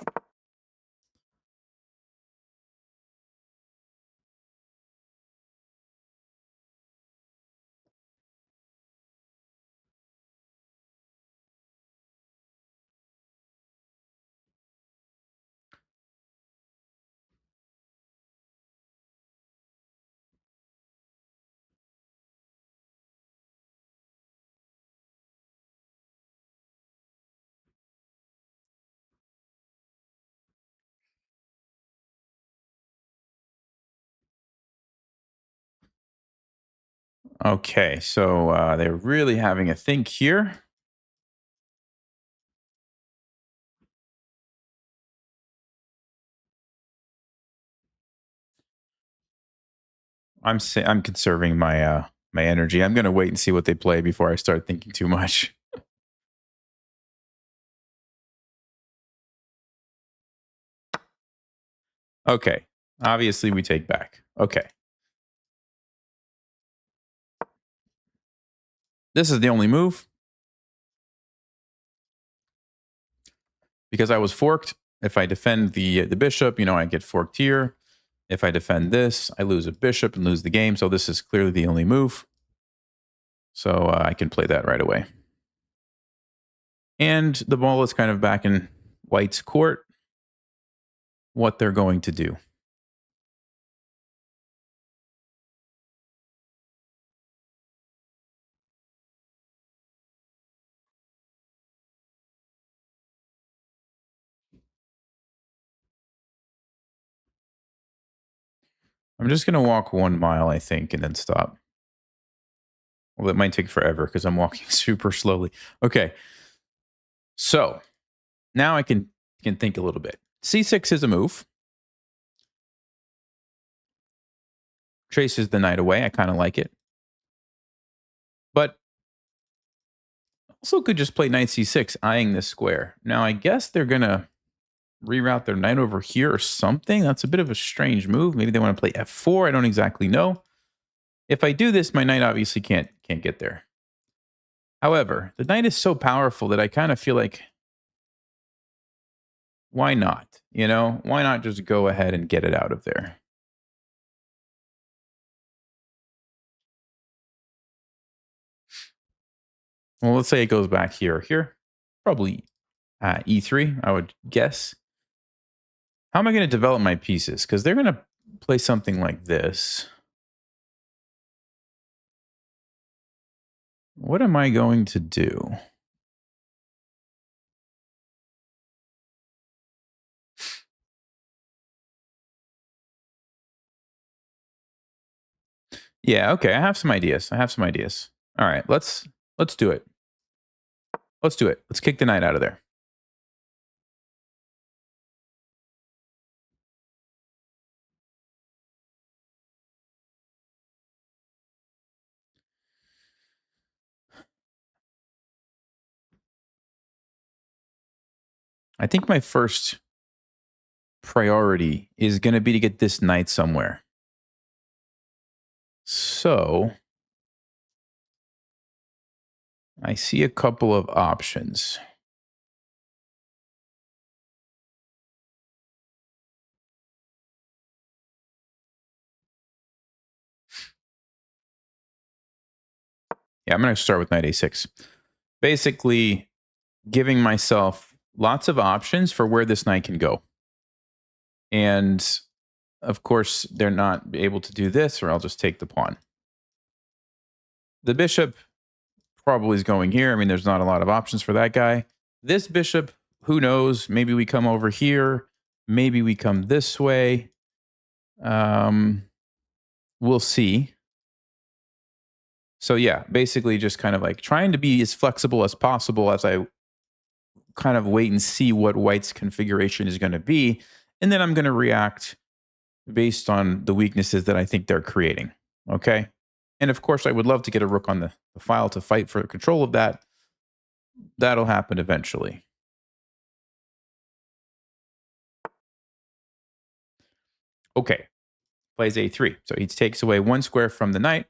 Okay, so they're really having a think here. I'm conserving my my energy. I'm gonna wait and see what they play before I start thinking too much. Okay, obviously we take back. Okay, this is the only move because I was forked. If I defend the bishop, I get forked here. If I defend this, I lose a bishop and lose the game. So this is clearly the only move. So I can play that right away. And the ball is kind of back in White's court. What they're going to do. I'm just going to walk 1 mile, I think, and then stop. Well, it might take forever because I'm walking super slowly. Okay. So now I can think a little bit. C6 is a move. Traces the knight away. I kind of like it. But also could just play knight c6, eyeing this square. Now, I guess they're going to reroute their knight over here or something. That's a bit of a strange move. Maybe they want to play f4. I don't exactly know. If I do this, my knight obviously can't get there. However, the knight is so powerful that I kind of feel like, why not? Why not just go ahead and get it out of there? Well, let's say it goes back here or here. Probably e3, I would guess. How am I going to develop my pieces? Because they're going to play something like this. What am I going to do? Yeah, okay. I have some ideas. All right, let's do it. Let's do it. Let's kick the knight out of there. I think my first priority is going to be to get this knight somewhere. So I see a couple of options. Yeah, I'm going to start with knight a6. Basically, giving myself lots of options for where this knight can go. And of course, they're not able to do this, or I'll just take the pawn. The bishop probably is going here. I mean, there's not a lot of options for that guy. This bishop, who knows? Maybe we come over here. Maybe we come this way. We'll see. So yeah, basically just kind of like trying to be as flexible as possible as I kind of wait and see what White's configuration is going to be. And then I'm going to react based on the weaknesses that I think they're creating. Okay. And of course, I would love to get a rook on the file to fight for control of that. That'll happen eventually. Okay. Plays a3. So he takes away one square from the knight,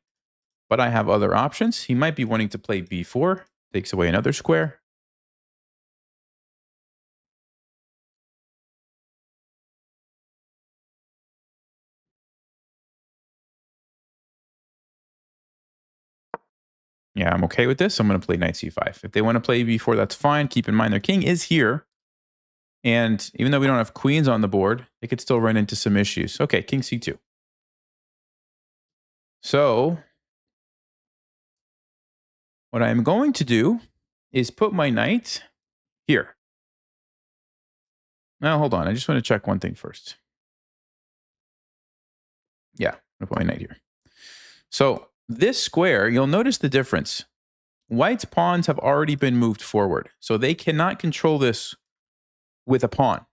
but I have other options. He might be wanting to play b4, takes away another square. Yeah, I'm okay with this. I'm going to play knight c5. If they want to play b4, that's fine. Keep in mind their king is here. And even though we don't have queens on the board, they could still run into some issues. Okay, king c2. So what I'm going to do is put my knight here. Now, hold on. I just want to check one thing first. Yeah, I'm going to put my knight here. So this square, you'll notice the difference. White's pawns have already been moved forward, so they cannot control this with a pawn.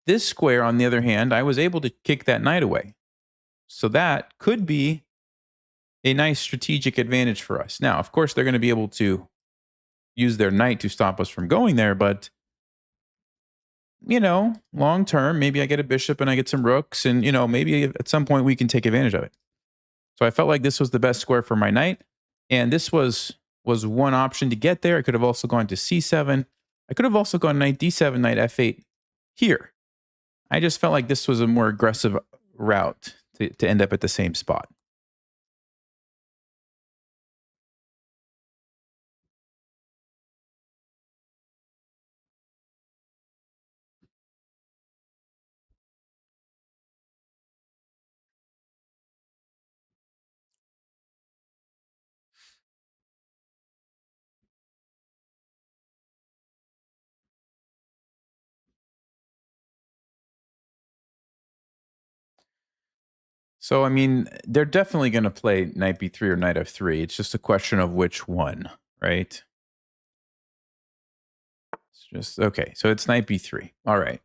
This square, on the other hand, I was able to kick that knight away. So that could be a nice strategic advantage for us. Now, of course, they're going to be able to use their knight to stop us from going there, but long term, maybe I get a bishop and I get some rooks, and maybe at some point we can take advantage of it. So I felt like this was the best square for my knight, and this was one option to get there. I could have also gone to c7. I could have also gone knight d7, knight f8 here. I just felt like this was a more aggressive route to end up at the same spot. So, I mean, they're definitely going to play knight b3 or knight f3. It's just a question of which one, right? It's just, okay, so it's knight b3. All right.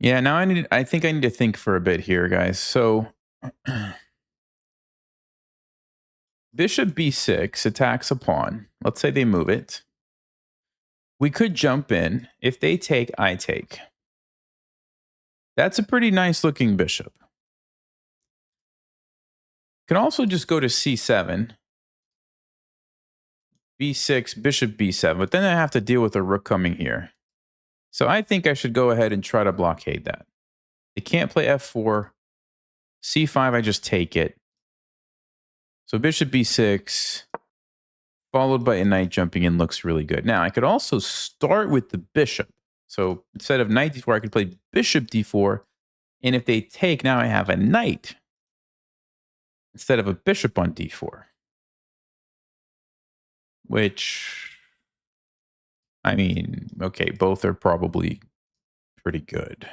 Yeah, now I think I need to think for a bit here, guys. So bishop b6 attacks a pawn. Let's say they move it. We could jump in. If they take, I take. That's a pretty nice looking bishop. Can also just go to c7, b6, bishop b7, but then I have to deal with a rook coming here. So I think I should go ahead and try to blockade that. They can't play f4. c5, I just take it. So bishop b6, followed by a knight jumping in, looks really good. Now, I could also start with the bishop. So instead of knight d4, I could play bishop d4. And if they take, now I have a knight instead of a bishop on d4. Which, I mean, okay, both are probably pretty good.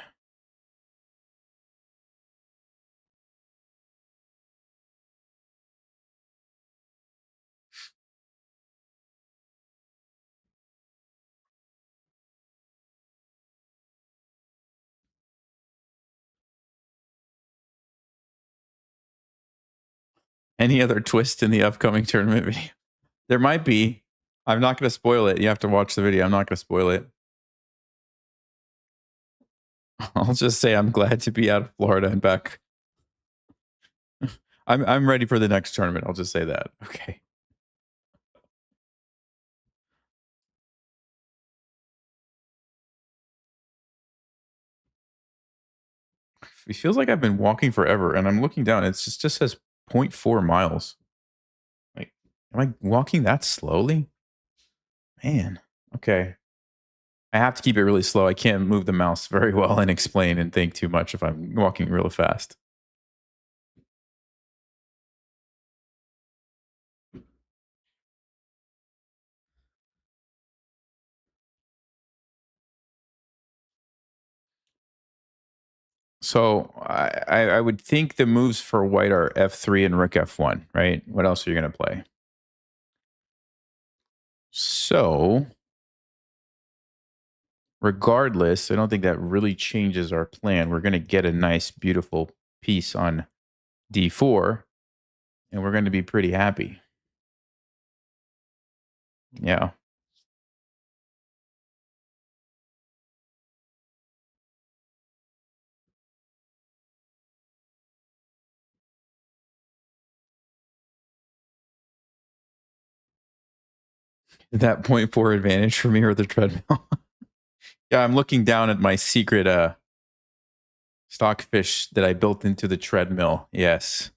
Any other twist in the upcoming tournament video? There might be. I'm not going to spoil it. You have to watch the video. I'm not going to spoil it. I'll just say I'm glad to be out of Florida and back. I'm ready for the next tournament. I'll just say that. Okay. It feels like I've been walking forever, and I'm looking down. It just says 0.4 miles. Like, am I walking that slowly? Man. Okay. I have to keep it really slow. I can't move the mouse very well and explain and think too much if I'm walking real fast. So I would think the moves for white are f3 and rook f1, right? What else are you going to play? So regardless, I don't think that really changes our plan. We're going to get a nice, beautiful piece on d4, and we're going to be pretty happy. Yeah. That 0.4 advantage for me or the treadmill. Yeah, I'm looking down at my secret stockfish that I built into the treadmill. Yes.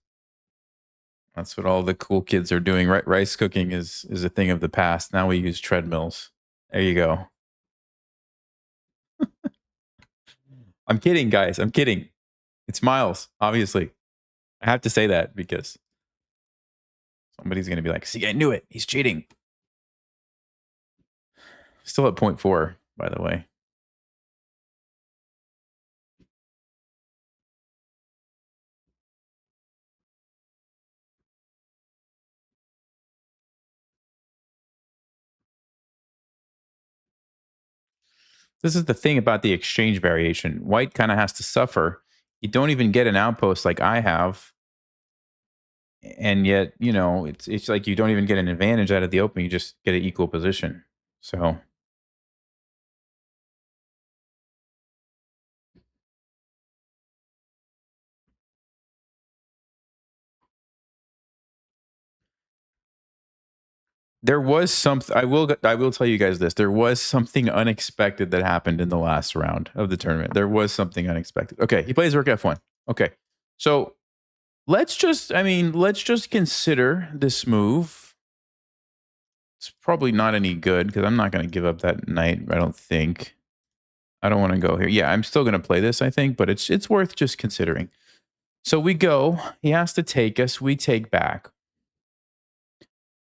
That's what all the cool kids are doing. Rice cooking is a thing of the past. Now we use treadmills. There you go. I'm kidding, guys. I'm kidding. It's Miles, obviously. I have to say that because somebody's going to be like, see, I knew it. He's cheating. Still at 0.4, by the way. This is the thing about the exchange variation. White kind of has to suffer. You don't even get an outpost like I have. And yet, it's like you don't even get an advantage out of the open. You just get an equal position. So there was something. I will tell you guys this. There was something unexpected that happened in the last round of the tournament. There was something unexpected. Okay, he plays Rook F1. Okay, so let's just consider this move. It's probably not any good because I'm not going to give up that knight. I don't think. I don't want to go here. Yeah, I'm still going to play this, I think, but it's worth just considering. So we go. He has to take us. We take back.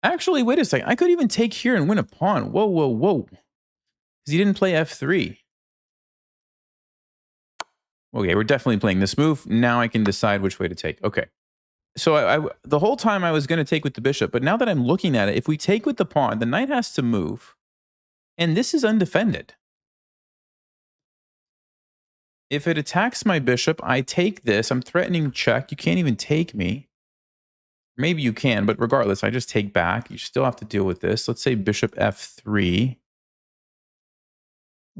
Actually, wait a second. I could even take here and win a pawn. Whoa, whoa, whoa. Because he didn't play F3. Okay, we're definitely playing this move. Now I can decide which way to take. Okay. So the whole time I was going to take with the bishop, but now that I'm looking at it, if we take with the pawn, the knight has to move. And this is undefended. If it attacks my bishop, I take this. I'm threatening check. You can't even take me. Maybe you can, but regardless, I just take back. You still have to deal with this. Let's say bishop F3.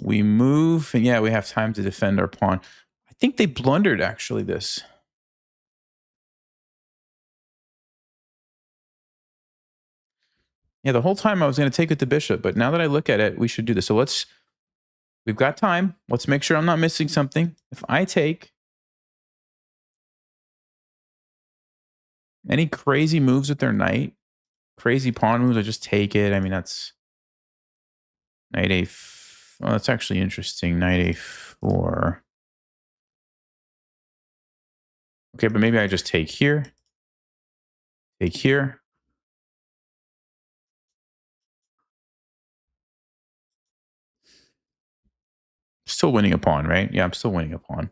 We move, and yeah, we have time to defend our pawn. I think they blundered, actually, this. Yeah, the whole time I was going to take with the bishop, but now that I look at it, we should do this. So we've got time. Let's make sure I'm not missing something. If I take any crazy moves with their knight, crazy pawn moves, I just take it. I mean, that's knight a. Oh, that's actually interesting. Knight a4. Okay, but maybe I just take here. Take here. Still winning a pawn, right? Yeah, I'm still winning a pawn.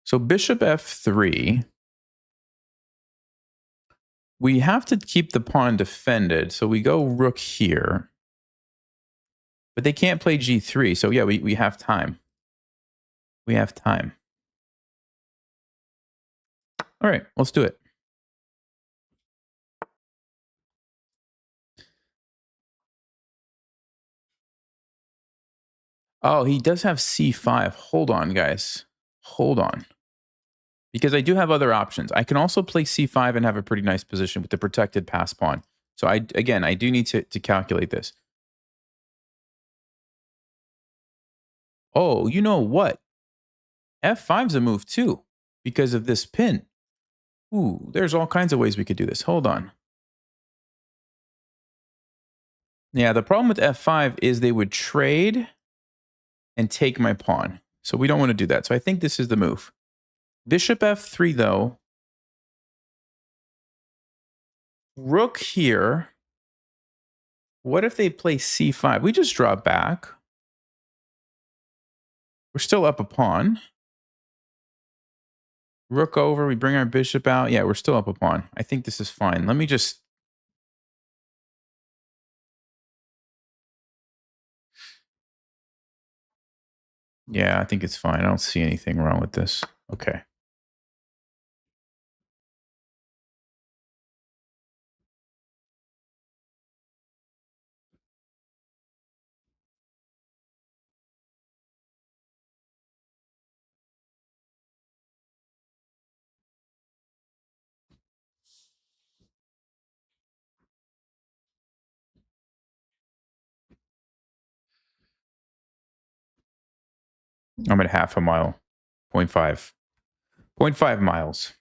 So bishop f3. We have to keep the pawn defended, so we go rook here. But they can't play g3, so yeah, we have time. We have time. All right, let's do it. Oh, he does have c5. Hold on, guys. Hold on. Because I do have other options. I can also play c5 and have a pretty nice position with the protected pass pawn. So I do need to calculate this. Oh, you know what? f5's a move too because of this pin. Ooh, there's all kinds of ways we could do this. Hold on. Yeah, the problem with f5 is they would trade and take my pawn. So we don't want to do that. So I think this is the move. Bishop f3, though. Rook here. What if they play c5? We just draw back. We're still up a pawn. Rook over. We bring our bishop out. Yeah, we're still up a pawn. I think this is fine. Let me just... Yeah, I think it's fine. I don't see anything wrong with this. Okay. I'm at half a mile. 0.5. 0.5 miles.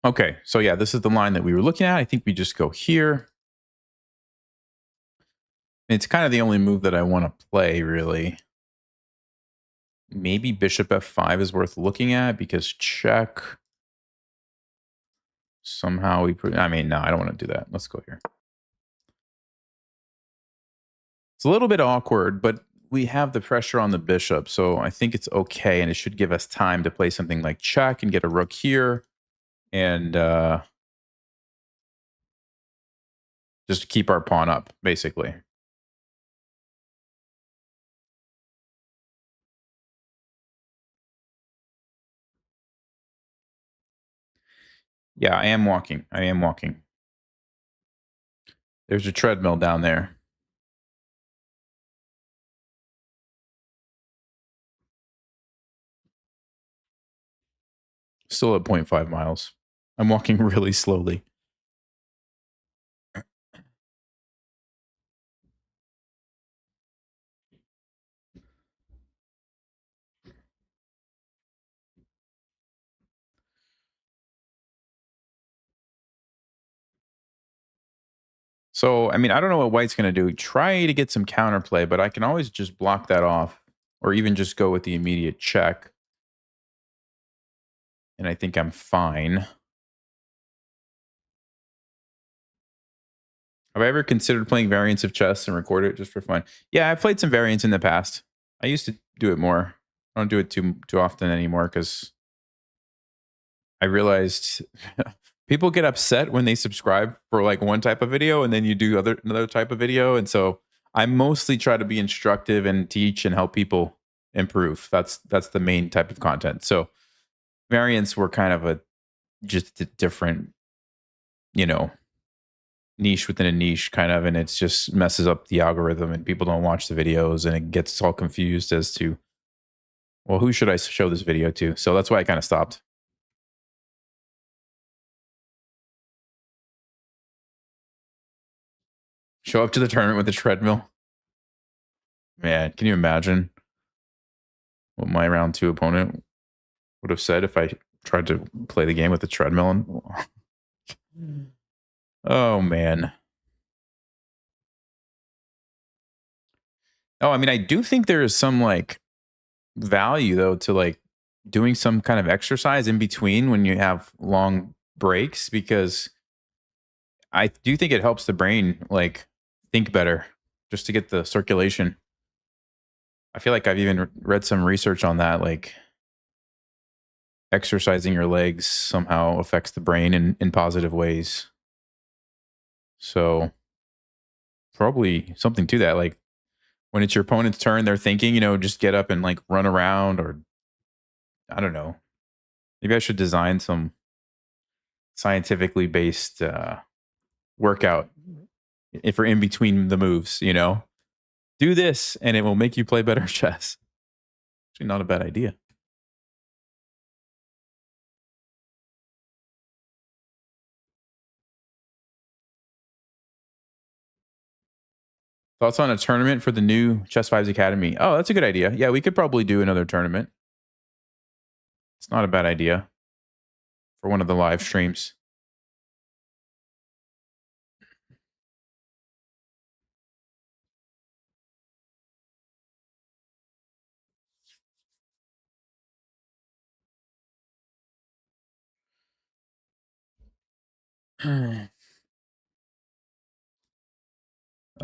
Okay, so yeah, this is the line that we were looking at. I think we just go here. It's kind of the only move that I want to play, really. Maybe bishop f5 is worth looking at because check. Somehow I mean, no, I don't want to do that. Let's go here. It's a little bit awkward, but we have the pressure on the bishop, so I think it's okay, and it should give us time to play something like check and get a rook here, and just keep our pawn up, basically. Yeah, I am walking. I am walking. There's a treadmill down there. Still at 0.5 miles. I'm walking really slowly. So, I mean, I don't know what white's going to do. Try to get some counterplay, but I can always just block that off or even just go with the immediate check. And I think I'm fine. Have I ever considered playing variants of chess and record it just for fun? Yeah, I've played some variants in the past. I used to do it more. I don't do it too often anymore because I realized people get upset when they subscribe for like one type of video and then you do another type of video. And so I mostly try to be instructive and teach and help people improve. That's the main type of content. So variants were kind of just a different, you know, niche within a niche kind of, and it's just messes up the algorithm and people don't watch the videos and it gets all confused as to, well, who should I show this video to? So that's why I kind of stopped. Show up to the tournament with a treadmill. Man, can you imagine what my round two opponent would have said if I tried to play the game with a treadmill? And oh man. Oh, I mean, I do think there is some like value though to like doing some kind of exercise in between when you have long breaks because I do think it helps the brain like think better just to get the circulation. I feel like I've even read some research on that like exercising your legs somehow affects the brain in positive ways. So probably something to that. Like when it's your opponent's turn, they're thinking, just get up and like run around or I don't know. Maybe I should design some scientifically based workout if we're in between the moves. Do this and it will make you play better chess. Actually, not a bad idea. Thoughts on a tournament for the new Chess Fives Academy? Oh, that's a good idea. Yeah, we could probably do another tournament. It's not a bad idea for one of the live streams.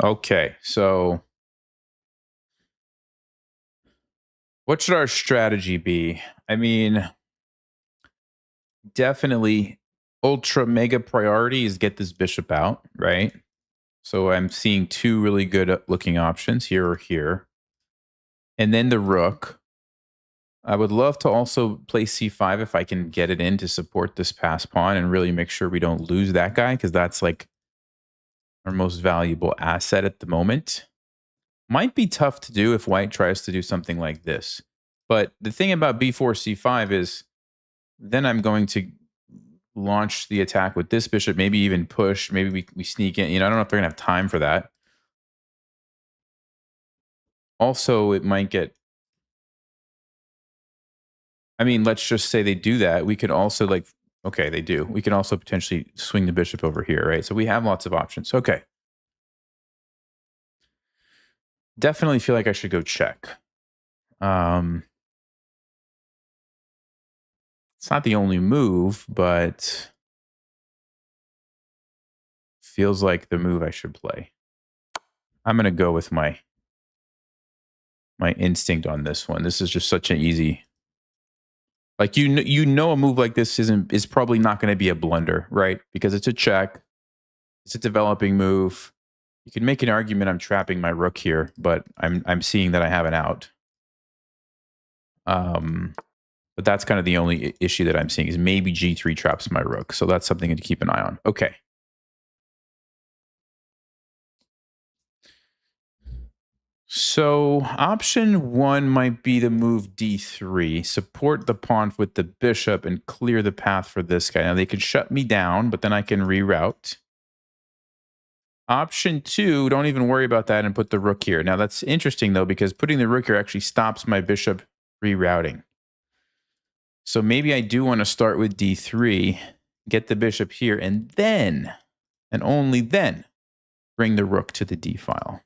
Okay, so what should our strategy be? I mean, definitely ultra mega priority is get this bishop out, right? So I'm seeing two really good looking options here or here. And then the rook. I would love to also play c5 if I can get it in to support this pass pawn and really make sure we don't lose that guy because that's like our most valuable asset at the moment. Might be tough to do if white tries to do something like this. But the thing about b4 c5 is then I'm going to launch the attack with this bishop, maybe even push, maybe we sneak in. I don't know if they're going to have time for that. Also, it might get, I mean, let's just say they do that. We could also like Okay, they do. We can also potentially swing the bishop over here, right? So we have lots of options. Okay. Definitely feel like I should go check. Um, it's not the only move, but feels like the move I should play. I'm going to go with my instinct on this one. This is just such an easy, like, you know a move like this is probably not going to be a blunder, right? Because it's a check. It's a developing move. You can make an argument I'm trapping my rook here, but I'm seeing that I have an out. But that's kind of the only issue that I'm seeing is maybe G3 traps my rook. So that's something to keep an eye on. Okay. So option one might be to move D3, support the pawn with the bishop and clear the path for this guy. Now they can shut me down, but then I can reroute. Option two, don't even worry about that and put the rook here. Now that's interesting though, because putting the rook here actually stops my bishop rerouting. So maybe I do want to start with D3, get the bishop here, and then, and only then, bring the rook to the D file.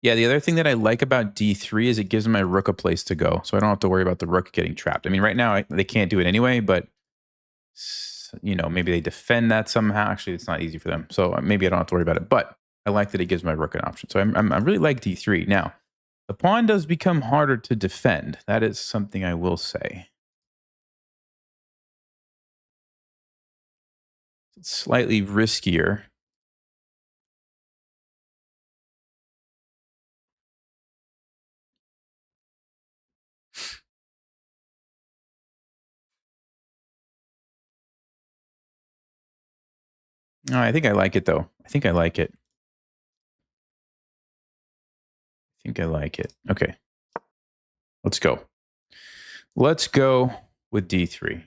Yeah, the other thing that I like about D3 is it gives my rook a place to go. So I don't have to worry about the rook getting trapped. I mean, right now they can't do it anyway, but you know, maybe they defend that somehow. Actually, it's not easy for them. So maybe I don't have to worry about it. But I like that it gives my rook an option. So I really like D3. Now, the pawn does become harder to defend. That is something I will say. It's slightly riskier. No, I think I like it though. I think I like it. I think I like it. Okay. Let's go. Let's go with D3.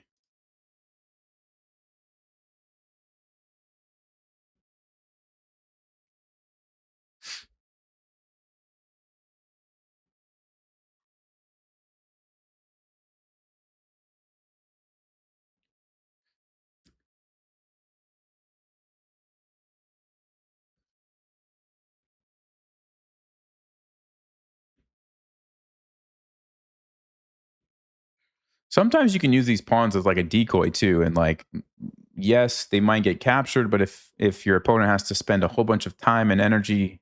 Sometimes you can use these pawns as like a decoy too, and like, yes, they might get captured, but if your opponent has to spend a whole bunch of time and energy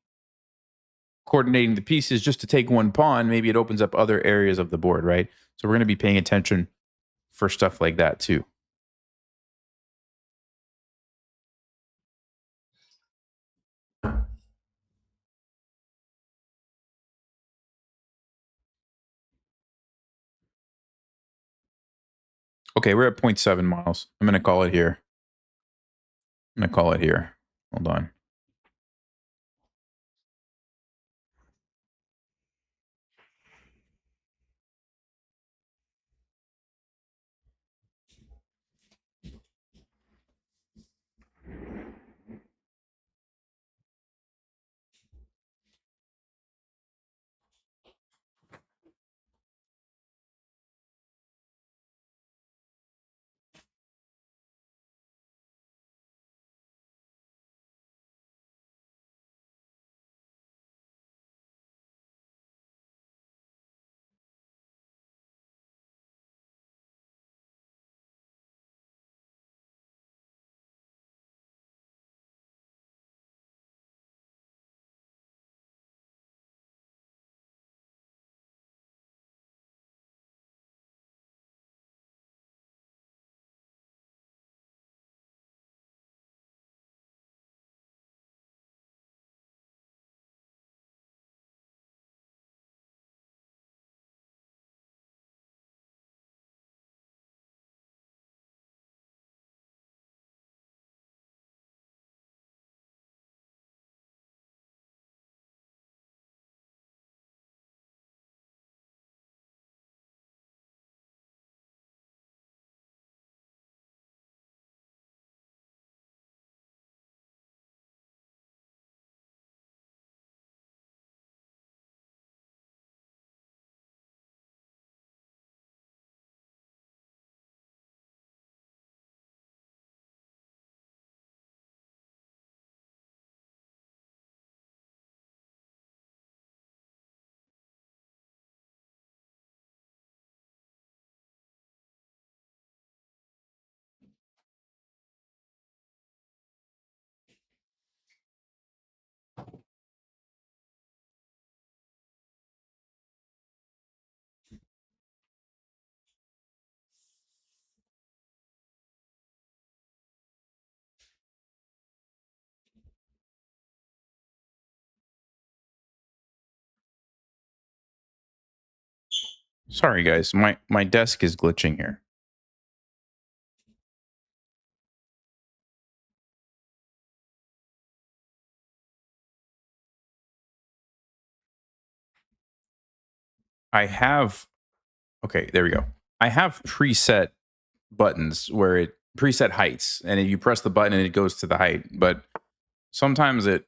coordinating the pieces just to take one pawn, maybe it opens up other areas of the board, right? So we're going to be paying attention for stuff like that too. Okay, we're at 0.7 miles. I'm going to call it here. I'm going to call it here. Hold on. Sorry, guys. My desk is glitching here. I have okay, there we go. I have preset buttons where it preset heights, and if you press the button and it goes to the height, but sometimes it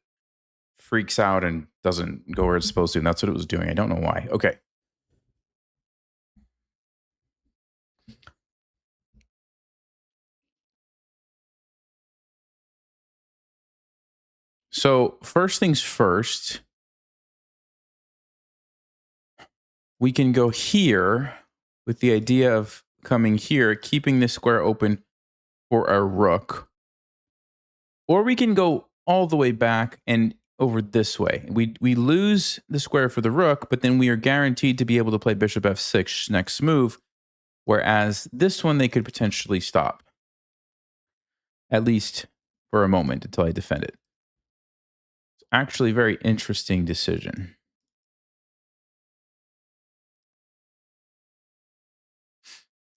freaks out and doesn't go where it's supposed to, and that's what it was doing. I don't know why. Okay. So, first things first, we can go here with the idea of coming here, keeping this square open for our rook. Or we can go all the way back and over this way. We lose the square for the rook, but then we are guaranteed to be able to play bishop f6 next move, whereas this one they could potentially stop, at least for a moment until I defend it. It's actually a very interesting decision.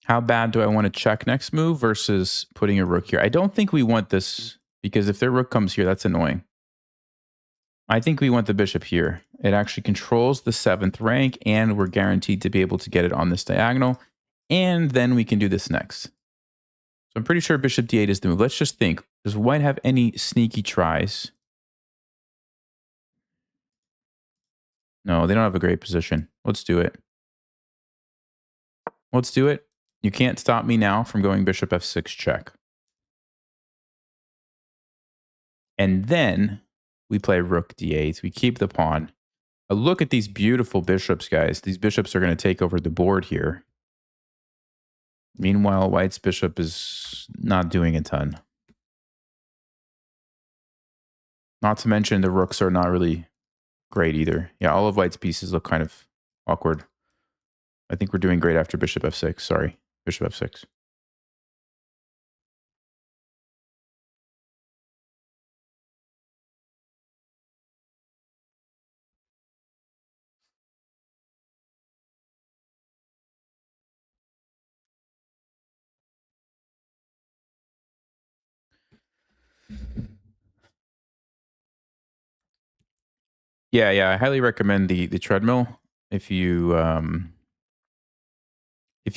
How bad do I want to check next move versus putting a rook here? I don't think we want this because if their rook comes here, that's annoying. I think we want the bishop here. It actually controls the 7th rank, and we're guaranteed to be able to get it on this diagonal. And then we can do this next. So I'm pretty sure bishop d8 is the move. Let's just think. Does white have any sneaky tries? No, they don't have a great position. Let's do it. Let's do it. You can't stop me now from going bishop f6 check. And then we play rook d8. We keep the pawn. Look at these beautiful bishops, guys. These bishops are going to take over the board here. Meanwhile, white's bishop is not doing a ton. Not to mention the rooks are not really great either. Yeah, all of white's pieces look kind of awkward. I think we're doing great after bishop f6. Sorry, bishop f6. Yeah. I highly recommend the treadmill if you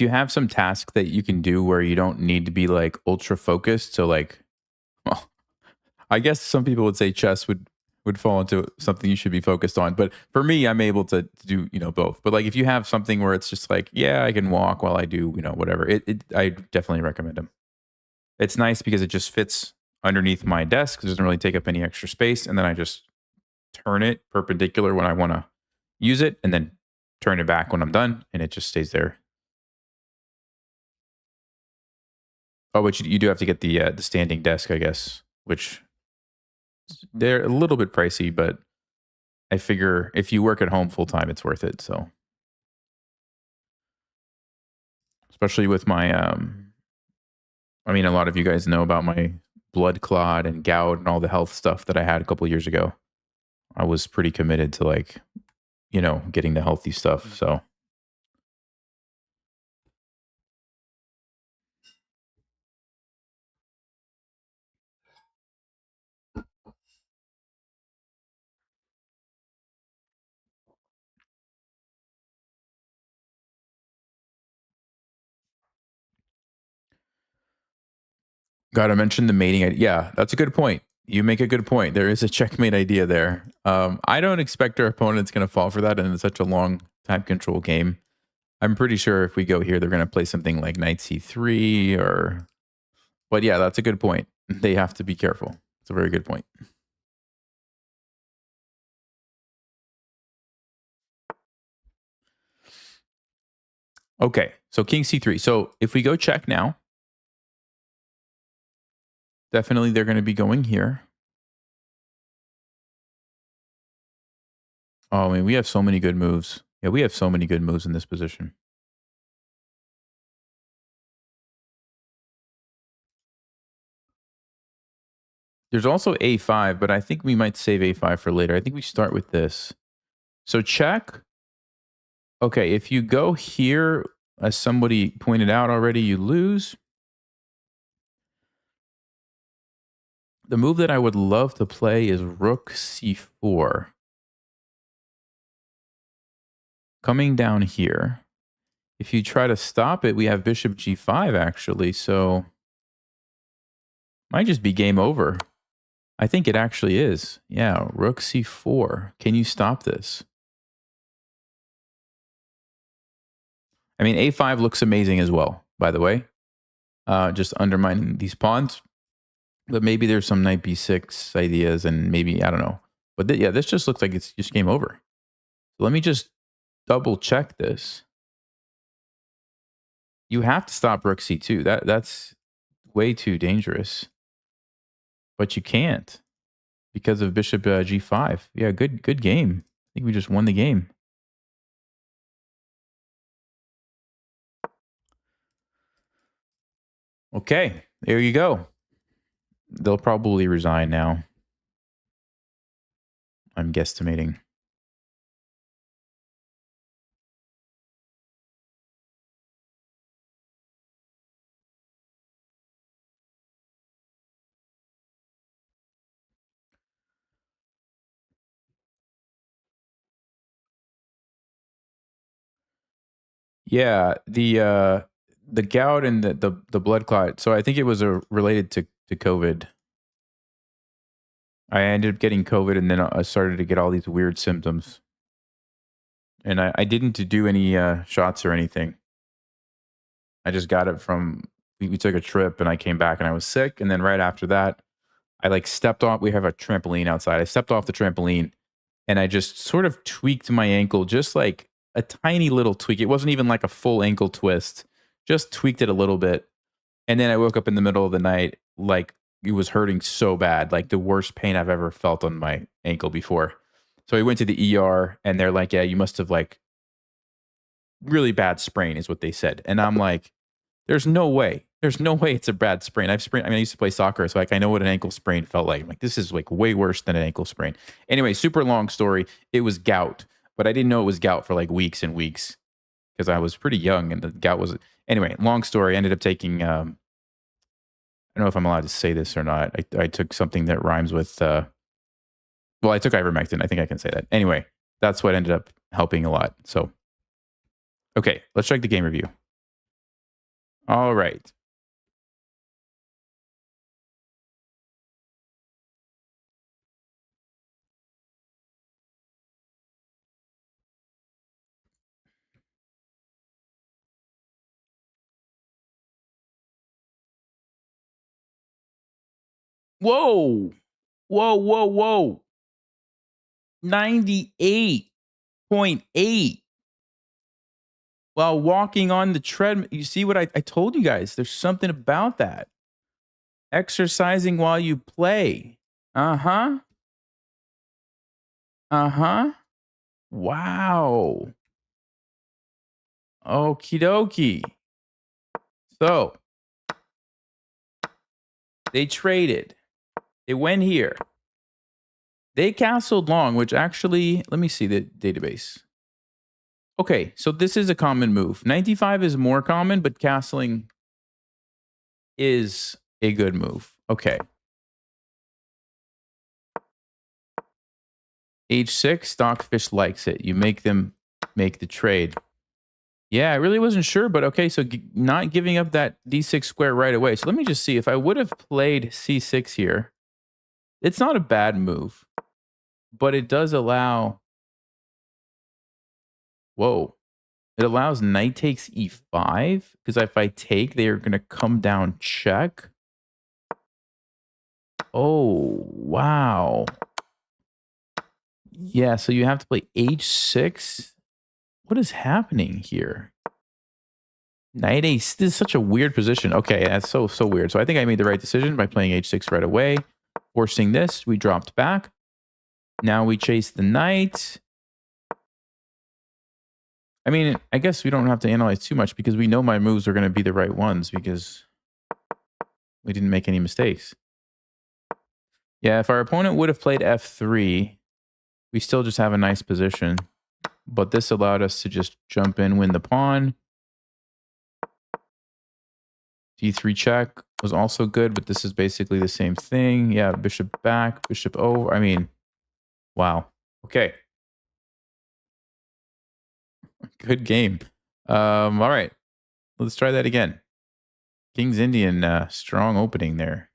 have some task that you can do where you don't need to be like ultra focused. So like, well, I guess some people would say chess would fall into something you should be focused on. But for me, I'm able to do, both. But like if you have something where it's just like, yeah, I can walk while I do, whatever. I definitely recommend them. It's nice because it just fits underneath my desk. It doesn't really take up any extra space. And then I just turn it perpendicular when I want to use it and then turn it back when I'm done and it just stays there. Oh, but you do have to get the standing desk, I guess, which they're a little bit pricey, but I figure if you work at home full time, it's worth it. So, especially with my, I mean, a lot of you guys know about my blood clot and gout and all the health stuff that I had a couple of years ago. I was pretty committed to like, getting the healthy stuff. So, got to mention the mating. Yeah, that's a good point. You make a good point. There is a checkmate idea there. I don't expect our opponent's going to fall for that, and it's such a long time control game. I'm pretty sure if we go here, they're going to play something like knight c3 or. But yeah, that's a good point. They have to be careful. It's a very good point. Okay, so king c3. So if we go check now, definitely they're going to be going here. Oh, I mean, we have so many good moves. Yeah, we have so many good moves in this position. There's also a5, but I think we might save a5 for later. I think we start with this. So check. Okay, if you go here, as somebody pointed out already, you lose. The move that I would love to play is rook c4. Coming down here. If you try to stop it, we have bishop g5 actually, so might just be game over. I think it actually is. Yeah, rook c4. Can you stop this? I mean, a5 looks amazing as well, by the way. Just undermining these pawns. But maybe there's some knight b6 ideas, and maybe, I don't know. But yeah, this just looks like it's just game over. So let me just double check this. You have to stop rook c2. That's way too dangerous. But you can't because of bishop g5. Yeah, good game. I think we just won the game. Okay, there you go. They'll probably resign now. I'm guesstimating. Yeah, the gout and the blood clot. So I think it was related to COVID. I ended up getting COVID, and then I started to get all these weird symptoms. And I didn't do any shots or anything. I just got it from we took a trip, and I came back and I was sick. And then right after that, I like stepped off. We have a trampoline outside. I stepped off the trampoline, and I just sort of tweaked my ankle, just like a tiny little tweak. It wasn't even like a full ankle twist. Just tweaked it a little bit. And then I woke up in the middle of the night, like it was hurting so bad, like the worst pain I've ever felt on my ankle before. So I went to the ER, and they're like, yeah, you must have like really bad sprain is what they said. And I'm like, there's no way. There's no way it's a bad sprain. I've sprained. I mean, I used to play soccer, so like I know what an ankle sprain felt like. I'm like, this is like way worse than an ankle sprain. Anyway, super long story. It was gout, but I didn't know it was gout for like weeks and weeks because I was pretty young, and the gout was. Anyway, long story. I ended up taking. I don't know if I'm allowed to say this or not. I took something that rhymes with. Well, I took ivermectin. I think I can say that. Anyway, that's what ended up helping a lot. So, okay, let's check the game review. All right. Whoa. Whoa, whoa, whoa. 98.8 while walking on the treadmill. You see what I told you guys? There's something about that. Exercising while you play. Uh-huh. Uh-huh. Wow. Okie dokie. So they traded. They went here. They castled long, which actually, let me see the database. Okay, so this is a common move. 95 is more common, but castling is a good move. Okay. H6, Stockfish likes it. You make them make the trade. Yeah, I really wasn't sure, but okay, so not giving up that d6 square right away. So let me just see. If I would have played c6 here, it's not a bad move, but it does allow... Whoa. It allows knight takes e5, because if I take, they are going to come down check. Oh, wow. Yeah, so you have to play h6. What is happening here? Knight ace. This is such a weird position. Okay, that's so weird. So I think I made the right decision by playing h6 right away. Forcing this, we dropped back. Now we chase the knight. I mean, I guess we don't have to analyze too much because we know my moves are going to be the right ones because we didn't make any mistakes. Yeah, if our opponent would have played f3, we still just have a nice position. but this allowed us to just jump in, win the pawn. D3 check was also good, but this is basically the same thing. Yeah, bishop back, bishop over. I mean, wow. Okay. Good game. All right. Let's try that again. King's Indian, strong opening there.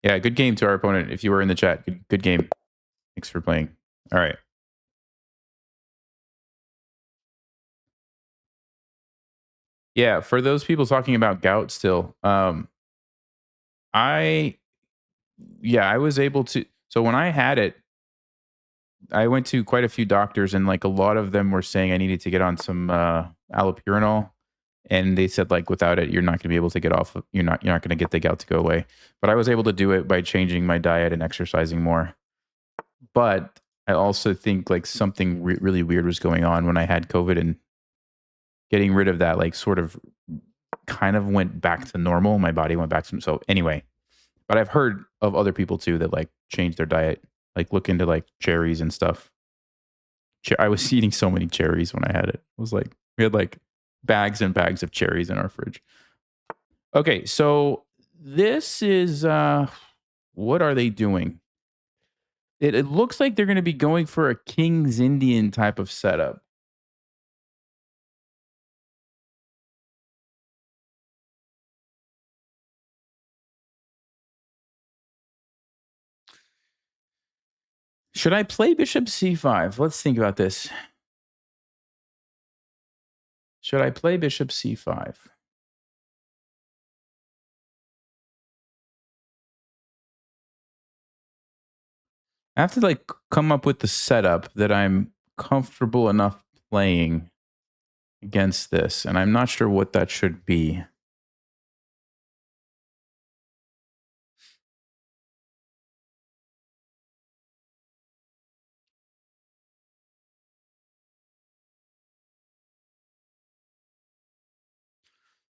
Yeah, good game to our opponent. If you were in the chat, good game. Thanks for playing. All right. Yeah, for those people talking about gout still, I I was able to. So when I had it, I went to quite a few doctors, and like a lot of them were saying I needed to get on some allopurinol, and they said like without it, you're not going to be able to get off. You're not going to get the gout to go away. But I was able to do it by changing my diet and exercising more. But I also think like something really weird was going on when I had COVID, and getting rid of that like sort of kind of went back to normal. My body went back to so anyway. But I've heard of other people too that like change their diet, like look into like cherries and stuff. I was eating so many cherries when I had it. It was like we had like bags and bags of cherries in our fridge. Okay, so this is what are they doing? It looks like they're going to be going for a King's Indian type of setup. Should I play bishop c5? Let's think about this. Should I play bishop c5? I have to like come up with the setup that I'm comfortable enough playing against this, and I'm not sure what that should be.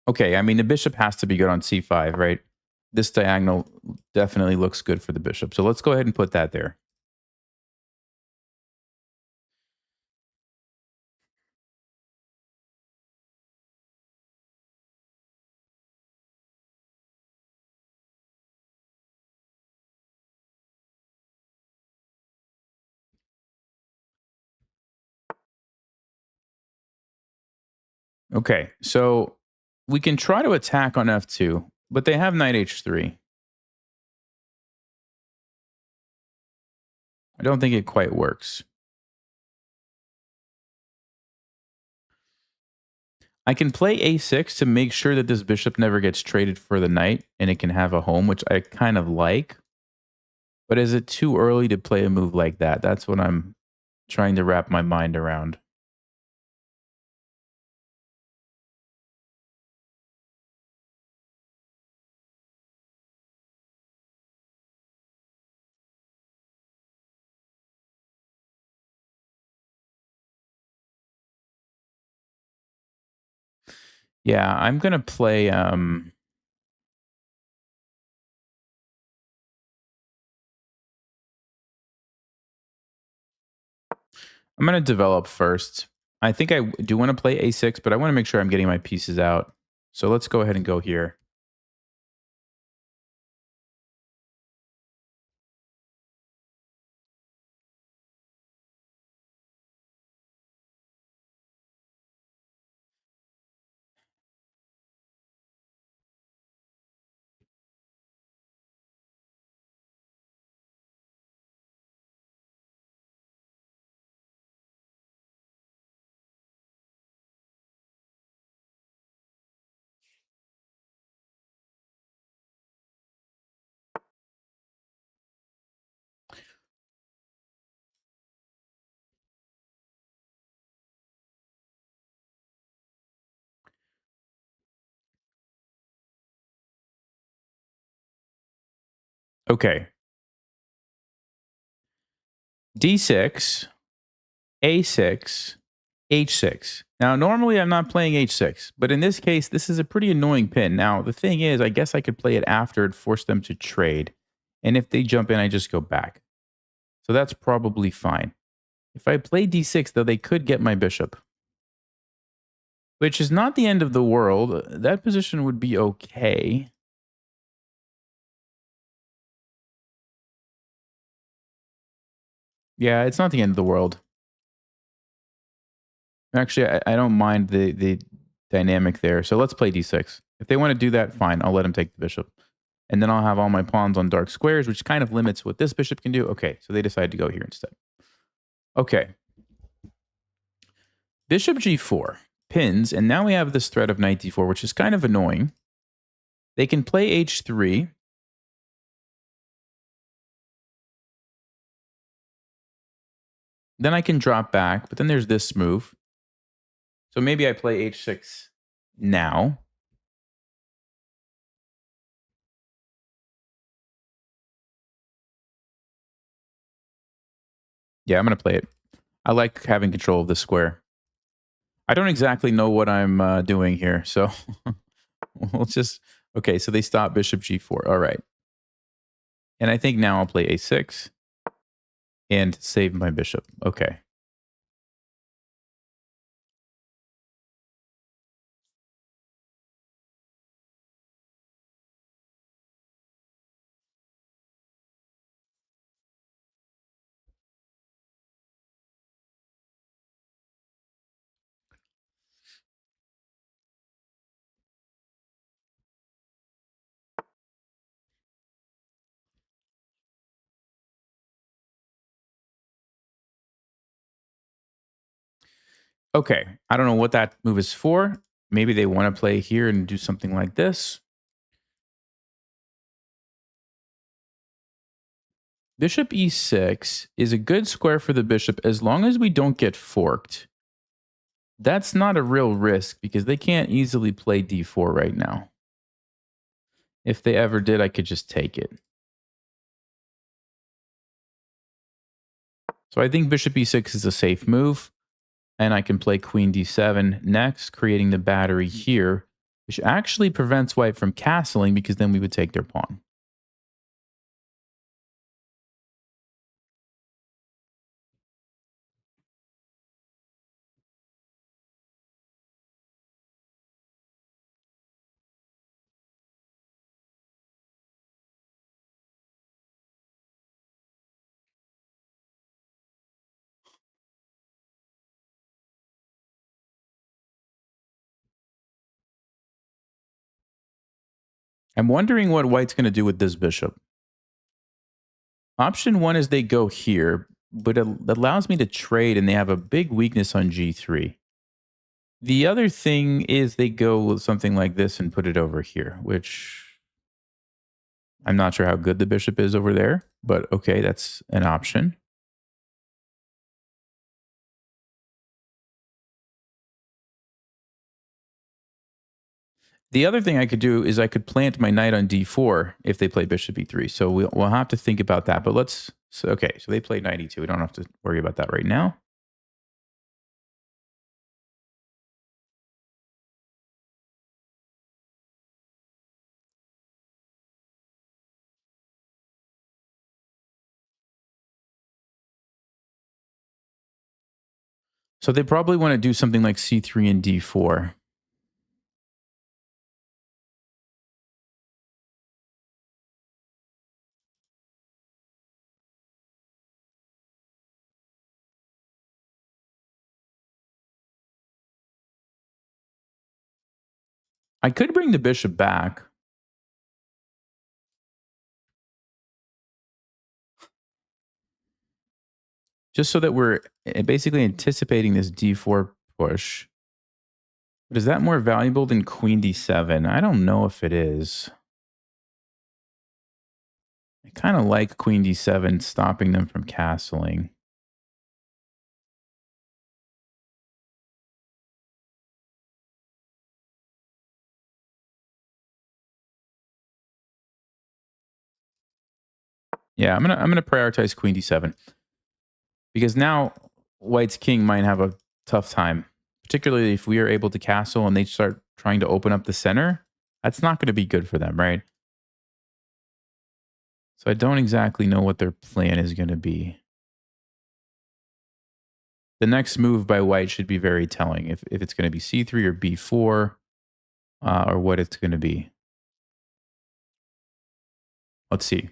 Okay, I mean the bishop has to be good on c5, right? This diagonal definitely looks good for the bishop. So let's go ahead and put that there. Okay, so we can try to attack on f2, but they have knight h3. I don't think it quite works. I can play a6 to make sure that this bishop never gets traded for the knight and it can have a home, which I kind of like. But is it too early to play a move like that? That's what I'm trying to wrap my mind around. Yeah, I'm going to play I'm going to develop first. I think I do want to play a6, but I want to make sure I'm getting my pieces out. So let's go ahead and go here. Okay. D6, A6, H6. Now, normally I'm not playing H6, but in this case, this is a pretty annoying pin. Now, the thing is, I guess I could play it after and force them to trade. And if they jump in, I just go back. So that's probably fine. If I play D6, though, they could get my bishop, which is not the end of the world. That position would be okay. Yeah, it's not the end of the world. Actually, I don't mind the dynamic there. So let's play D6. If they want to do that, fine. I'll let them take the bishop. And then I'll have all my pawns on dark squares, which kind of limits what this bishop can do. Okay, so they decide to go here instead. Okay. Bishop G4 pins, and now we have this threat of knight D4, which is kind of annoying. They can play H3. Then I can drop back, but then there's this move. So maybe I play H6 now. Yeah, I'm going to play it. I like having control of this square. I don't exactly know what I'm doing here, so we'll just... Okay, so they stop bishop G4. All right. And I think now I'll play A6 and save my bishop. Okay. Okay. I don't know what that move is for. Maybe they want to play here and do something like this. Bishop E6 is a good square for the bishop as long as we don't get forked. That's not a real risk because they can't easily play D4 right now. If they ever did, I could just take it. So I think bishop E6 is a safe move. And I can play queen D7 next, creating the battery here, which actually prevents white from castling because then we would take their pawn. I'm wondering what white's going to do with this bishop. Option one is they go here, but it allows me to trade and they have a big weakness on G3. The other thing is they go with something like this and put it over here, which I'm not sure how good the bishop is over there, but okay, that's an option. The other thing I could do is I could plant my knight on d4 if they play bishop e3. So we'll have to think about that. But let's... So, okay, so they played knight e2. We don't have to worry about that right now. So they probably want to do something like c3 and d4. I could bring the bishop back. Just so that we're basically anticipating this d4 push. But is that more valuable than queen d7? I don't know if it is. I kind of like queen d7 stopping them from castling. Yeah, I'm gonna prioritize queen d7 because now white's king might have a tough time, particularly if we are able to castle and they start trying to open up the center. That's not going to be good for them, right? So I don't exactly know what their plan is going to be. The next move by white should be very telling if it's going to be c3 or b4 or what it's going to be. Let's see.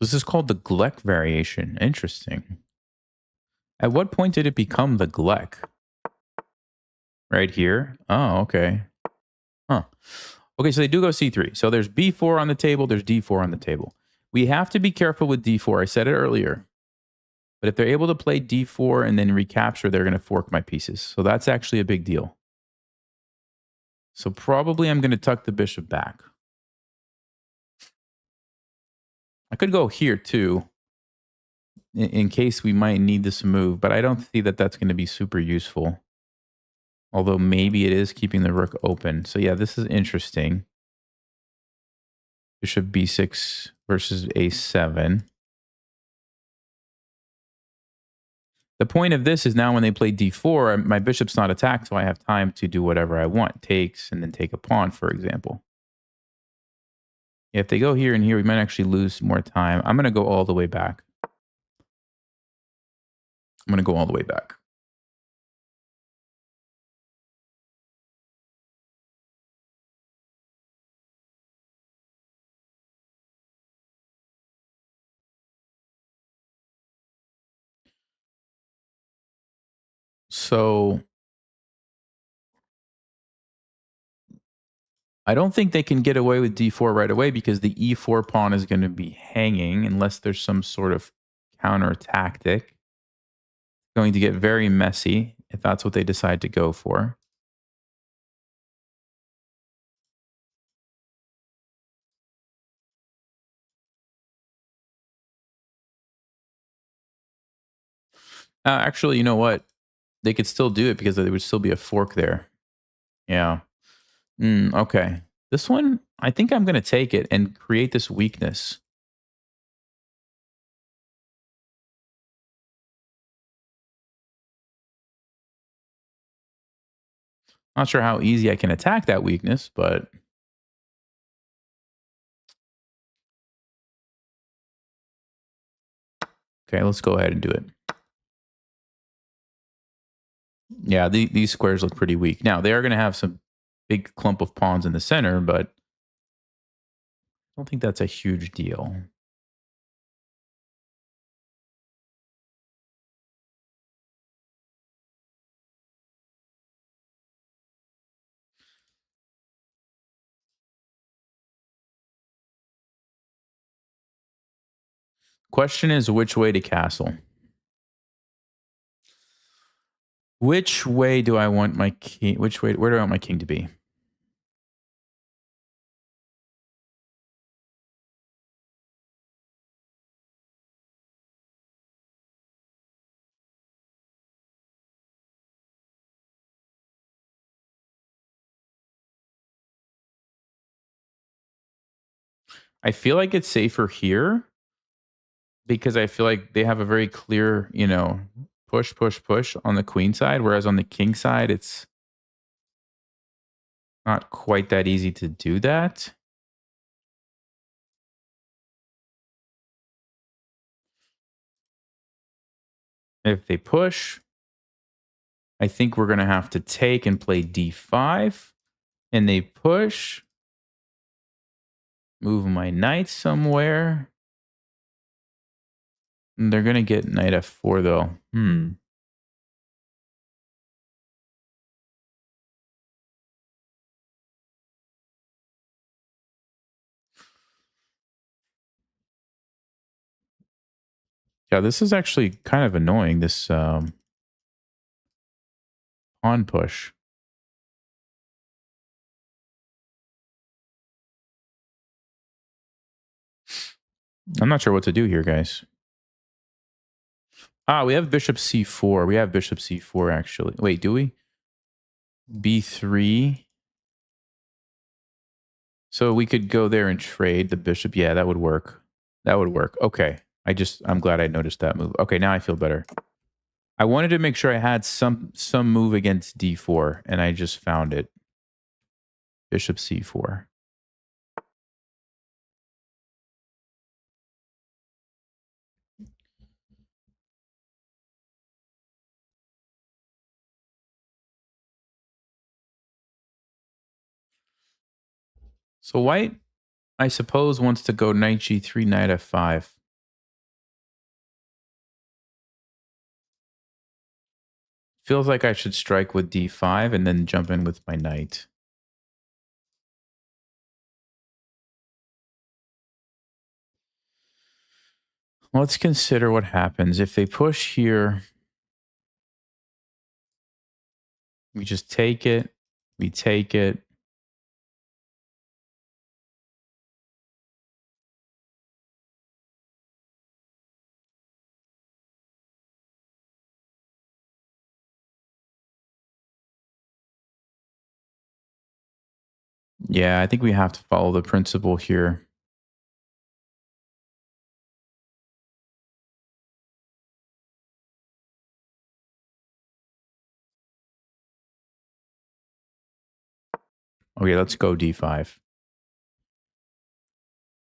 This is called the Gleck variation. Interesting. At what point did it become the Gleck? Right here? Oh, okay. Huh. Okay, so they do go c3. So there's b4 on the table, there's d4 on the table. We have to be careful with d4. I said it earlier. But if they're able to play d4 and then recapture, they're going to fork my pieces. So that's actually a big deal. So probably I'm going to tuck the bishop back. I could go here too, in case we might need this move, but I don't see that that's going to be super useful. Although maybe it is keeping the rook open. So yeah, this is interesting. Bishop b6 versus a7. The point of this is now when they play d4, my bishop's not attacked, so I have time to do whatever I want. Takes and then take a pawn, for example. If they go here and here, we might actually lose more time. I'm going to go all the way back. I'm going to go all the way back. So I don't think they can get away with d4 right away because the e4 pawn is going to be hanging unless there's some sort of counter tactic. Going to get very messy if that's what they decide to go for. Actually, you know what? They could still do it because there would still be a fork there. Yeah. Okay. This one, I think I'm going to take it and create this weakness. Not sure how easy I can attack that weakness, but okay, let's go ahead and do it. Yeah, these squares look pretty weak. Now, they are going to have some big clump of pawns in the center, but I don't think that's a huge deal. Question is which way to castle? Which way do I want my king? Where do I want my king to be? I feel like it's safer here because I feel like they have a very clear, push, push, push on the queen side, whereas on the king side, it's not quite that easy to do that. If they push, I think we're going to have to take and play d5. And they push. Move my knight somewhere. And they're going to get knight f4, though. Yeah, this is actually kind of annoying, this pawn push. I'm not sure what to do here, guys. Ah, we have bishop c4. We have bishop c4, actually. Wait, do we? b3. So we could go there and trade the bishop. Yeah, that would work. That would work. Okay. I'm glad I noticed that move. Okay, now I feel better. I wanted to make sure I had some move against d4, and I just found it. Bishop c4. So white, I suppose, wants to go knight g3, knight f5. Feels like I should strike with d5 and then jump in with my knight. Let's consider what happens. If they push here, we just take it. We take it. Yeah, I think we have to follow the principle here. Okay, let's go d5.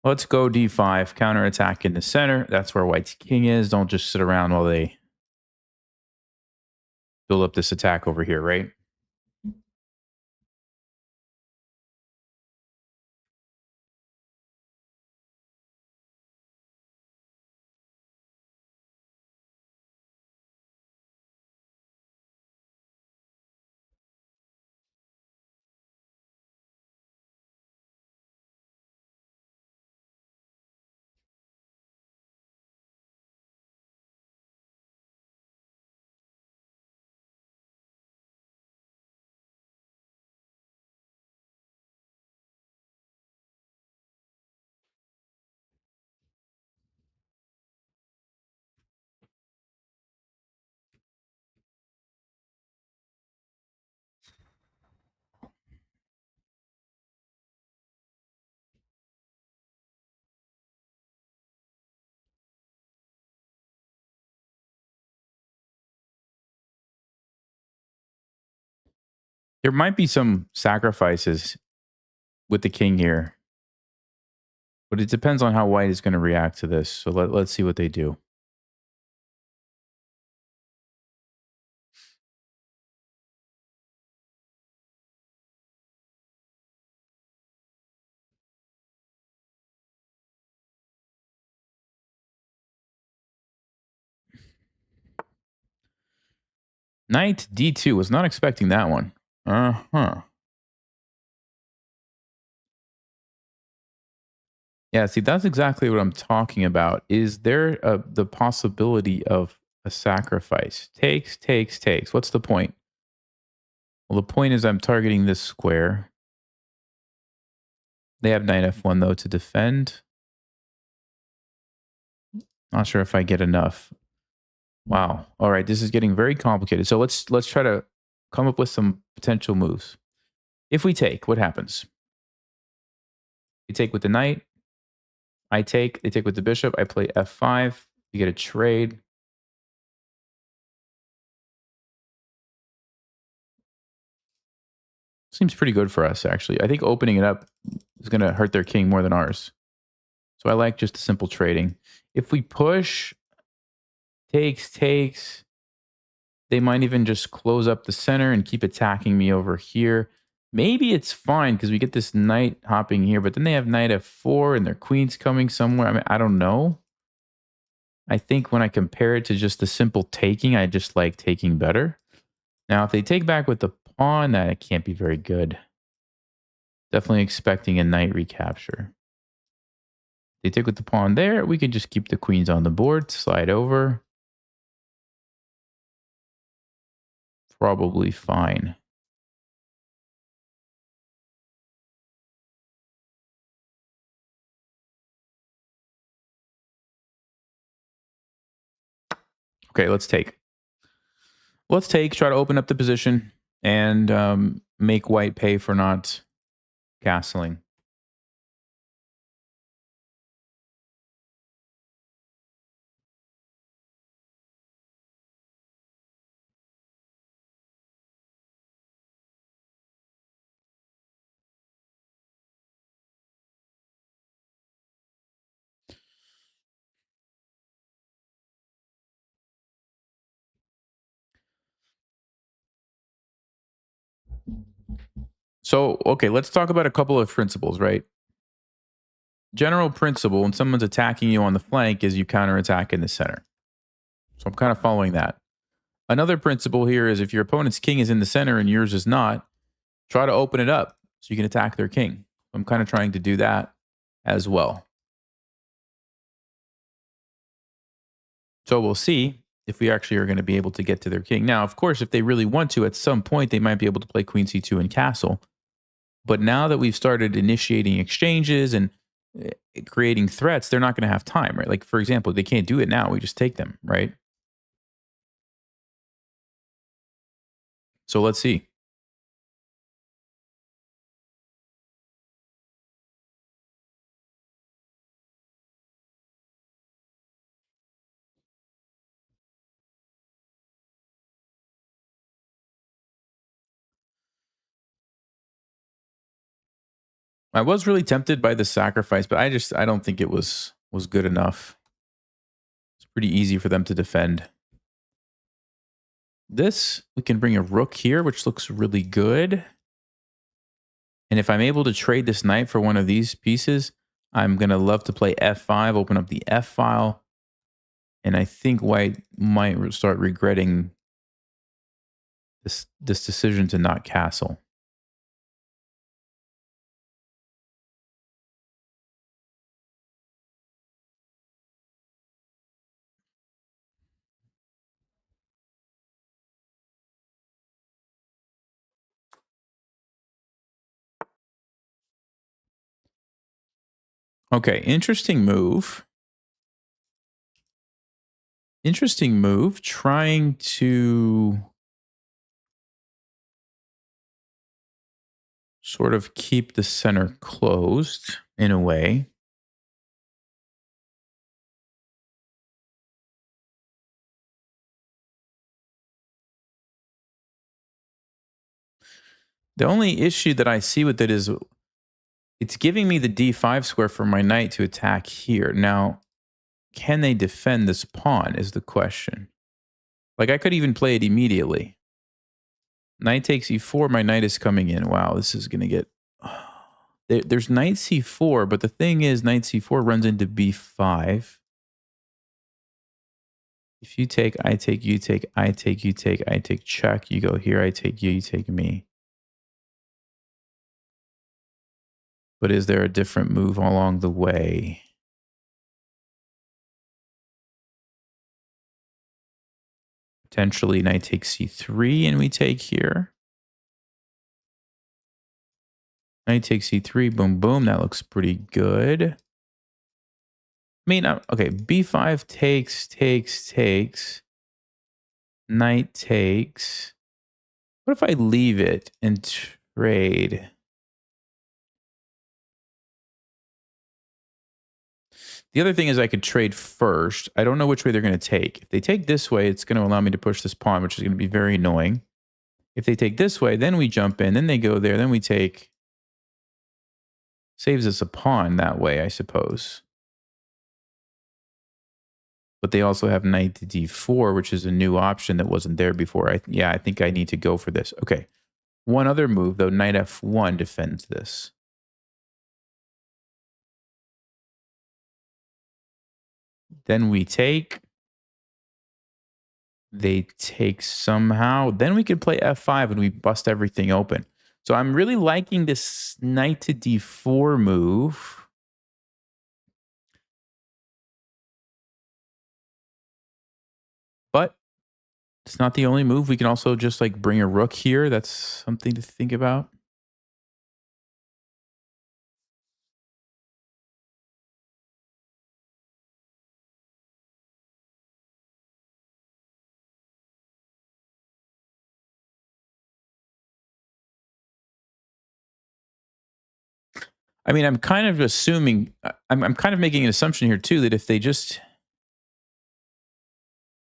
Let's go d5. Counterattack in the center. That's where white's king is. Don't just sit around while they build up this attack over here, right? There might be some sacrifices with the king here, but it depends on how white is going to react to this. So let's see what they do. Knight d2. Was not expecting that one. Uh-huh. Yeah, see, that's exactly what I'm talking about. Is there the possibility of a sacrifice? Takes, takes, takes. What's the point? Well, the point is I'm targeting this square. They have knight f1, though, to defend. Not sure if I get enough. Wow. All right, this is getting very complicated. So let's try to come up with some potential moves. If we take, what happens? We take with the knight. I take. They take with the bishop. I play f5. You get a trade. Seems pretty good for us, actually. I think opening it up is going to hurt their king more than ours. So I like just simple trading. If we push, takes, takes, they might even just close up the center and keep attacking me over here. Maybe it's fine because we get this knight hopping here, but then they have knight f4 and their queen's coming somewhere. I mean, I don't know. I think when I compare it to just the simple taking, I just like taking better. Now, if they take back with the pawn, that can't be very good. Definitely expecting a knight recapture. They take with the pawn there. We can just keep the queens on the board, slide over. Probably fine. Okay, let's take. Let's take, try to open up the position and make white pay for not castling. So, okay, let's talk about a couple of principles, right? General principle when someone's attacking you on the flank is you counterattack in the center. So I'm kind of following that. Another principle here is if your opponent's king is in the center and yours is not, try to open it up so you can attack their king. I'm kind of trying to do that as well. So we'll see if we actually are going to be able to get to their king. Now, of course, if they really want to, at some point, they might be able to play queen c2 and castle. But now that we've started initiating exchanges and creating threats, they're not going to have time, right? Like, for example, they can't do it now. We just take them, right? So let's see. I was really tempted by the sacrifice, but I don't think it was good enough. It's pretty easy for them to defend. This, we can bring a rook here, which looks really good. And if I'm able to trade this knight for one of these pieces, I'm going to love to play f5, open up the f file. And I think white might start regretting this decision to not castle. Okay, interesting move. Interesting move. Trying to sort of keep the center closed in a way. The only issue that I see with it is it's giving me the d5 square for my knight to attack here. Now, can they defend this pawn is the question. Like, I could even play it immediately. Knight takes e4, my knight is coming in. Wow, this is going to get... There's knight c4, but the thing is knight c4 runs into b5. If you take, I take, you take, I take, you take, I take, check. You go here, I take you, you take me. But is there a different move along the way? Potentially knight takes c3 and we take here. Knight takes c3, boom, boom. That looks pretty good. I mean, okay, b5 takes. Knight takes. What if I leave it and trade? The other thing is I could trade first. I don't know which way they're going to take. If they take this way, it's going to allow me to push this pawn, which is going to be very annoying. If they take this way, then we jump in, then they go there, then we take. Saves us a pawn that way, I suppose. But they also have knight to d4, which is a new option that wasn't there before. I think I need to go for this. Okay. One other move, though, knight f1 defends this. Then we take. They take somehow. Then we could play f5 and we bust everything open. So I'm really liking this knight to d4 move. But it's not the only move. We can also just like bring a rook here. That's something to think about. I mean, I'm kind of assuming, I'm kind of making an assumption here too that if they just,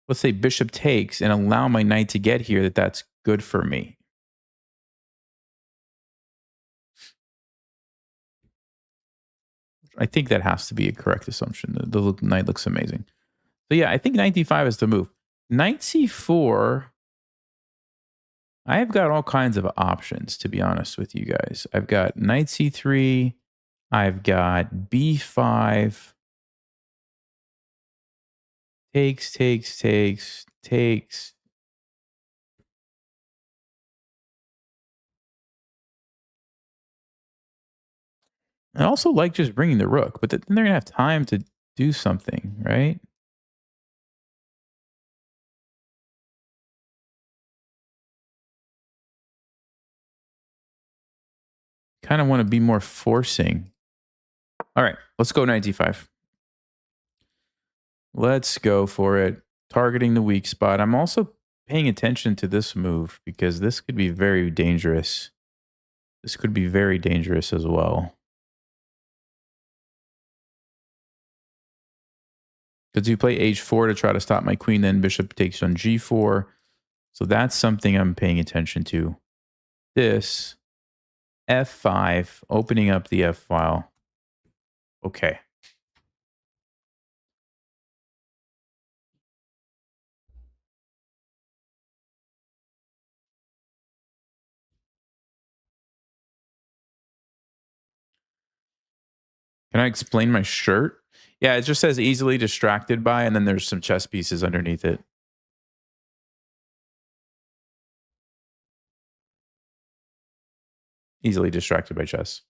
let's say bishop takes and allow my knight to get here, that's good for me. I think that has to be a correct assumption. The knight looks amazing. So yeah, I think knight d5 is the move. Knight c4, I've got all kinds of options, to be honest with you guys. I've got knight c3, I've got b5, takes. I also like just bringing the rook, but then they're going to have time to do something, right? Kind of want to be more forcing. All right, let's go knight d5. Let's go for it. Targeting the weak spot. I'm also paying attention to this move because this could be very dangerous. This could be very dangerous as well. Because you play h4 to try to stop my queen, then bishop takes on g4. So that's something I'm paying attention to. This f5, opening up the f file. Okay. Can I explain my shirt? Yeah, it just says easily distracted by, and then there's some chess pieces underneath it. Easily distracted by chess.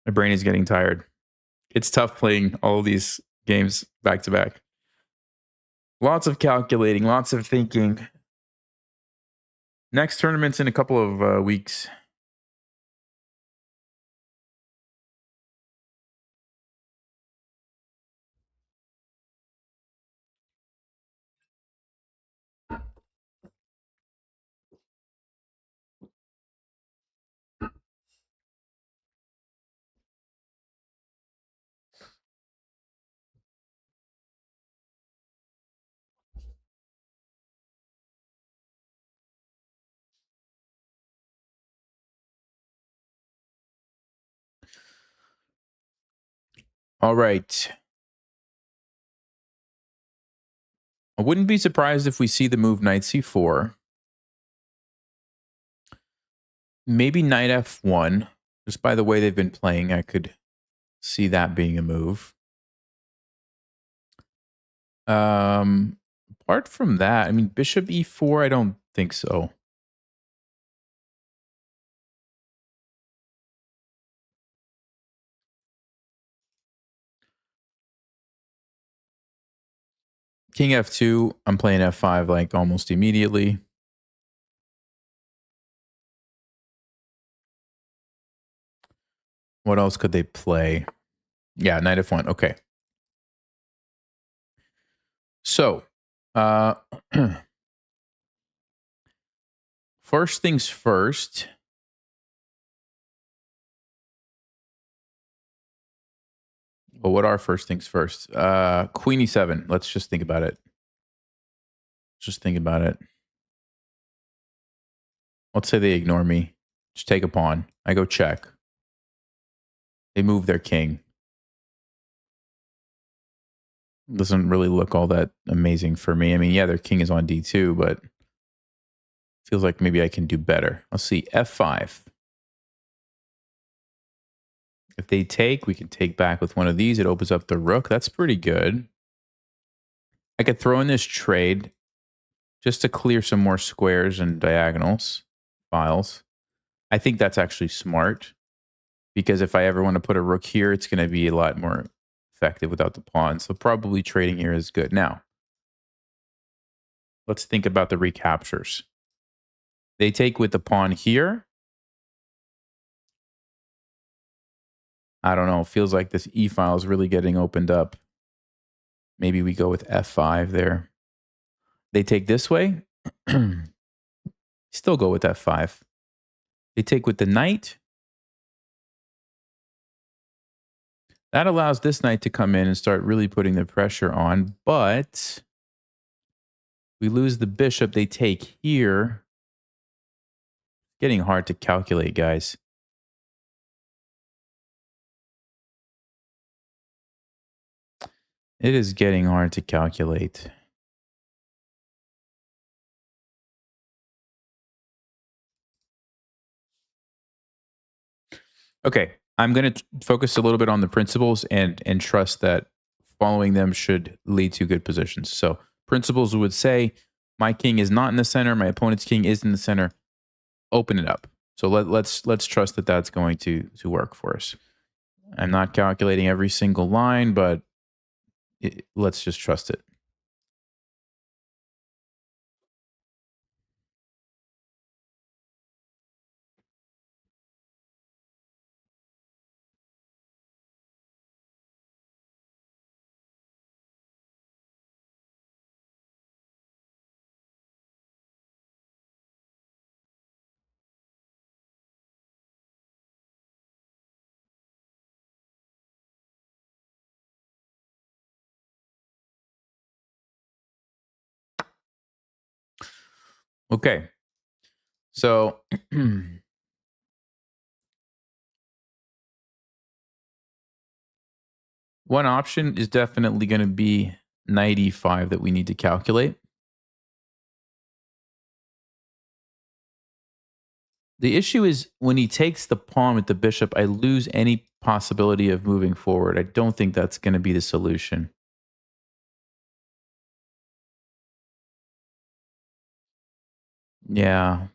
My brain is getting tired. It's tough playing all these games back to back. Lots of calculating, lots of thinking. Next tournament's in a couple of weeks. All right. I wouldn't be surprised if we see the move knight c4. Maybe knight f1. Just by the way they've been playing, I could see that being a move. Apart from that, I mean, bishop e4, I don't think so. King f2, I'm playing f5 like almost immediately. What else could they play? Yeah, knight f1. Okay. So, first things first. Well, what are first things first? Queen e7. Let's just think about it. Just think about it. Let's say they ignore me. Just take a pawn. I go check. They move their king. Doesn't really look all that amazing for me. I mean, yeah, their king is on d2, but feels like maybe I can do better. Let's see, f5. If they take, we can take back with one of these. It opens up the rook. That's pretty good. I could throw in this trade just to clear some more squares and diagonals files. I think that's actually smart because if I ever want to put a rook here, it's going to be a lot more effective without the pawn. So probably trading here is good. Now, let's think about the recaptures. They take with the pawn here. I don't know. It feels like this e file is really getting opened up. Maybe we go with f5 there. They take this way. Still go with f5. They take with the knight. That allows this knight to come in and start really putting the pressure on, but we lose the bishop. They take here. Getting hard to calculate, guys. It is getting hard to calculate. Okay, I'm going to focus a little bit on the principles and trust that following them should lead to good positions. So principles would say my king is not in the center, my opponent's king is in the center. Open it up. So let's trust that that's going to work for us. I'm not calculating every single line, but let's just trust it. Okay. So one option is definitely going to be knight e5 that we need to calculate. The issue is when he takes the pawn with the bishop, I lose any possibility of moving forward. I don't think that's going to be the solution. Yeah.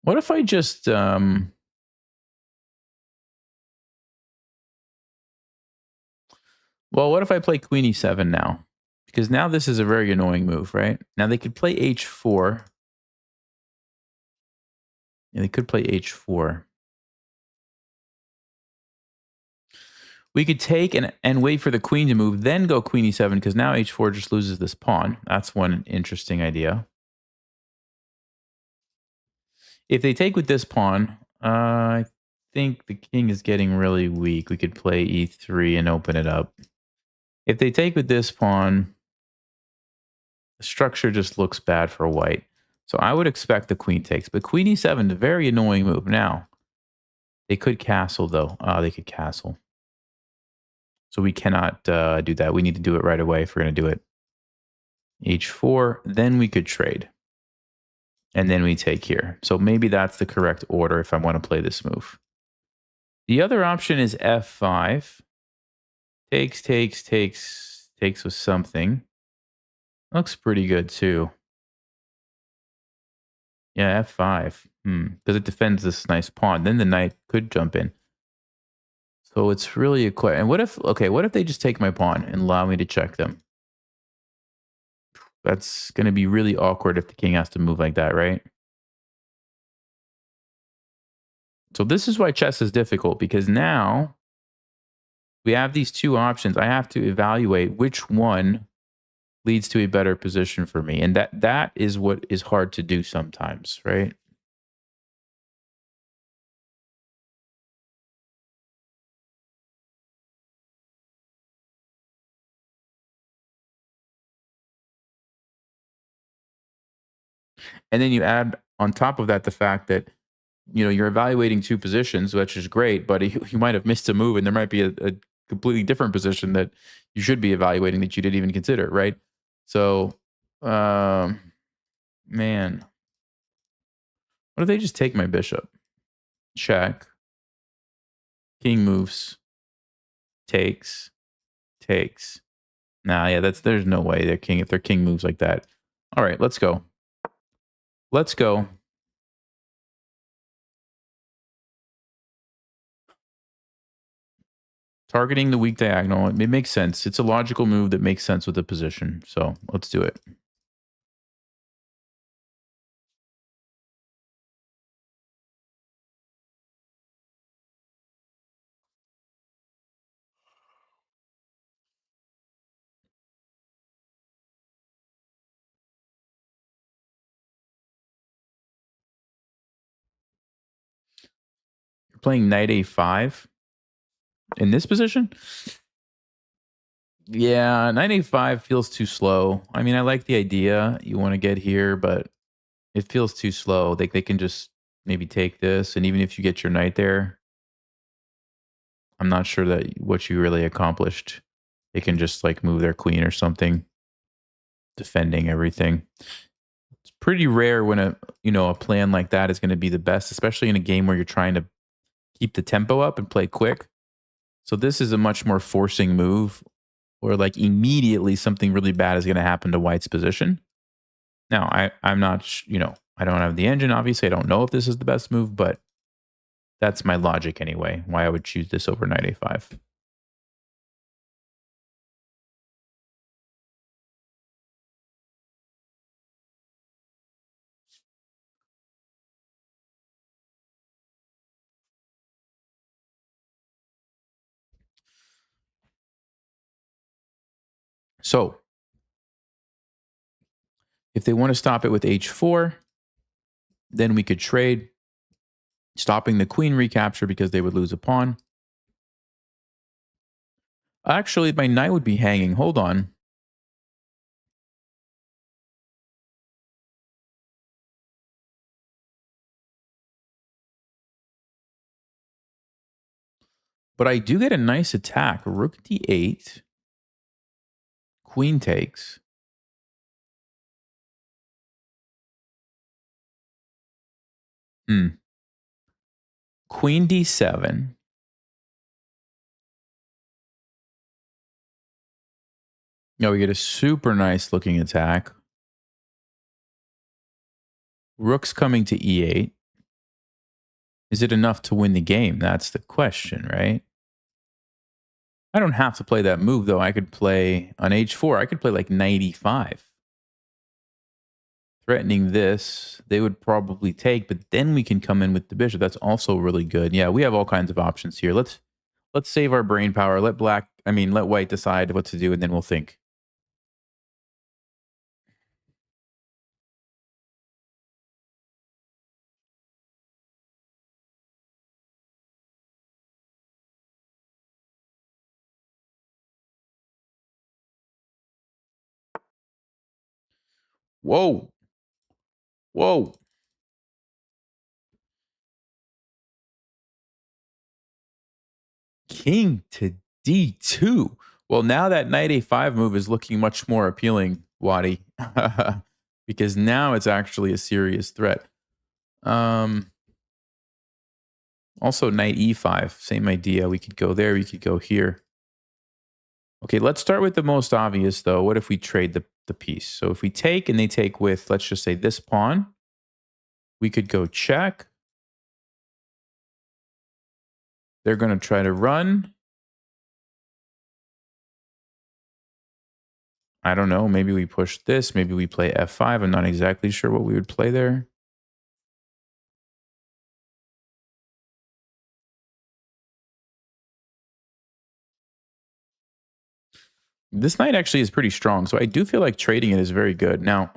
What if I just well, what if I play queen e7 now? Because now this is a very annoying move, right? Now they could play h4. Yeah, they could play h4. We could take and wait for the queen to move, then go queen e7, because now h4 just loses this pawn. That's one interesting idea. If they take with this pawn, I think the king is getting really weak. We could play e3 and open it up. If they take with this pawn, the structure just looks bad for white. So I would expect the queen takes. But queen e7 is a very annoying move. Now, they could castle, though. They could castle. So we cannot do that. We need to do it right away if we're going to do it. h4, then we could trade. And then we take here. So maybe that's the correct order if I want to play this move. The other option is f5. Takes with something. Looks pretty good too. Yeah, f5. Because it defends this nice pawn. Then the knight could jump in. So it's really a question. And what if they just take my pawn and allow me to check them? That's going to be really awkward if the king has to move like that, right? So this is why chess is difficult, because now we have these two options. I have to evaluate which one leads to a better position for me. And that is what is hard to do sometimes, right? And then you add on top of that the fact that you're evaluating two positions, which is great, but you might have missed a move, and there might be a completely different position that you should be evaluating that you didn't even consider, right? So, man, what if they just take my bishop? Check. King moves. Takes. Takes. Nah, yeah, there's no way if their king moves like that. All right, let's go. Let's go. Targeting the weak diagonal. It makes sense. It's a logical move that makes sense with the position. So let's do it. Playing knight a5 in this position? Yeah, knight a5 feels too slow. I mean, I like the idea you want to get here, but it feels too slow. They can just maybe take this, and even if you get your knight there, I'm not sure that what you really accomplished. They can just like move their queen or something, defending everything. It's pretty rare when a plan like that is going to be the best, especially in a game where you're trying to keep the tempo up and play quick. So this is a much more forcing move, or like immediately something really bad is going to happen to White's position. Now, I'm not, I don't have the engine. Obviously, I don't know if this is the best move, but that's my logic anyway. Why I would choose this over knight a5. So if they want to stop it with h4, then we could trade, stopping the queen recapture because they would lose a pawn. Actually, my knight would be hanging. Hold on. But I do get a nice attack. Rook d8. Queen takes. Queen d7. No, we get a super nice looking attack. Rook's coming to e8. Is it enough to win the game? That's the question, right? I don't have to play that move, though. I could play on h4. I could play like knight e5. Threatening this, they would probably take, but then we can come in with the bishop. That's also really good. Yeah, we have all kinds of options here. Let's save our brain power. Let White decide what to do, and then we'll think. Whoa. Whoa. King to d2. Well, now that knight a5 move is looking much more appealing, Wadi, because now it's actually a serious threat. Also, knight e5, same idea. We could go there. We could go here. Okay, let's start with the most obvious, though. What if we trade the piece? So if we take and they take with, let's just say, this pawn, we could go check. They're going to try to run. I don't know. Maybe we push this. Maybe we play f5. I'm not exactly sure what we would play there. This knight actually is pretty strong, so I do feel like trading it is very good. Now,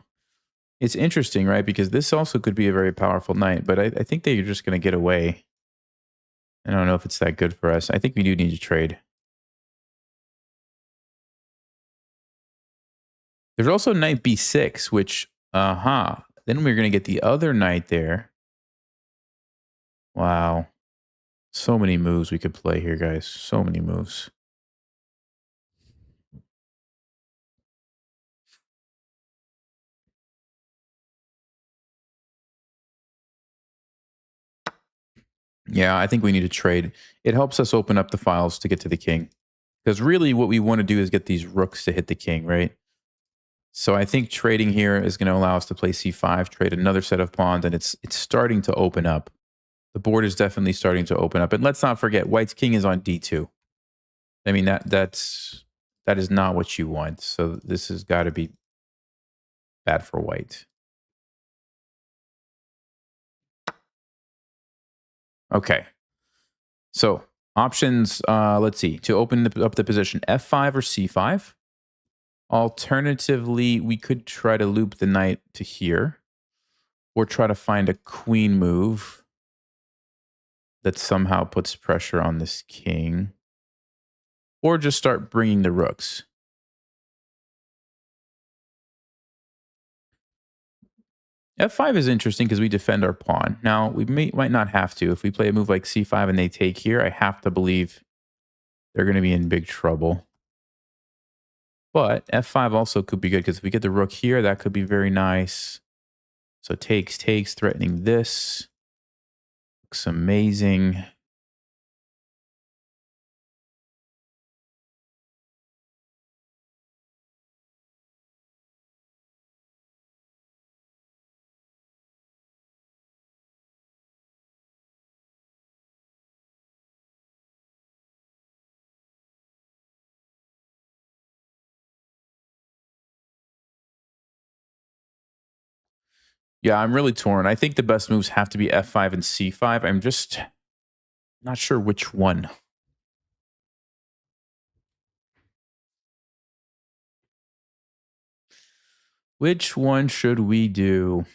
it's interesting, right? Because this also could be a very powerful knight, but I think that you're just going to get away. I don't know if it's that good for us. I think we do need to trade. There's also knight b6, which, then we're going to get the other knight there. Wow. So many moves we could play here, guys. So many moves. Yeah, I think we need to trade. It helps us open up the files to get to the king. Because really what we want to do is get these rooks to hit the king, right? So I think trading here is going to allow us to play c5, trade another set of pawns, and it's starting to open up. The board is definitely starting to open up. And let's not forget, White's king is on d2. I mean, that is not what you want. So this has got to be bad for White. Okay. So options, let's see. To open up the position, f5 or c5. Alternatively, we could try to loop the knight to here, or try to find a queen move. that somehow puts pressure on this king. Or just start bringing the rooks. F5 is interesting because we defend our pawn. Now, we might not have to. If we play a move like C5 and they take here, I have to believe they're going to be in big trouble. But F5 also could be good because if we get the rook here, that could be very nice. So takes, threatening this. Looks amazing. Yeah, I'm really torn. I think the best moves have to be F5 and C5. I'm just not sure which one. Which one should we do?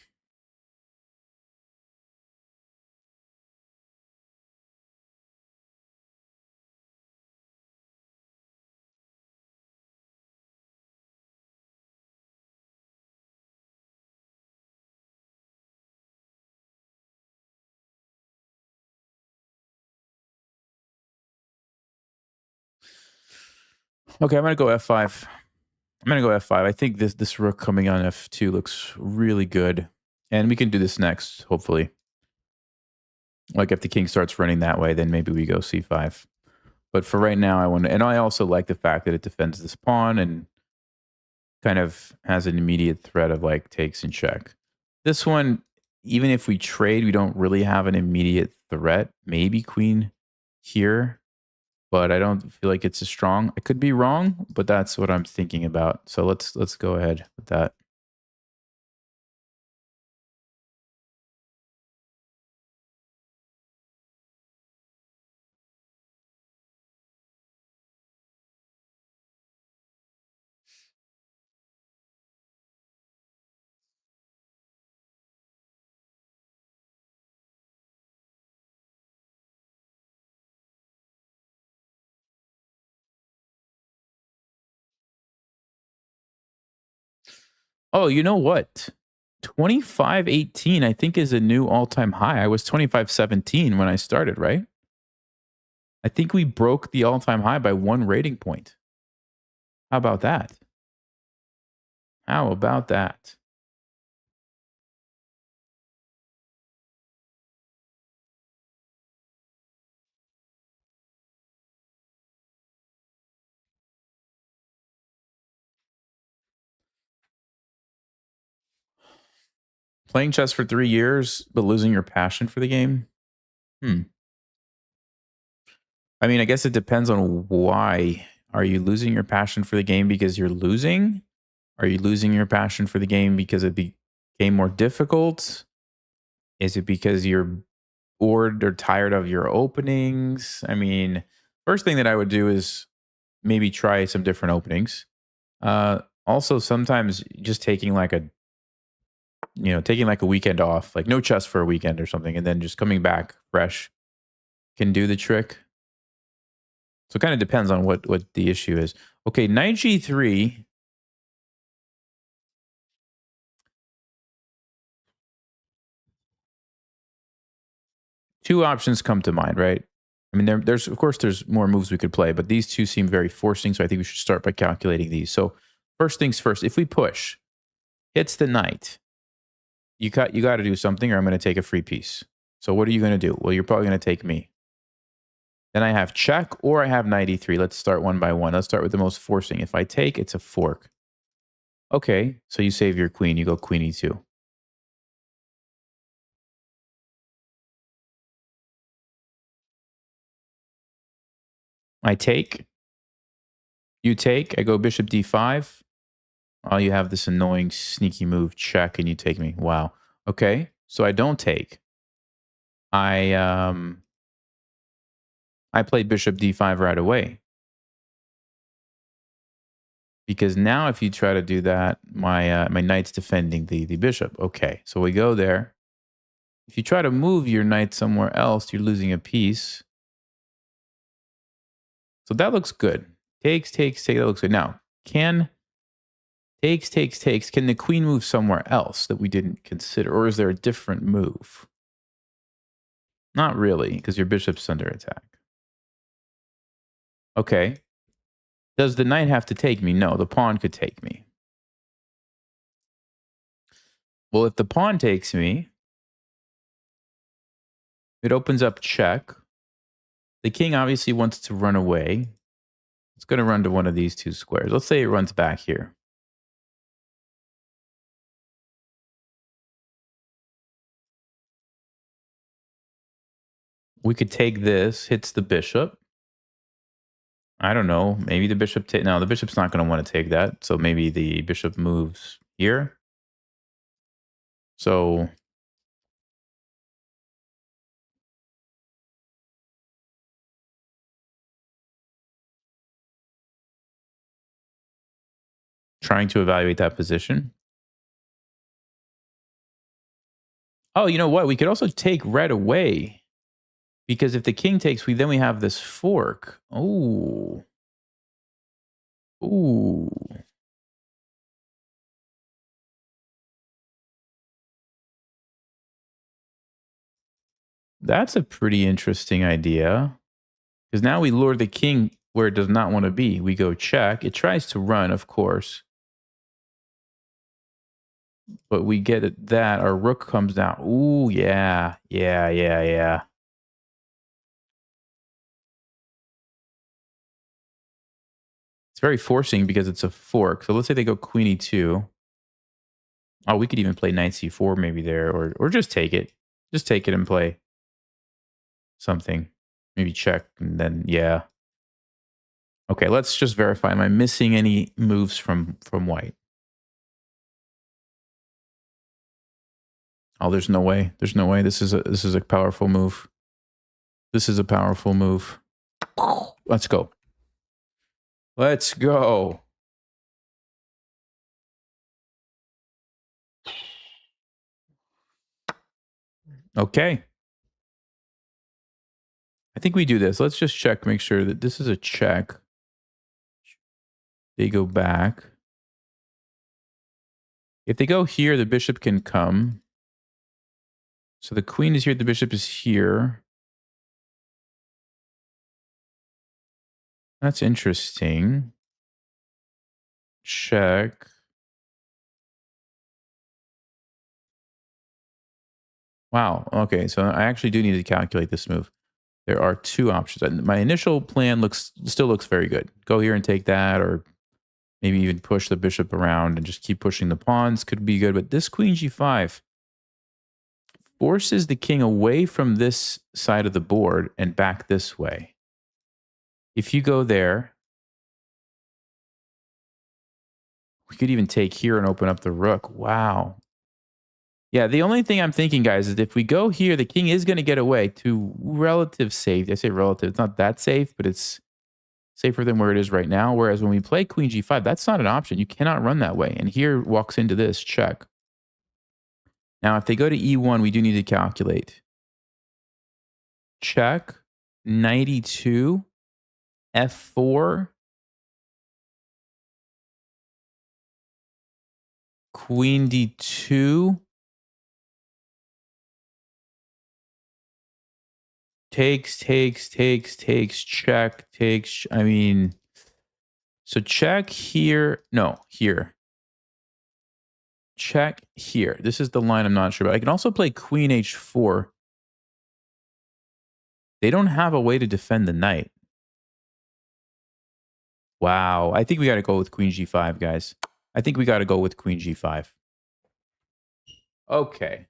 Okay, I'm going to go F5. I'm going to go F5. I think this rook coming on F2 looks really good. And we can do this next, hopefully. Like if the king starts running that way, then maybe we go C5. But for right now, I want to, and I also like the fact that it defends this pawn and kind of has an immediate threat of like takes and check. This one, even if we trade, we don't really have an immediate threat. Maybe queen here, but I don't feel like it's as strong. I could be wrong, but that's what I'm thinking about. So let's go ahead with that. Oh, you know what? 25-18, I think, is a new all-time high. I was 25-17 when I started, right? I think we broke the all-time high by 1 rating point. How about that? How about that? Playing chess for 3 years, but losing your passion for the game? Hmm. I mean, I guess it depends on why. Are you losing your passion for the game because you're losing? Are you losing your passion for the game because it became more difficult? Is it because you're bored or tired of your openings? I mean, first thing that I would do is maybe try some different openings. Also, sometimes just taking like a taking like a weekend off, like no chess for a weekend or something, and then just coming back fresh can do the trick. So it kind of depends on what the issue is. Okay, knight g3. Two options come to mind, right? I mean, there's of course there's more moves we could play, but these two seem very forcing, so I think we should start by calculating these. So first things first, if we push, hits the knight, you got to do something, or I'm going to take a free piece. So what are you going to do? Well, you're probably going to take me. Then I have check, or I have knight e3. Let's start one by one. Let's start with the most forcing. If I take, it's a fork. Okay, so you save your queen. You go queen e2. I take. You take. I go bishop d5. Oh, you have this annoying sneaky move, check, and you take me. Wow. Okay, so I don't take. I I played bishop d5 right away. Because now if you try to do that, my knight's defending the bishop. Okay, so we go there. If you try to move your knight somewhere else, you're losing a piece. So that looks good. Takes, takes, take. That looks good. Now, can takes, takes, takes. Can the queen move somewhere else that we didn't consider? Or is there a different move? Not really, because your bishop's under attack. Okay. Does the knight have to take me? No, the pawn could take me. Well, if the pawn takes me, it opens up check. The king obviously wants to run away. It's going to run to one of these two squares. Let's say it runs back here. We could take this, hits the bishop. I don't know. Maybe the bishop no, the bishop's not going to want to take that. So maybe the bishop moves here. So trying to evaluate that position. Oh, you know what? We could also take red away. Because if the king takes, then we have this fork. Oh. Ooh. That's a pretty interesting idea. Because now we lure the king where it does not want to be. We go check. It tries to run, of course. But we get it that. Our rook comes down. Ooh, yeah. Yeah, yeah, yeah. It's very forcing because it's a fork. So let's say they go queen e2. Oh, we could even play knight c4 maybe there. Or just take it. Just take it and play something. Maybe check and then, yeah. Okay, let's just verify. Am I missing any moves from white? Oh, there's no way. There's no way. This is a powerful move. This is a powerful move. Let's go. Let's go. Okay. I think we do this. Let's just check, make sure that this is a check. They go back. If they go here, the bishop can come. So the queen is here, the bishop is here. That's interesting. Check. Wow. Okay, so I actually do need to calculate this move. There are two options. My initial plan still looks very good. Go here and take that, or maybe even push the bishop around and just keep pushing the pawns could be good. But this queen g5 forces the king away from this side of the board and back this way. If you go there, we could even take here and open up the rook. Wow. Yeah, the only thing I'm thinking, guys, is if we go here, the king is going to get away to relative safety. I say relative. It's not that safe, but it's safer than where it is right now. Whereas when we play queen g5, that's not an option. You cannot run that way. And here walks into this check. Now, if they go to e1, we do need to calculate. Check, knight e2, f4, queen d2, takes, check, takes. I mean, so check here. No, here. Check here. This is the line I'm not sure about. I can also play queen h4. They don't have a way to defend the knight. Wow. I think we got to go with queen g5, guys. I think we got to go with queen g5. Okay.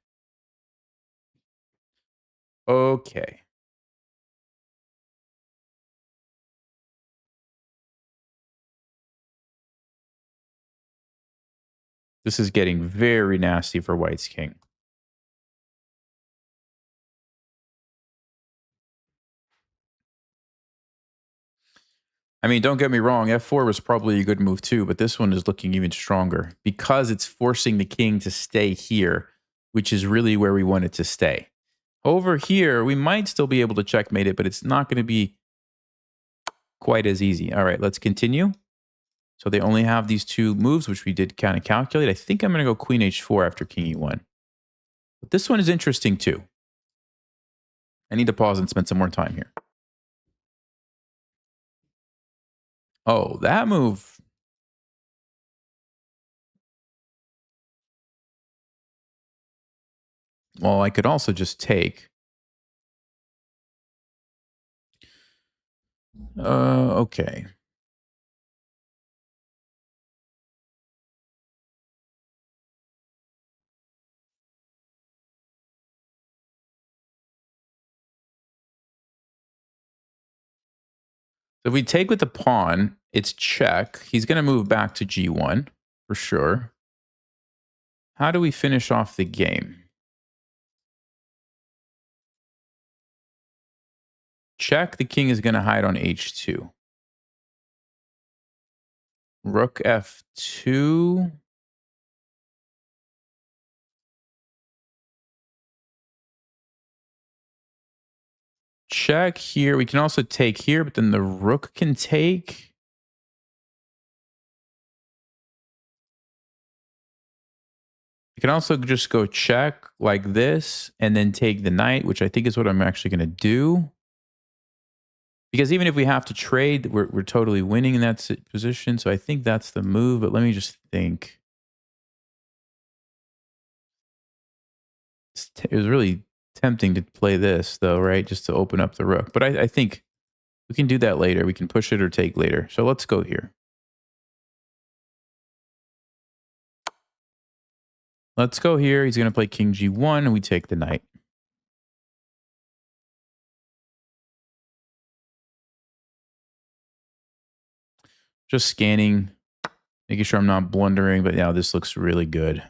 Okay. This is getting very nasty for white's king. I mean, don't get me wrong, f4 was probably a good move too, but this one is looking even stronger because it's forcing the king to stay here. which is really where we want it to stay. Over here, we might still be able to checkmate it, but it's not going to be quite as easy. All right, let's continue. So they only have these two moves, which we did kind of calculate. I think I'm going to go queen h4 after king e1. But this one is interesting too. I need to pause and spend some more time here. Oh, that move. Well, I could also just take. Okay. So if we take with the pawn, it's check. He's going to move back to g1 for sure. How do we finish off the game? Check, the king is going to hide on h2. Rook f2. Check here. We can also take here, but then the rook can take. You can also just go check like this and then take the knight, which I think is what I'm actually going to do. Because even if we have to trade, we're totally winning in that position. So I think that's the move. But let me just think. It was really tempting to play this, though, right? Just to open up the rook. But I think we can do that later. We can push it or take later. So let's go here. Let's go here. He's going to play king g1, and we take the knight. Just scanning, making sure I'm not blundering. But yeah, this looks really good.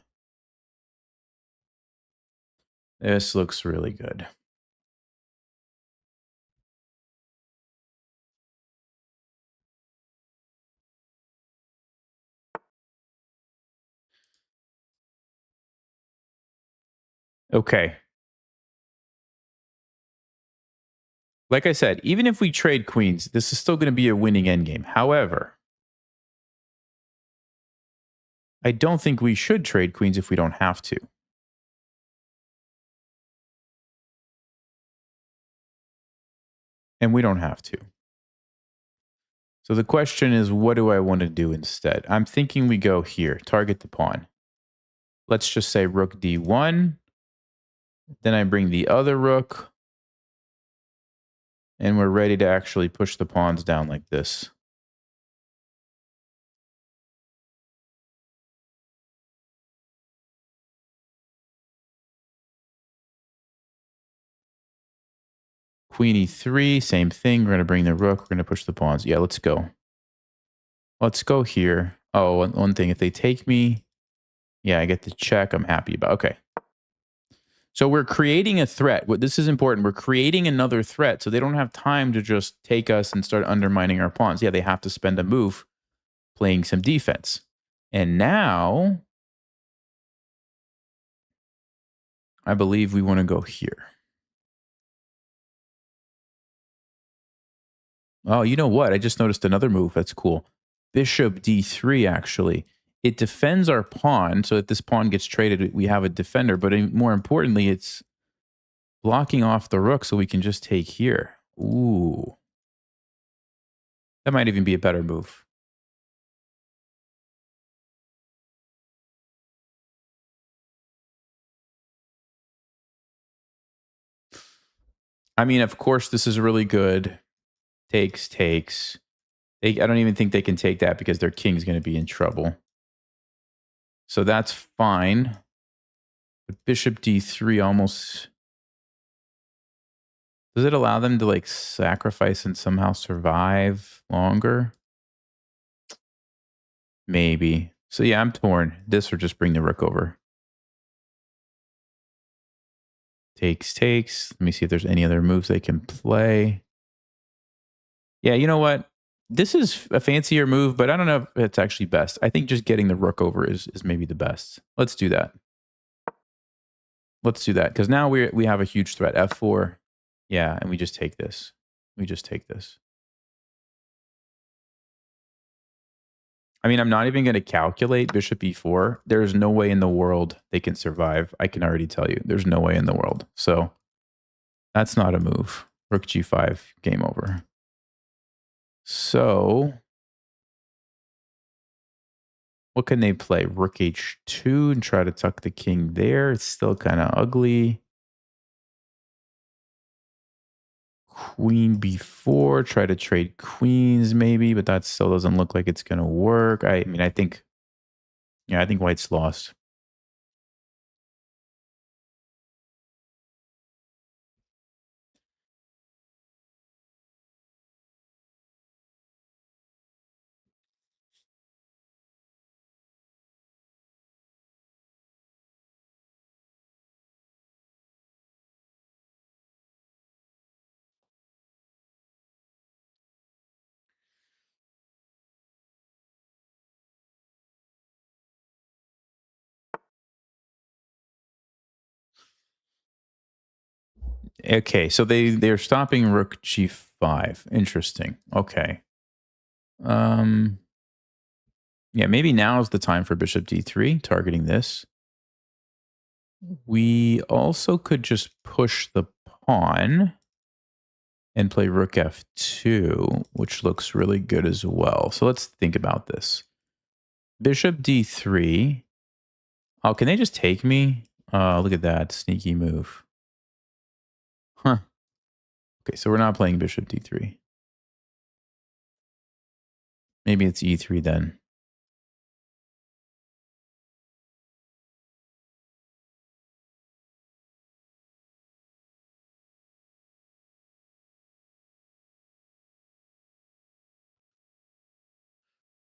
This looks really good. Okay. Like I said, even if we trade queens, this is still going to be a winning endgame. However, I don't think we should trade queens if we don't have to. And we don't have to. So the question is, what do I want to do instead? I'm thinking we go here, target the pawn. Let's just say rook d1. Then I bring the other rook. And we're ready to actually push the pawns down like this. Queen e3, same thing. We're going to bring the rook. We're going to push the pawns. Yeah, let's go. Let's go here. Oh, one thing. If they take me, yeah, I get the check. I'm happy about. Okay. So we're creating a threat. This is important. We're creating another threat, so they don't have time to just take us and start undermining our pawns. Yeah, they have to spend a move playing some defense. And now, I believe we want to go here. Oh, you know what? I just noticed another move. That's cool. Bishop d3, actually. It defends our pawn, so if this pawn gets traded, we have a defender. But more importantly, it's blocking off the rook so we can just take here. Ooh. That might even be a better move. I mean, of course, this is really good. Takes. I don't even think they can take that because their king's going to be in trouble. So that's fine. But bishop d3 almost... Does it allow them to like sacrifice and somehow survive longer? Maybe. So yeah, I'm torn. This or just bring the rook over. Takes. Let me see if there's any other moves they can play. Yeah, you know what? This is a fancier move, but I don't know if it's actually best. I think just getting the rook over is maybe the best. Let's do that. Let's do that because now we have a huge threat. F4. Yeah, and we just take this. We just take this. I mean, I'm not even going to calculate bishop e4. There's no way in the world they can survive. I can already tell you. There's no way in the world. So that's not a move. Rook g5, game over. So what can they play? Rook h2 and try to tuck the king there. It's still kind of ugly. Queen b4, try to trade queens maybe, but that still doesn't look like it's going to work. I mean, I think white's lost. Okay, so they're stopping rook g5. Interesting. Okay. Yeah, maybe now is the time for bishop d3, targeting this. We also could just push the pawn and play rook f2, which looks really good as well. So let's think about this. Bishop d3. Oh, can they just take me? Look at that sneaky move. Huh. Okay, so we're not playing bishop d3. Maybe it's e3 then.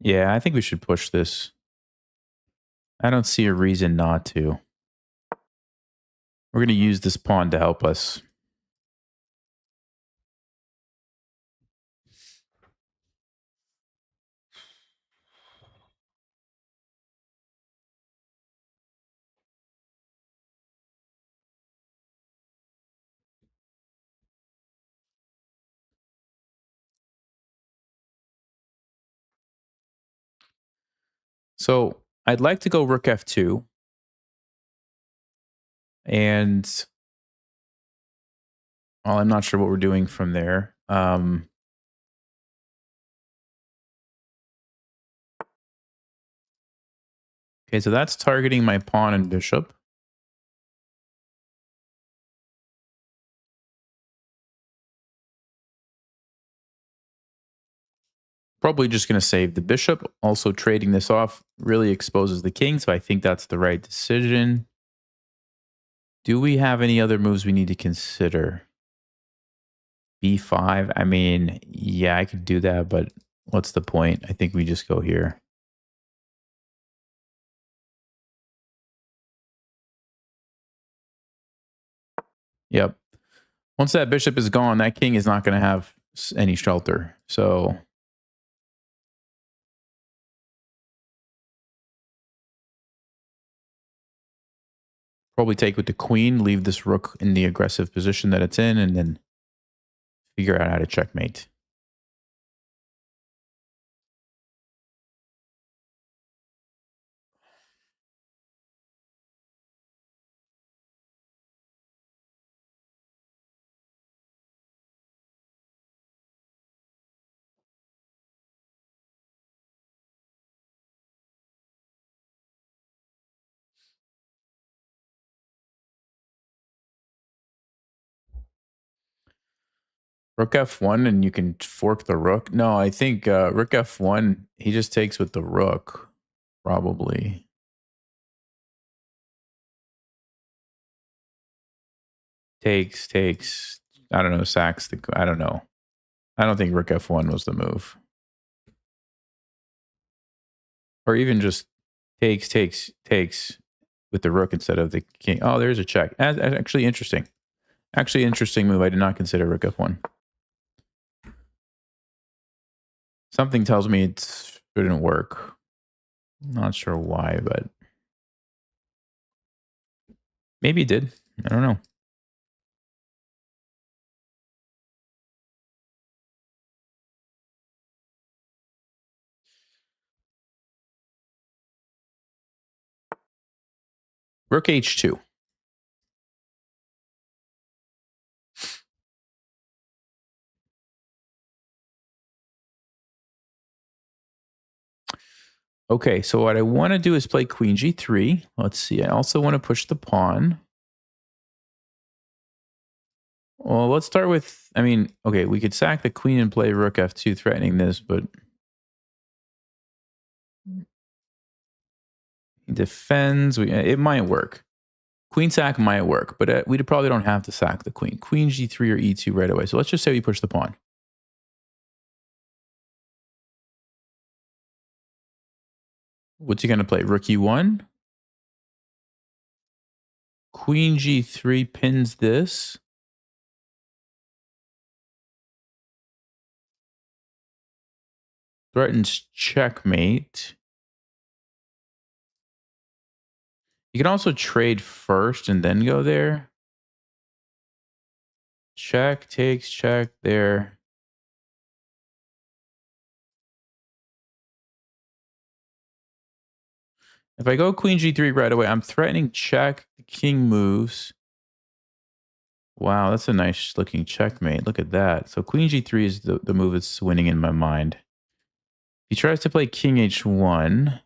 Yeah, I think we should push this. I don't see a reason not to. We're going to use this pawn to help us. So I'd like to go rook f2. And well, I'm not sure what we're doing from there. Okay, so that's targeting my pawn and bishop. Probably just going to save the bishop. Also trading this off really exposes the king, so I think that's the right decision. Do we have any other moves we need to consider? b5, I mean, yeah, I could do that, but what's the point? I think we just go here. Yep. Once that bishop is gone, that king is not going to have any shelter. So probably take with the queen, leave this rook in the aggressive position that it's in, and then figure out how to checkmate. Rook f1 and you can fork the rook. No, I think rook f1, he just takes with the rook, probably. Takes. I don't know, sacks the, I don't know. I don't think rook f1 was the move. Or even just takes with the rook instead of the king. Oh, there's a check. Actually interesting. Actually interesting move. I did not consider rook f1. Something tells me it shouldn't work. Not sure why, but maybe it did. I don't know. Rook h2. Okay, so what I want to do is play queen g3. Let's see. I also want to push the pawn. Well, let's start with, I mean, okay, we could sack the queen and play rook f2 threatening this, but he defends. It might work. Queen sack might work, but we probably don't have to sack the queen. Queen g3 or e2 right away. So let's just say we push the pawn. What's he going to play? Rook e1? Queen g3 pins this. Threatens checkmate. You can also trade first and then go there. Check, takes, check there. If I go queen g3 right away, I'm threatening check. The king moves. Wow, that's a nice looking checkmate. Look at that. So queen g3 is the move that's winning in my mind. He tries to play king h1.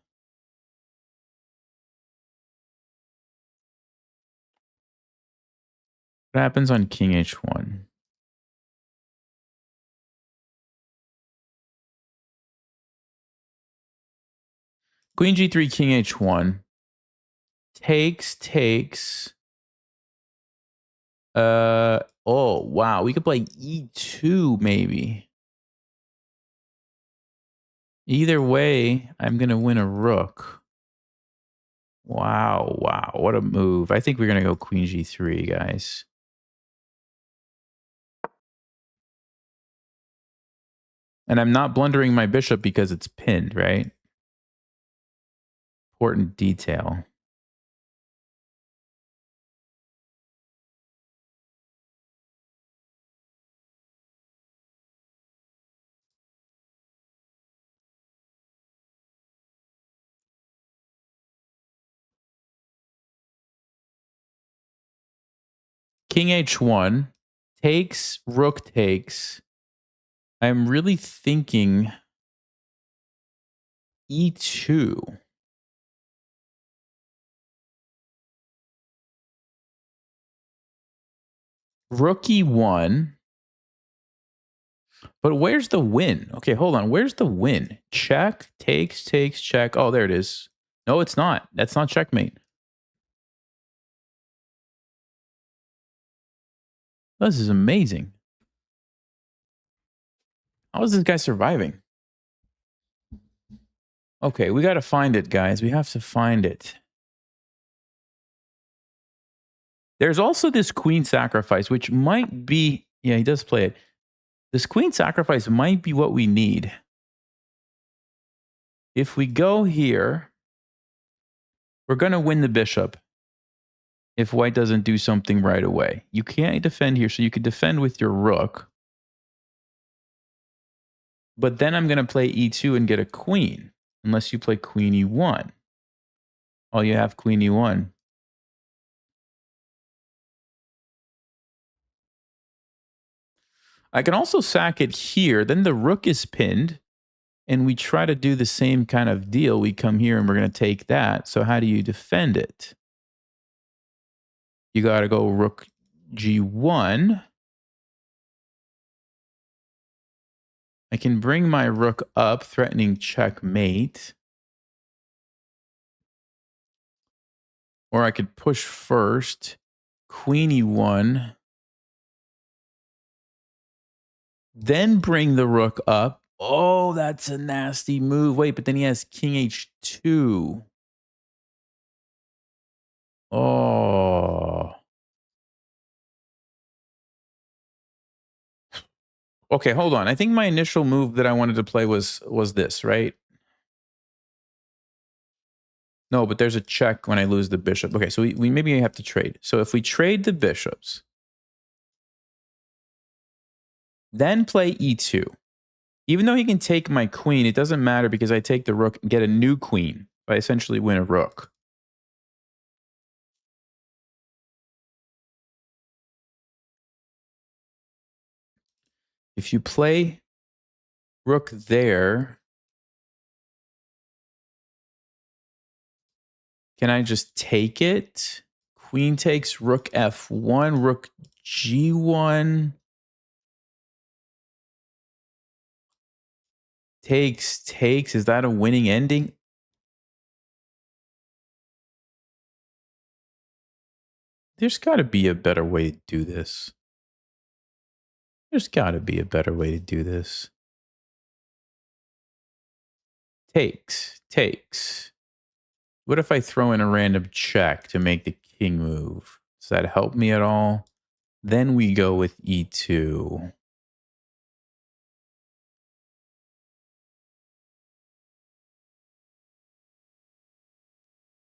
What happens on king h1? Queen g3, king h1. Takes. Oh, wow. We could play e2 maybe. Either way, I'm going to win a rook. Wow. What a move. I think we're going to go queen g3, guys. And I'm not blundering my bishop because it's pinned, right? Important detail. King h1 takes, rook takes. I'm really thinking e2. Rook e1. But where's the win? Okay, hold on. Where's the win? Check, takes, check. Oh, there it is. No, it's not. That's not checkmate. This is amazing. How is this guy surviving? Okay, we got to find it, guys. We have to find it. There's also this queen sacrifice, which might be... Yeah, he does play it. This queen sacrifice might be what we need. If we go here, we're going to win the bishop if white doesn't do something right away. You can't defend here, so you could defend with your rook. But then I'm going to play e2 and get a queen, unless you play queen e1. Oh, you have queen e1. I can also sack it here. Then the rook is pinned, and we try to do the same kind of deal. We come here, and we're going to take that. So how do you defend it? You got to go rook g1. I can bring my rook up, threatening checkmate. Or I could push first, queen e1. Then bring the rook up. Oh, that's a nasty move. Wait, but then he has king h2. Oh. Okay, hold on. I think my initial move that I wanted to play was this, right? No, but there's a check when I lose the bishop. Okay, so we maybe have to trade. So if we trade the bishops, then play e2. Even though he can take my queen, it doesn't matter because I take the rook and get a new queen. I essentially win a rook. If you play rook there, can I just take it? Queen takes rook f1, rook g1. Takes. Is that a winning ending? There's got to be a better way to do this. There's got to be a better way to do this. Takes. What if I throw in a random check to make the king move? Does that help me at all? Then we go with e2.